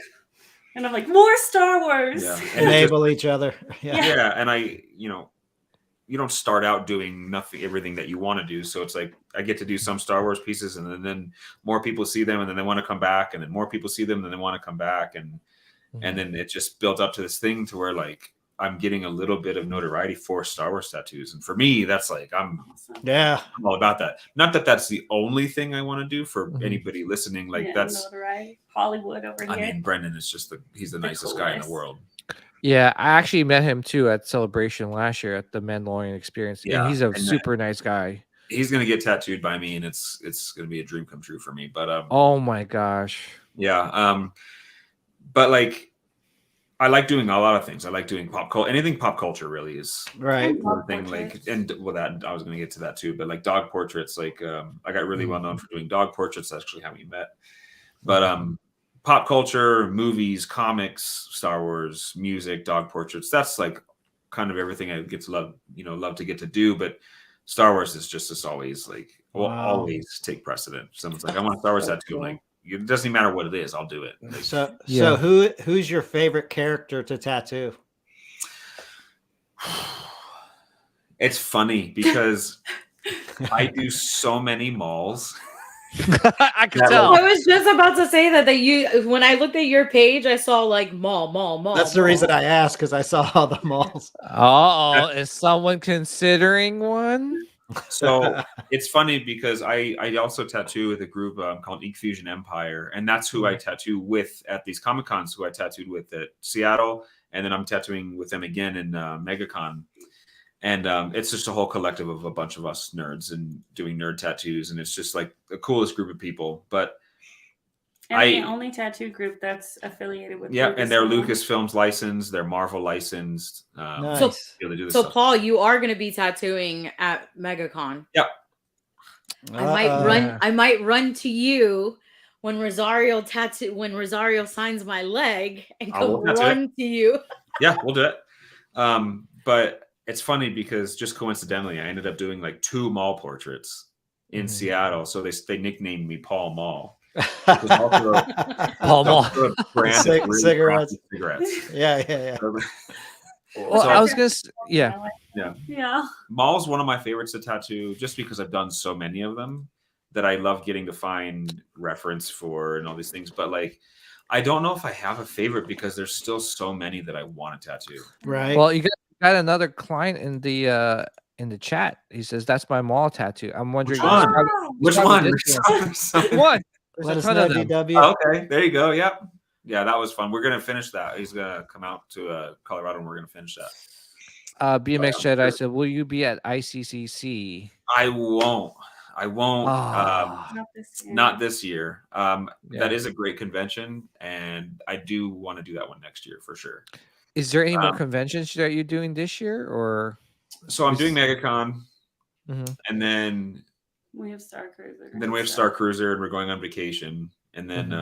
and I'm like, more Star Wars. Yeah. Enable each other. Yeah. And you don't start out doing everything that you want to do. So it's like I get to do some Star Wars pieces, and then more people see them, and then they want to come back, and then more people see them, and then they want to come back, and then it just built up to this thing to where like I'm getting a little bit of notoriety for Star Wars tattoos, and for me, that's like I'm all about that. Not that that's the only thing I want to do for anybody listening. Like that's notoriety. Hollywood over here. I mean, Brendan is just he's the nicest guy in the world. Yeah, I actually met him too at Celebration last year at the Mandalorian experience. Yeah, and he's a super nice guy. He's gonna get tattooed by me, and it's gonna be a dream come true for me. But oh my gosh, yeah. But like, I like doing a lot of things. I like doing pop culture. Anything pop culture really is one thing. Like, and well, that I was gonna get to that too. But like dog portraits, like I got really well known for doing dog portraits. That's actually how we met. But pop culture, movies, comics, Star Wars, music, dog portraits. That's like kind of everything I get to love to get to do. But Star Wars is just as always like always take precedent. Someone's like, I want a Star Wars tattoo. I'm like, it doesn't matter what it is, I'll do it. Like, so who's your favorite character to tattoo? It's funny because I do so many malls. I can tell. I was just about to say that you when I looked at your page, I saw like mall. That's the reason I asked, because I saw all the malls. Is someone considering one? So it's funny because I also tattoo with a group called Ink Fusion Empire, and that's who I tattoo with at these Comic Cons. Who I tattooed with at Seattle, and then I'm tattooing with them again in MegaCon. And it's just a whole collective of a bunch of us nerds and doing nerd tattoos, and it's just like the coolest group of people. But the only tattoo group that's affiliated with and they're Lucasfilms licensed, they're Marvel licensed. Nice. So Paul, you are going to be tattooing at MegaCon. Yep. I might run to you when Rosario signs my leg and go run to you. Yeah, we'll do it. But it's funny because just coincidentally, I ended up doing like 2 mall portraits in Seattle. So they nicknamed me Paul Mall. Paul Mall. Cigarettes. Yeah. Well, I was gonna. Yeah. Mall's one of my favorites to tattoo, just because I've done so many of them that I love getting to find reference for and all these things. But like, I don't know if I have a favorite because there's still so many that I want to tattoo. Right. Well, you got another client in the chat. He says that's my mall tattoo. I'm wondering which one? What? Let us know, DW. Oh, okay, there you go. Yep. Yeah, that was fun. We're gonna finish that. He's gonna come out to Colorado, and we're gonna finish that. BMX Jedi said, "Will you be at ICCC?" I won't. Not this year. That is a great convention, and I do want to do that one next year for sure. Is there any more conventions that you're doing this year, or? So I'm doing MegaCon, and then we have Star Cruiser. Then we have Star Cruiser, and we're going on vacation. And then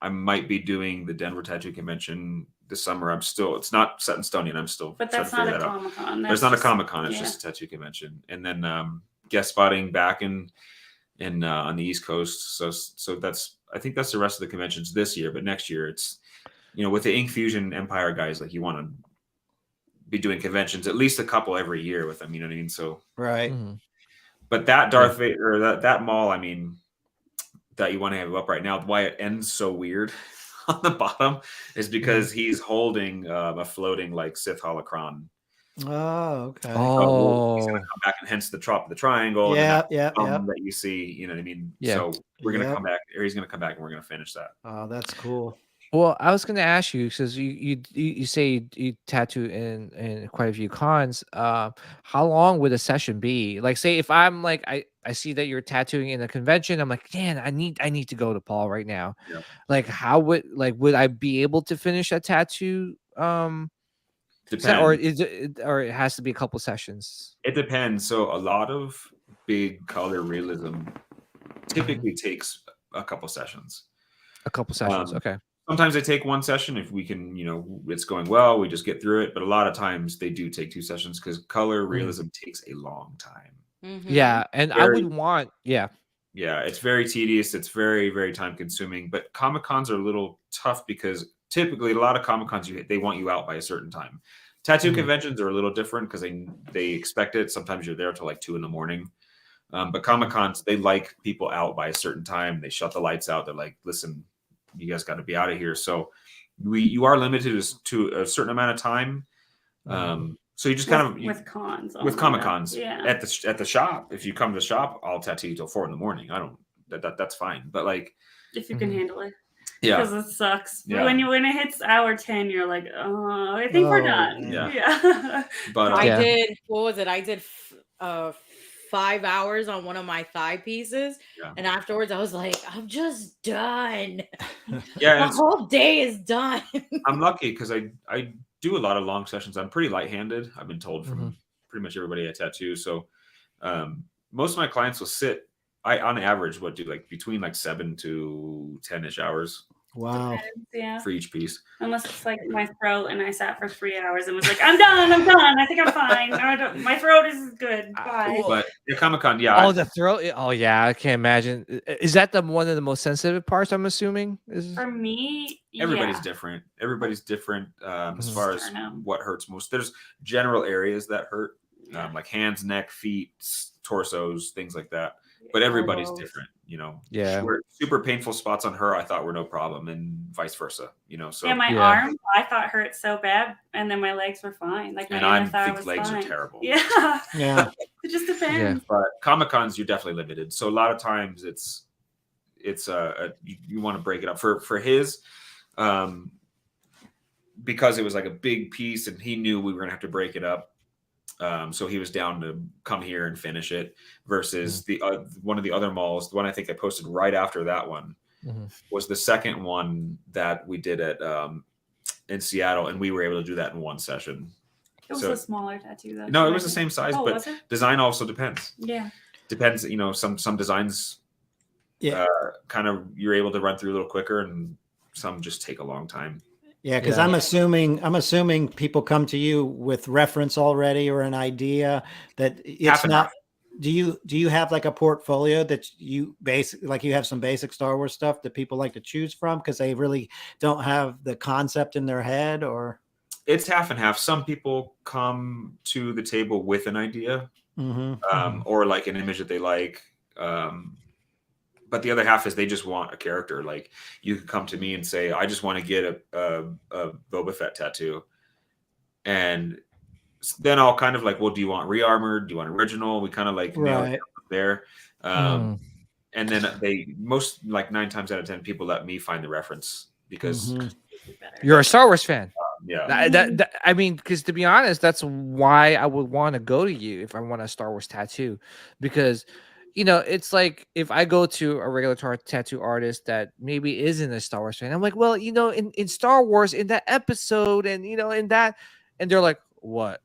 I might be doing the Denver Tattoo Convention this summer. It's not set in stone yet. I'm still. But that's not a Comic-Con. There's not a Comic-Con. It's just a tattoo convention. And then guest spotting back in on the East Coast. So I think that's the rest of the conventions this year. But next year it's, with the Ink Fusion Empire guys, like you want to be doing conventions, at least a couple every year with them. You know what I mean? So right. But that Darth Vader, or that mall, I mean, that you want to have up right now, why it ends so weird on the bottom is because he's holding a floating like Sith holocron. Oh, okay. He's gonna come back, and hence the triangle. Yeah. That you see, you know what I mean? Yeah. So we're gonna come back, or he's gonna come back, and we're gonna finish that. Oh, that's cool. Well, I was going to ask you, because you say you tattoo in quite a few cons. How long would a session be? Like, say if I'm like I see that you're tattooing in a convention, I'm like, man, I need to go to Paul right now. Yeah. Like, would I be able to finish a tattoo? Depends. Or it has to be a couple sessions? It depends. So a lot of big color realism typically takes a couple sessions. A couple sessions, okay. Sometimes they take one session if we can, it's going well, we just get through it. But a lot of times they do take 2 sessions because color realism takes a long time. Yeah, and I would want, yeah, it's very tedious. It's very, very time consuming. But Comic-Cons are a little tough because typically a lot of Comic-Cons they want you out by a certain time. Tattoo conventions are a little different because they expect it. Sometimes you're there till like 2 a.m. But Comic-Cons, they like people out by a certain time. They shut the lights out. They're like, listen, you guys got to be out of here. So you are limited to a certain amount of time. So you just with cons, with Comic-Cons at the shop. If you come to the shop, I'll tattoo you till 4 a.m. I don't that's fine. But like if you can handle it. Yeah, because it sucks. Yeah. When it hits hour 10, you're like, oh, I think we're done. Yeah. But I did. What was it? I did 5 hours on one of my thigh pieces, and afterwards I was like, I'm just done. Yeah, the whole day is done. I'm lucky because I do a lot of long sessions. I'm pretty light-handed. I've been told from pretty much everybody I tattoo. So most of my clients will sit. I on average do like between like 7 to 10-ish hours. Wow. Depends, for each piece. Unless it's like my throat and I sat for 3 hours and was like, I'm done. I think I'm fine. My throat is good. Bye. But the Comic-Con, the throat. Oh yeah, I can't imagine. Is that one of the most sensitive parts? I'm assuming. For me, everybody's different. Everybody's different as far as what hurts most. There's general areas that hurt, like hands, neck, feet, torsos, things like that. But everybody's different, Yeah. Super painful spots on her I thought were no problem, and vice versa, So my arm I thought hurt so bad, and then my legs were fine. Like I think legs are terrible. Yeah. It just depends. Yeah. But Comic-Cons you're definitely limited. So a lot of times it's you want to break it up for his because it was like a big piece and he knew we were gonna have to break it up. So he was down to come here and finish it versus the one of the other malls. The one I think I posted right after that one was the second one that we did at in Seattle, and we were able to do that in one session. It was a smaller tattoo though. No, it was the same size, but design also depends. Yeah, depends. Some designs, kind of you're able to run through a little quicker, and some just take a long time. Yeah, because I'm assuming people come to you with reference already or an idea that it's not. Do you have like a portfolio that you you have some basic Star Wars stuff that people like to choose from because they really don't have the concept in their head? Or it's half and half. Some people come to the table with an idea, or like an image that they like. But the other half is they just want a character. Like you could come to me and say, I just want to get a Boba Fett tattoo. And then I'll kind of like, well, do you want re-armored? Do you want original? We kind of like nail it there. And then most like 9 times out of 10 people let me find the reference because you're a Star Wars fan. Yeah. I mean, because to be honest, that's why I would want to go to you if I want a Star Wars tattoo, because it's like if I go to a regular tattoo artist that maybe isn't a Star Wars fan, I'm like, well, in Star Wars, in that episode, and in that, and they're like, what?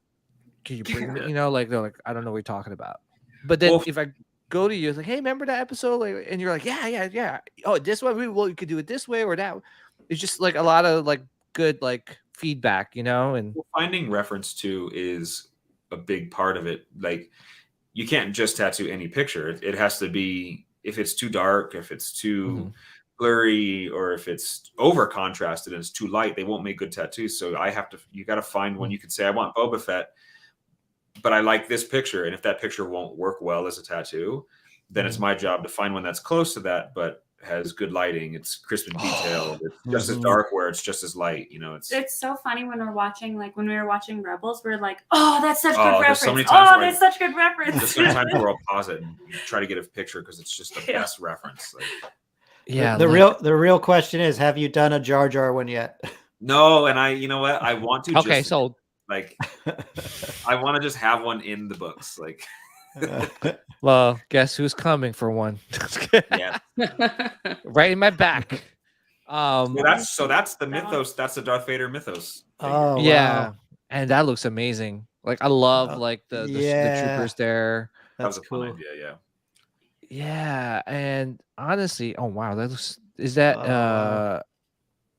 Can you bring me? Like they're like, I don't know what you're talking about. But then if I go to you, it's like, hey, remember that episode? Like, and you're like, yeah. Oh, this one, you could do it this way or that. It's just like a lot of like good like feedback, and finding reference to is a big part of it. Like, you can't just tattoo any picture. It has to be, if it's too dark, if it's too blurry, or if it's over contrasted and it's too light, they won't make good tattoos. So you got to find one you can say, I want Boba Fett, but I like this picture. And if that picture won't work well as a tattoo, then it's my job to find one that's close to that, but has good lighting. It's crisp and detailed. It's just as dark where it's just as light. It's so funny when we're watching, like when we were watching Rebels, we're like, oh, that's such good reference. So many times that's such good reference. Just sometimes where I'll pause it and try to get a picture because it's just the best reference. Like, the real question is, have you done a Jar Jar one yet? No, and I want to. Okay, sold. Like, I want to just have one in the books, like. Well, guess who's coming for one? Yeah, right in my back. That's the mythos. That's the Darth Vader mythos. Oh, yeah, wow. And that looks amazing. Like I love like the troopers there. That was a cool idea. Yeah. Yeah, and honestly, oh wow,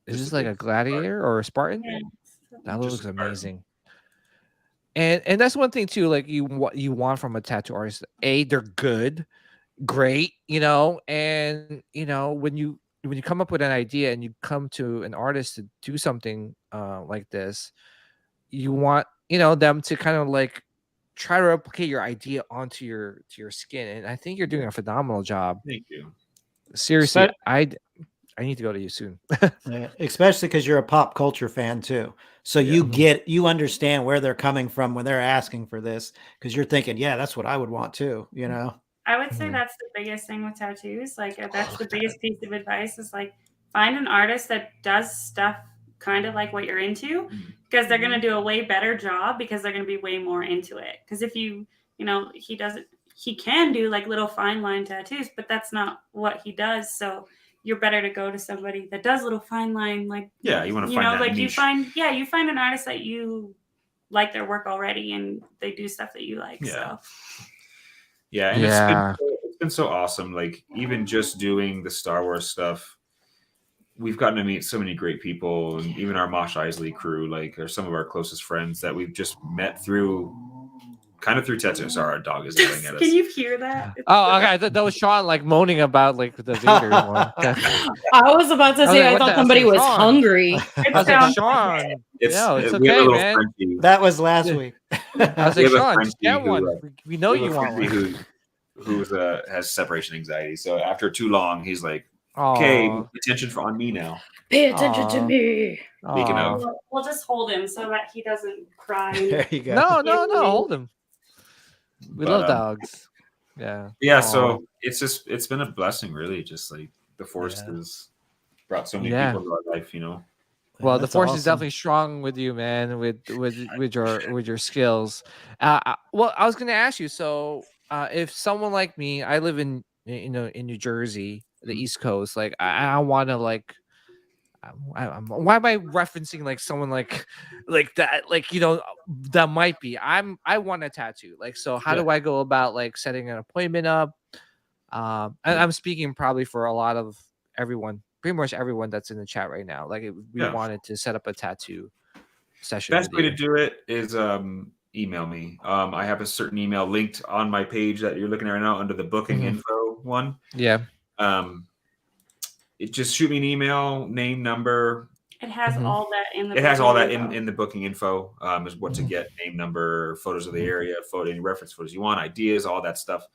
Is this like a gladiator or a Spartan? Yeah. That looks amazing. And that's one thing too. Like what you want from a tattoo artist. They're good, great, and when you come up with an idea and you come to an artist to do something like this, you want them to kind of like try to replicate your idea onto your skin, and I think you're doing a phenomenal job. Thank you. Seriously, I need to go to you soon. Yeah, especially because you're a pop culture fan too, so you understand where they're coming from when they're asking for this, because you're thinking, yeah, that's what I would want too. I would say that's the biggest thing with tattoos. Like that's the biggest piece of advice is like find an artist that does stuff kind of like what you're into, because they're going to do a way better job because they're going to be way more into it. Because if he can do like little fine line tattoos, but that's not what he does. So you're better to go to somebody that does little fine line, like, you want to find that like niche. you find an artist that you like their work already and they do stuff that you like. So it's been so awesome. Like even just doing the Star Wars stuff, we've gotten to meet so many great people, and even our Mosh Isley crew, like, are some of our closest friends that we've just met through tattoos. Sorry, our dog is yelling at us. Can you hear that? Oh, okay. That was Sean like moaning about like the Vader one. I was about to say, I thought somebody was hungry. I was like, Sean, it's okay, man. Frenchie. That was last week. I was like, Sean, just get one. We know you want one. Who has separation anxiety. So after too long, he's like, okay, attention on me now. Pay attention to me. Speaking of, we'll just hold him so that he doesn't cry. There you go. No, hold him. We love dogs. Yeah. Yeah. So it's been a blessing, really. Just like the Force has brought so many people into our life, Well, the Force is definitely strong with you, man. With your skills. Well, I was going to ask you. So, if someone like me, I live in New Jersey, the East Coast. Like, I want to like. Why am I referencing like someone like that? Like that might be. I want a tattoo. Like, so how do I go about like setting an appointment up? And I'm speaking probably for a lot of everyone, pretty much everyone that's in the chat right now. Like, we wanted to set up a tattoo session. Best way to do it is email me. I have a certain email linked on my page that you're looking at right now under the booking info one. Yeah. It just shoot me an email, name, number. It has all that in the. It has all that in the booking info. Is what to get: name, number, photos of the area, any reference photos you want, ideas, all that stuff.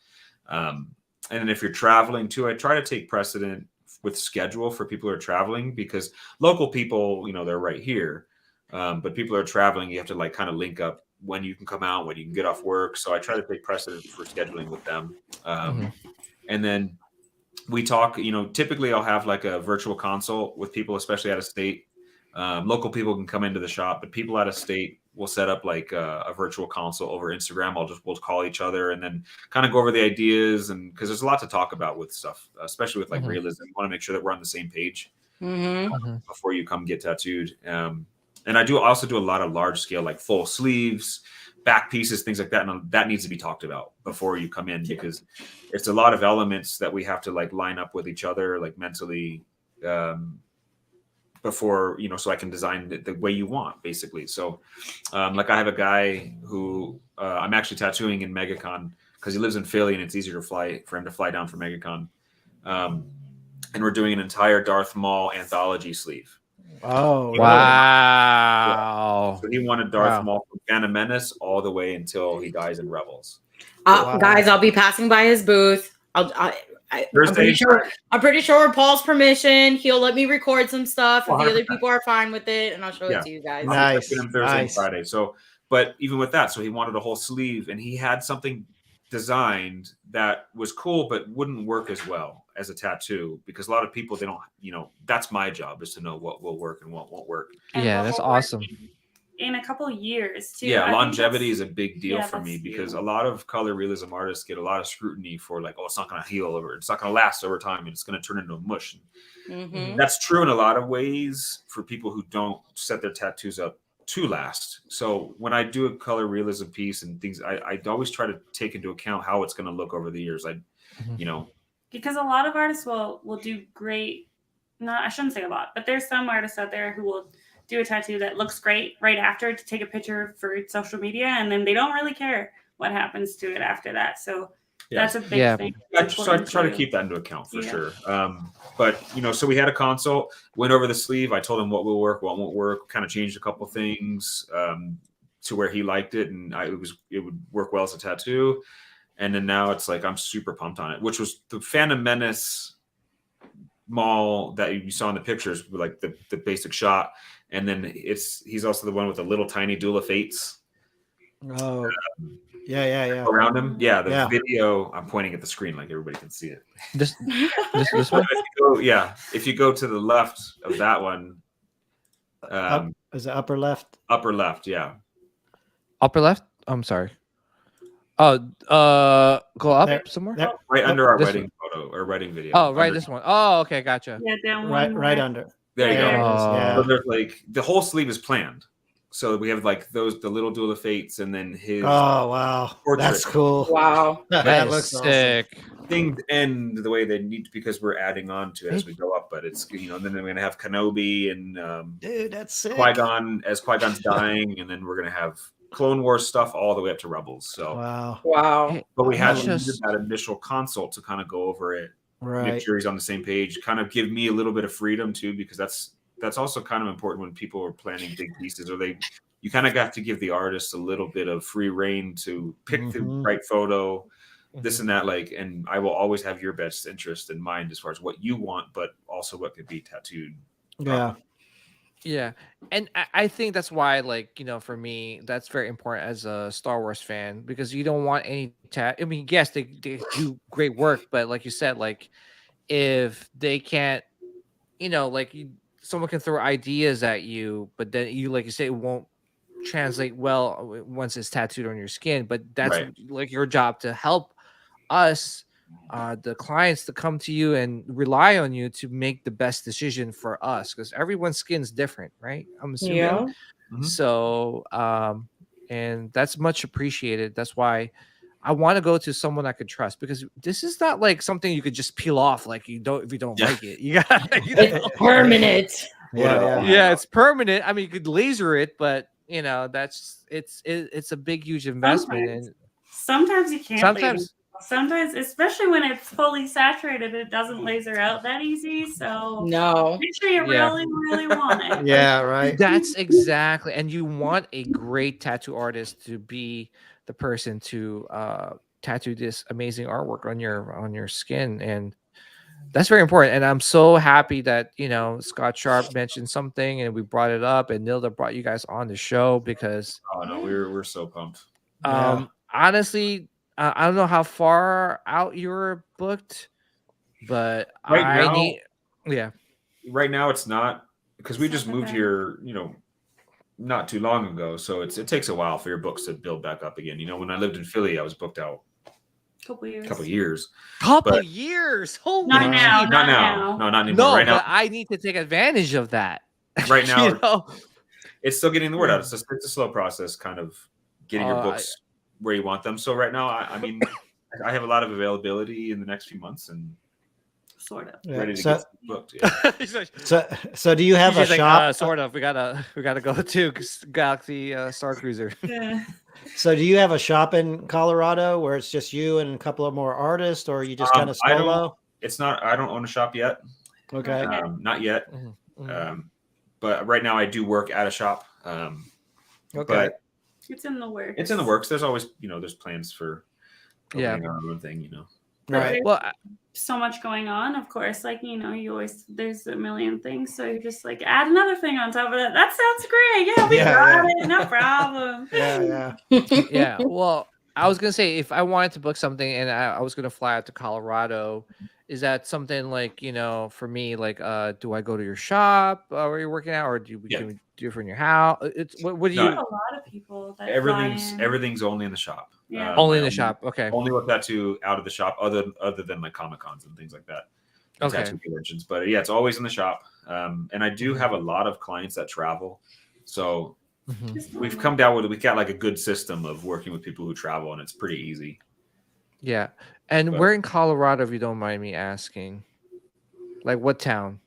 And then if you're traveling too, I try to take precedent with schedule for people who are traveling, because local people, they're right here. But people who are traveling, you have to like kind of link up when you can come out, when you can get off work. So I try to take precedent for scheduling with them. And then we talk, typically I'll have like a virtual consult with people, especially out of state. Local people can come into the shop, but people out of state will set up like a virtual consult over Instagram. We'll call each other and then kind of go over the ideas, and because there's a lot to talk about with stuff, especially with like realism. You want to make sure that we're on the same page before you come get tattooed. And I also do a lot of large scale, like full sleeves, back pieces, things like that. And that needs to be talked about before you come in, because it's a lot of elements that we have to like line up with each other, like mentally, before, so I can design the way you want, basically. So like I have a guy who I'm actually tattooing in MegaCon because he lives in Philly and it's easier for him to fly down for MegaCon. And we're doing an entire Darth Maul anthology sleeve. Oh, wow. So he wanted Darth Maul from Phantom Menace all the way until he dies in Rebels. Guys, I'll be passing by his booth. I'm pretty sure with Paul's permission, he'll let me record some stuff if the other people are fine with it, and I'll show it to you guys. Nice. Thursday and Friday. So, but even with that, so he wanted a whole sleeve, and he had something designed that was cool, but wouldn't work as well as a tattoo, because a lot of people, they don't, that's my job, is to know what will work and what won't work. Yeah, that's awesome. In a couple years too. Yeah, longevity is a big deal for me, because a lot of color realism artists get a lot of scrutiny for like, oh, it's not going to heal over, it's not going to last over time, and it's going to turn into a mush. That's true in a lot of ways for people who don't set their tattoos up to last. So when I do a color realism piece and things, I always try to take into account how it's going to look over the years. Because a lot of artists will do great no, I shouldn't say a lot, but there's some artists out there who will do a tattoo that looks great right after to take a picture for social media, and then they don't really care what happens to it after that. So that's a big thing. I try to keep that into account for sure. But so we had a consult, went over the sleeve. I told him what will work, what won't work. Kind of changed a couple things to where he liked it, and it would work well as a tattoo. And then now it's like I'm super pumped on it, which was the Phantom Menace mall that you saw in the pictures, like the basic shot. And then he's also the one with the little tiny Duel of Fates. Oh, yeah. Around him. Yeah, the video, I'm pointing at the screen like everybody can see it. This one? If you go to the left of that one. Is it upper left? Upper left, yeah. Upper left? I'm sorry. Oh, go up There. somewhere? Right under our This wedding photo or wedding video. Oh, right, this one. Oh, okay, gotcha. Yeah, down one. Right under. There you go. Yeah. So there's like the whole sleeve is planned. So we have like the little Duel of Fates, and then his. Oh wow, portrait. that's cool. Wow, That looks sick. awesome. Things end the way they need to because we're adding on to it as we go up. But it's then we're gonna have Kenobi and Dude, that's sick. Qui-Gon as Qui-Gon's dying, and then we're gonna have Clone Wars stuff all the way up to Rebels. So wow. But we had Just- that initial consult to kind of go over it, make Right. sure he's on the same page, kind of give me a little bit of freedom too, because that's also kind of important when people are planning big pieces, or you kind of got to give the artist a little bit of free reign to pick the right photo, this and that, and I will always have your best interest in mind as far as what you want, but also what could be tattooed. Yeah. Yeah. And I think that's why, for me, that's very important as a Star Wars fan, because you don't want any I mean, yes, they do great work, but like you said, if they can't, someone can throw ideas at you, but then like you say, it won't translate well once it's tattooed on your skin. But that's Right. your job to help us, the clients, to come to you and rely on you to make the best decision for us, because everyone's skin's different, right? I'm assuming. Yeah. So and that's much appreciated. That's why I want to go to someone I could trust, because this is not like something you could just peel off if you don't like it. You got It's permanent. Yeah, it's permanent. I mean, you could laser it, but it's a big, huge investment. And Sometimes you can't. Sometimes, especially when it's fully saturated, it doesn't laser out that easy. So no, make sure you really, really want it. Yeah, right. That's exactly. And you want a great tattoo artist to be the person to tattoo this amazing artwork on your skin, and that's very important. And I'm so happy that Scott Sharp mentioned something and we brought it up, and Nilda brought you guys on the show, because we're so pumped. Honestly, I don't know how far out you're booked, but right now it's not, because we just moved here not too long ago, so it takes a while for your books to build back up again. When I lived in Philly, I was booked out couple years. Couple years. Holy not now. Not now. No, not anymore. No, right now, but I need to take advantage of that. Right now, it's still getting the word out. It's a slow process, kind of getting your books where you want them. So right now, I mean, I have a lot of availability in the next few months, and sort of ready to get booked. So do you have a shop? Sort of. We gotta go to Galaxy Star Cruiser. Yeah. So do you have a shop in Colorado where it's just you and a couple of more artists, or you just kind of solo? I don't own a shop yet. Okay. Not yet. But right now I do work at a shop. Okay. But it's in the works. It's in the works. There's always, there's plans for opening our own thing, Right. Well, so much going on, of course. There's a million things. So you're just add another thing on top of that. That sounds great. Yeah, we got it. No problem. Yeah. Well, I was gonna say, if I wanted to book something and I was gonna fly out to Colorado, is that something for me, do I go to your shop where you're working out, or can we do it from your house? What do you? A lot of people that everything's only in the shop. Yeah. Only in the shop. Okay. Only with tattoo out of the shop, other than Comic-Cons and things like that. Tattoo conventions, but it's always in the shop. And I do have a lot of clients that travel, so we've come down with we got a good system of working with people who travel, and it's pretty easy. Yeah. And where in Colorado, if you don't mind me asking? What town?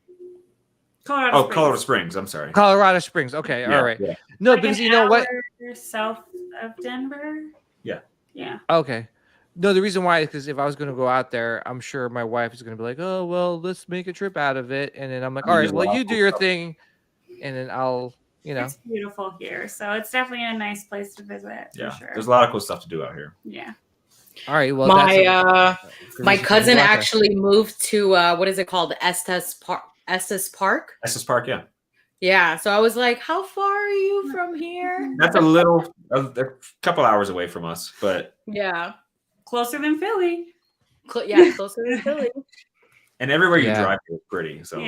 Colorado Springs. I'm sorry. Colorado Springs. Okay, all right. Yeah. No, like because you know what? South of Denver. Yeah. Yeah. Okay. No, the reason why is because if I was going to go out there, I'm sure my wife is going to be like, "Oh, well, let's make a trip out of it," and then I'm like, "All right, well, you do your thing, and then I'll, It's beautiful here, so it's definitely a nice place to visit. Yeah, for sure. There's a lot of cool stuff to do out here. Yeah. All right. Well, my cousin actually moved to what is it called? Estes Park. Estes Park, yeah. Yeah. So I was like, how far are you from here? That's a couple hours away from us, but yeah, closer than Philly. Closer than Philly. And everywhere you drive is pretty. So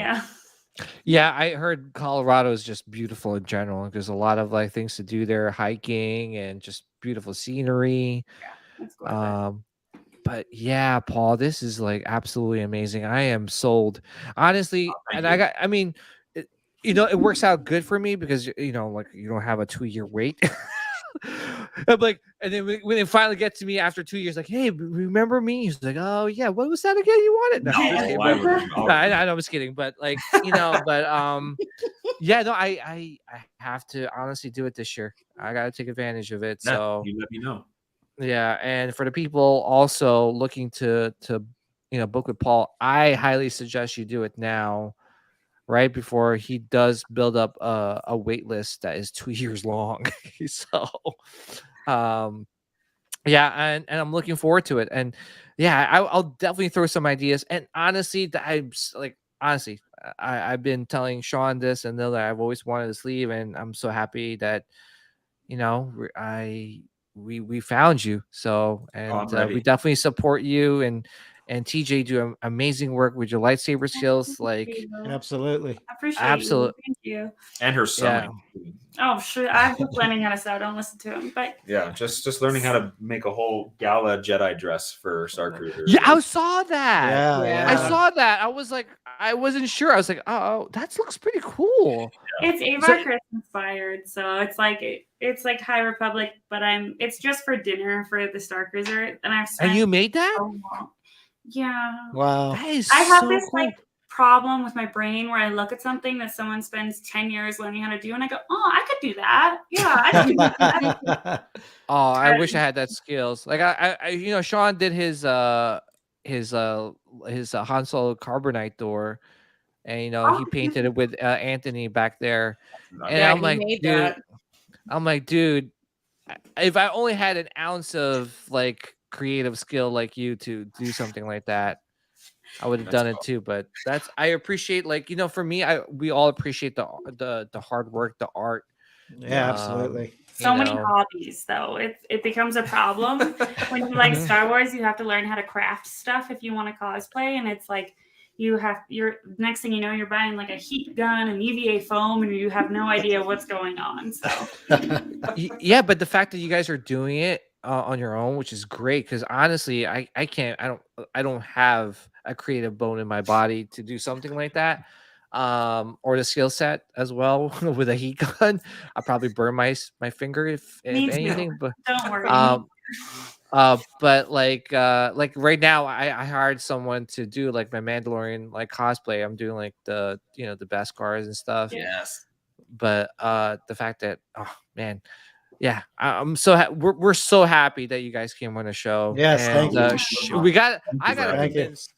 yeah, I heard Colorado is just beautiful in general. There's a lot of like things to do there, hiking and just beautiful scenery. Yeah, that's gorgeous. But yeah, Paul, this is like absolutely amazing. I am sold, honestly. It works out good for me because like you don't have a 2-year wait. I'm like, and then when it finally gets to me after 2 years, like, hey, remember me? He's like, oh yeah, what was that again? You wanted? No, I know, I was kidding, but like, yeah, no, I have to honestly do it this year. I got to take advantage of it. So you let me know. Yeah, and for the people also looking to book with Paul, I highly suggest you do it now, right before he does build up a wait list that is 2 years long. So, yeah, and I'm looking forward to it. And yeah, I'll definitely throw some ideas. And honestly, I've been telling Sean this and that I've always wanted a sleeve, and I'm so happy that we found you. So, and we definitely support you, and TJ do amazing work with your lightsaber skills. Like, absolutely, I appreciate you. Thank you. And her sewing. Oh, sure. I'm just learning how to sew. Don't listen to him. But yeah, just learning how to make a whole gala Jedi dress for Star Cruiser. Yeah, I saw that. Yeah. I saw that. I was like, I wasn't sure. I was like, oh, that looks pretty cool. It's Avar Chris inspired, so it's like High Republic, but it's just for dinner for the Star Cruiser, and And you made that? Yeah. Wow. That is I have so this cool. problem with my brain where I look at something that someone spends 10 years learning how to do, and I go, oh, I could do that. Yeah, I could do that. Oh, I wish I had that skills. Like I Sean did his Han Solo carbonite door, and he painted it with Anthony back there. And I'm like, dude, if I only had an ounce of like creative skill like you to do something like that, I would have done it too. But I appreciate, like, for me, we all appreciate the hard work, the art. Yeah, absolutely. So many hobbies, though. It becomes a problem when you like Star Wars. You have to learn how to craft stuff if you want to cosplay, and it's like you're next thing you know, you're buying like a heat gun and EVA foam, and you have no idea what's going on. So yeah, but the fact that you guys are doing it on your own, which is great, because honestly, I don't have a creative bone in my body to do something like that, or the skill set as well. With a heat gun, I'll probably burn my finger if anything. But don't worry. But like right now, I hired someone to do like my Mandalorian like cosplay. I'm doing like the the best cars and stuff. Yes. But the fact that, oh man, yeah, I'm so we're so happy that you guys came on the show. Yes, and, thank you. I gotta convince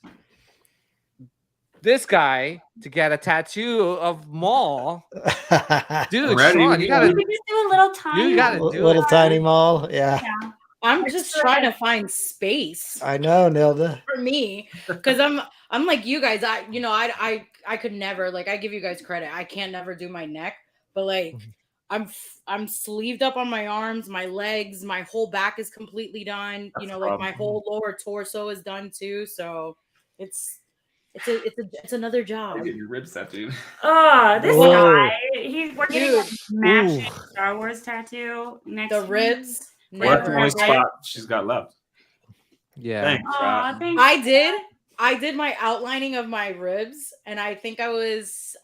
this guy to get a tattoo of Maul. Dude, Sean, you gotta just do a little tiny. You gotta do little tiny Maul. Yeah. I'm just trying to find space. I know, Nilda. For me, because I'm like you guys. I could never, like, I give you guys credit. I can't never do my neck, but like I'm sleeved up on my arms, my legs, my whole back is completely done. Like my whole lower torso is done too. So it's another job. Get your ribs tattooed. Oh, this Whoa. guy. We're getting a matching Star Wars tattoo next The week. ribs. That's the only spot she's got left. Yeah. Thanks. Thanks. I did my outlining of my ribs, and I think I was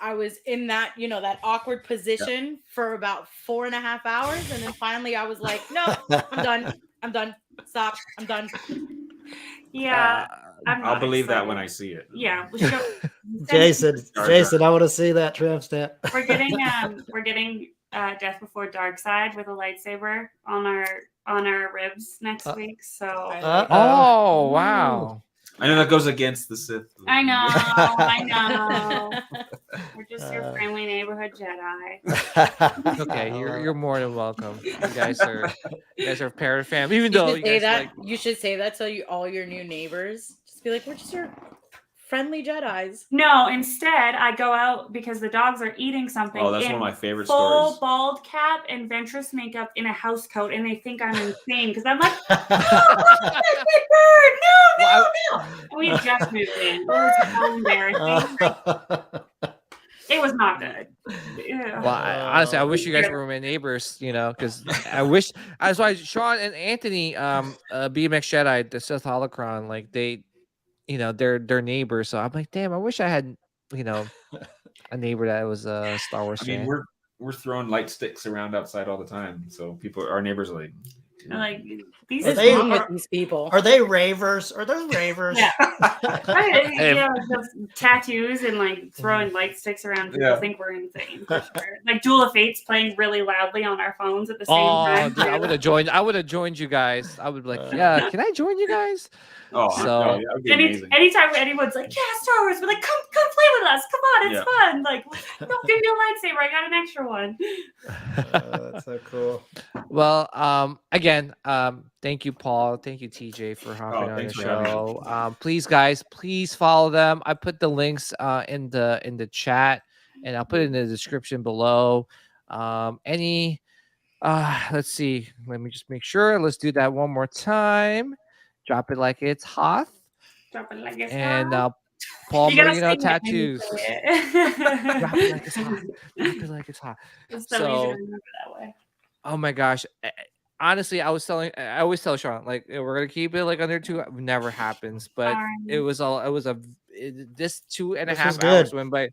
in that that awkward position for about 4.5 hours, and then finally I was like, no, I'm done. Stop. I'm done. Yeah, I'll believe that when I see it. Yeah, Jason, I want to see that tramp stamp. we're getting Death Before Dark Side with a lightsaber on our ribs next week. So oh wow. I know that goes against the Sith. I know. We're just your friendly neighborhood Jedi. Okay, you're more than welcome. You guys are parent family. Even you though should you say guys that, you should say that to all your new neighbors. Just be like, we're just your friendly Jedis. No, instead I go out because the dogs are eating something. Oh, that's one of my favorite full stories. Bald cap and ventress makeup in a house coat, and they think I'm insane because I'm like, no, bird, no. And we had just moved in. It was so embarrassing. It was not good. Well, honestly, I wish you guys were my neighbors, because I wish. That's why Sean and Anthony, BMX Jedi, the Sith Holocron, like they're neighbors. So I'm like, damn, I wish I had, a neighbor that was a Star Wars fan. I mean, we're throwing light sticks around outside all the time, so our neighbors are like, these wrong with these people. Are they ravers? Are they ravers? Yeah. The tattoos and like throwing light sticks around. People think we're insane. For sure. Like Duel of Fates playing really loudly on our phones at the same time. Dude, I would have joined you guys. I would be like, yeah, can I join you guys? Oh, so that would be amazing. Anytime anyone's like, yeah, Star Wars, we're like, come play with us. Come on, it's fun. Like, don't give me a lightsaber. I got an extra one. That's so cool. Well, again, thank you, Paul. Thank you, TJ, for hopping on the show. Please, guys, follow them. I put the links in the chat, and I'll put it in the description below. Let's see. Let me just make sure. Let's do that one more time. Drop it like it's hot. Drop it like it's and hot. Paul You Marino tattoos. Drop it like it's hot. Drop it like it's hot. It's so easy to remember that way. Oh my gosh. Honestly, I always tell Sean, like, we're gonna keep it like under 2. It never happens, but this 2.5 hours went by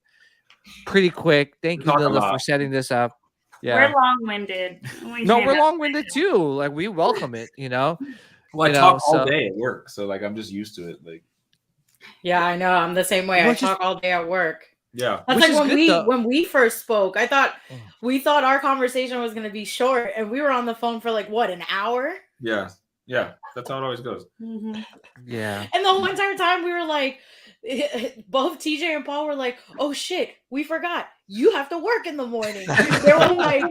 pretty quick. Thank you, Lila, for setting this up. Yeah, we're long-winded. We're long-winded too. Like, we welcome it, Well, I talk all day at work, so like I'm just used to it. Like, yeah, I know. I'm the same way. I talk all day at work. Yeah, that's like when we first spoke. I thought we thought our conversation was going to be short, and we were on the phone for like an hour. Yeah, that's how it always goes. Mm-hmm. Yeah, and the whole entire time we were like, both TJ and Paul were like, "Oh shit, we forgot. You have to work in the morning." They're like,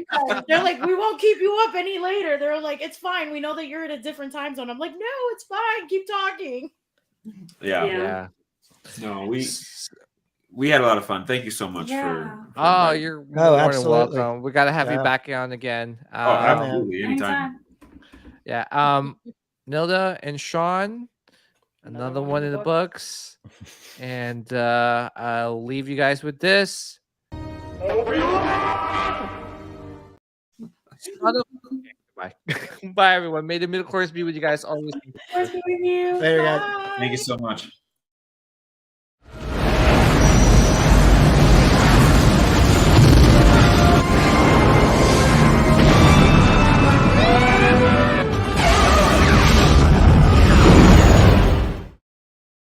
"We won't keep you up any later." They're like, "It's fine. We know that you're in a different time zone." I'm like, "No, it's fine. Keep talking." Yeah. No, we had a lot of fun. Thank you so much for you're more than welcome. We got to have you back on again. Absolutely, anytime. Yeah. Nilda and Sean, another one in the books, and I'll leave you guys with this. Bye. Bye, everyone. May the midichlorians be with you guys always. Later, guys. Thank you so much.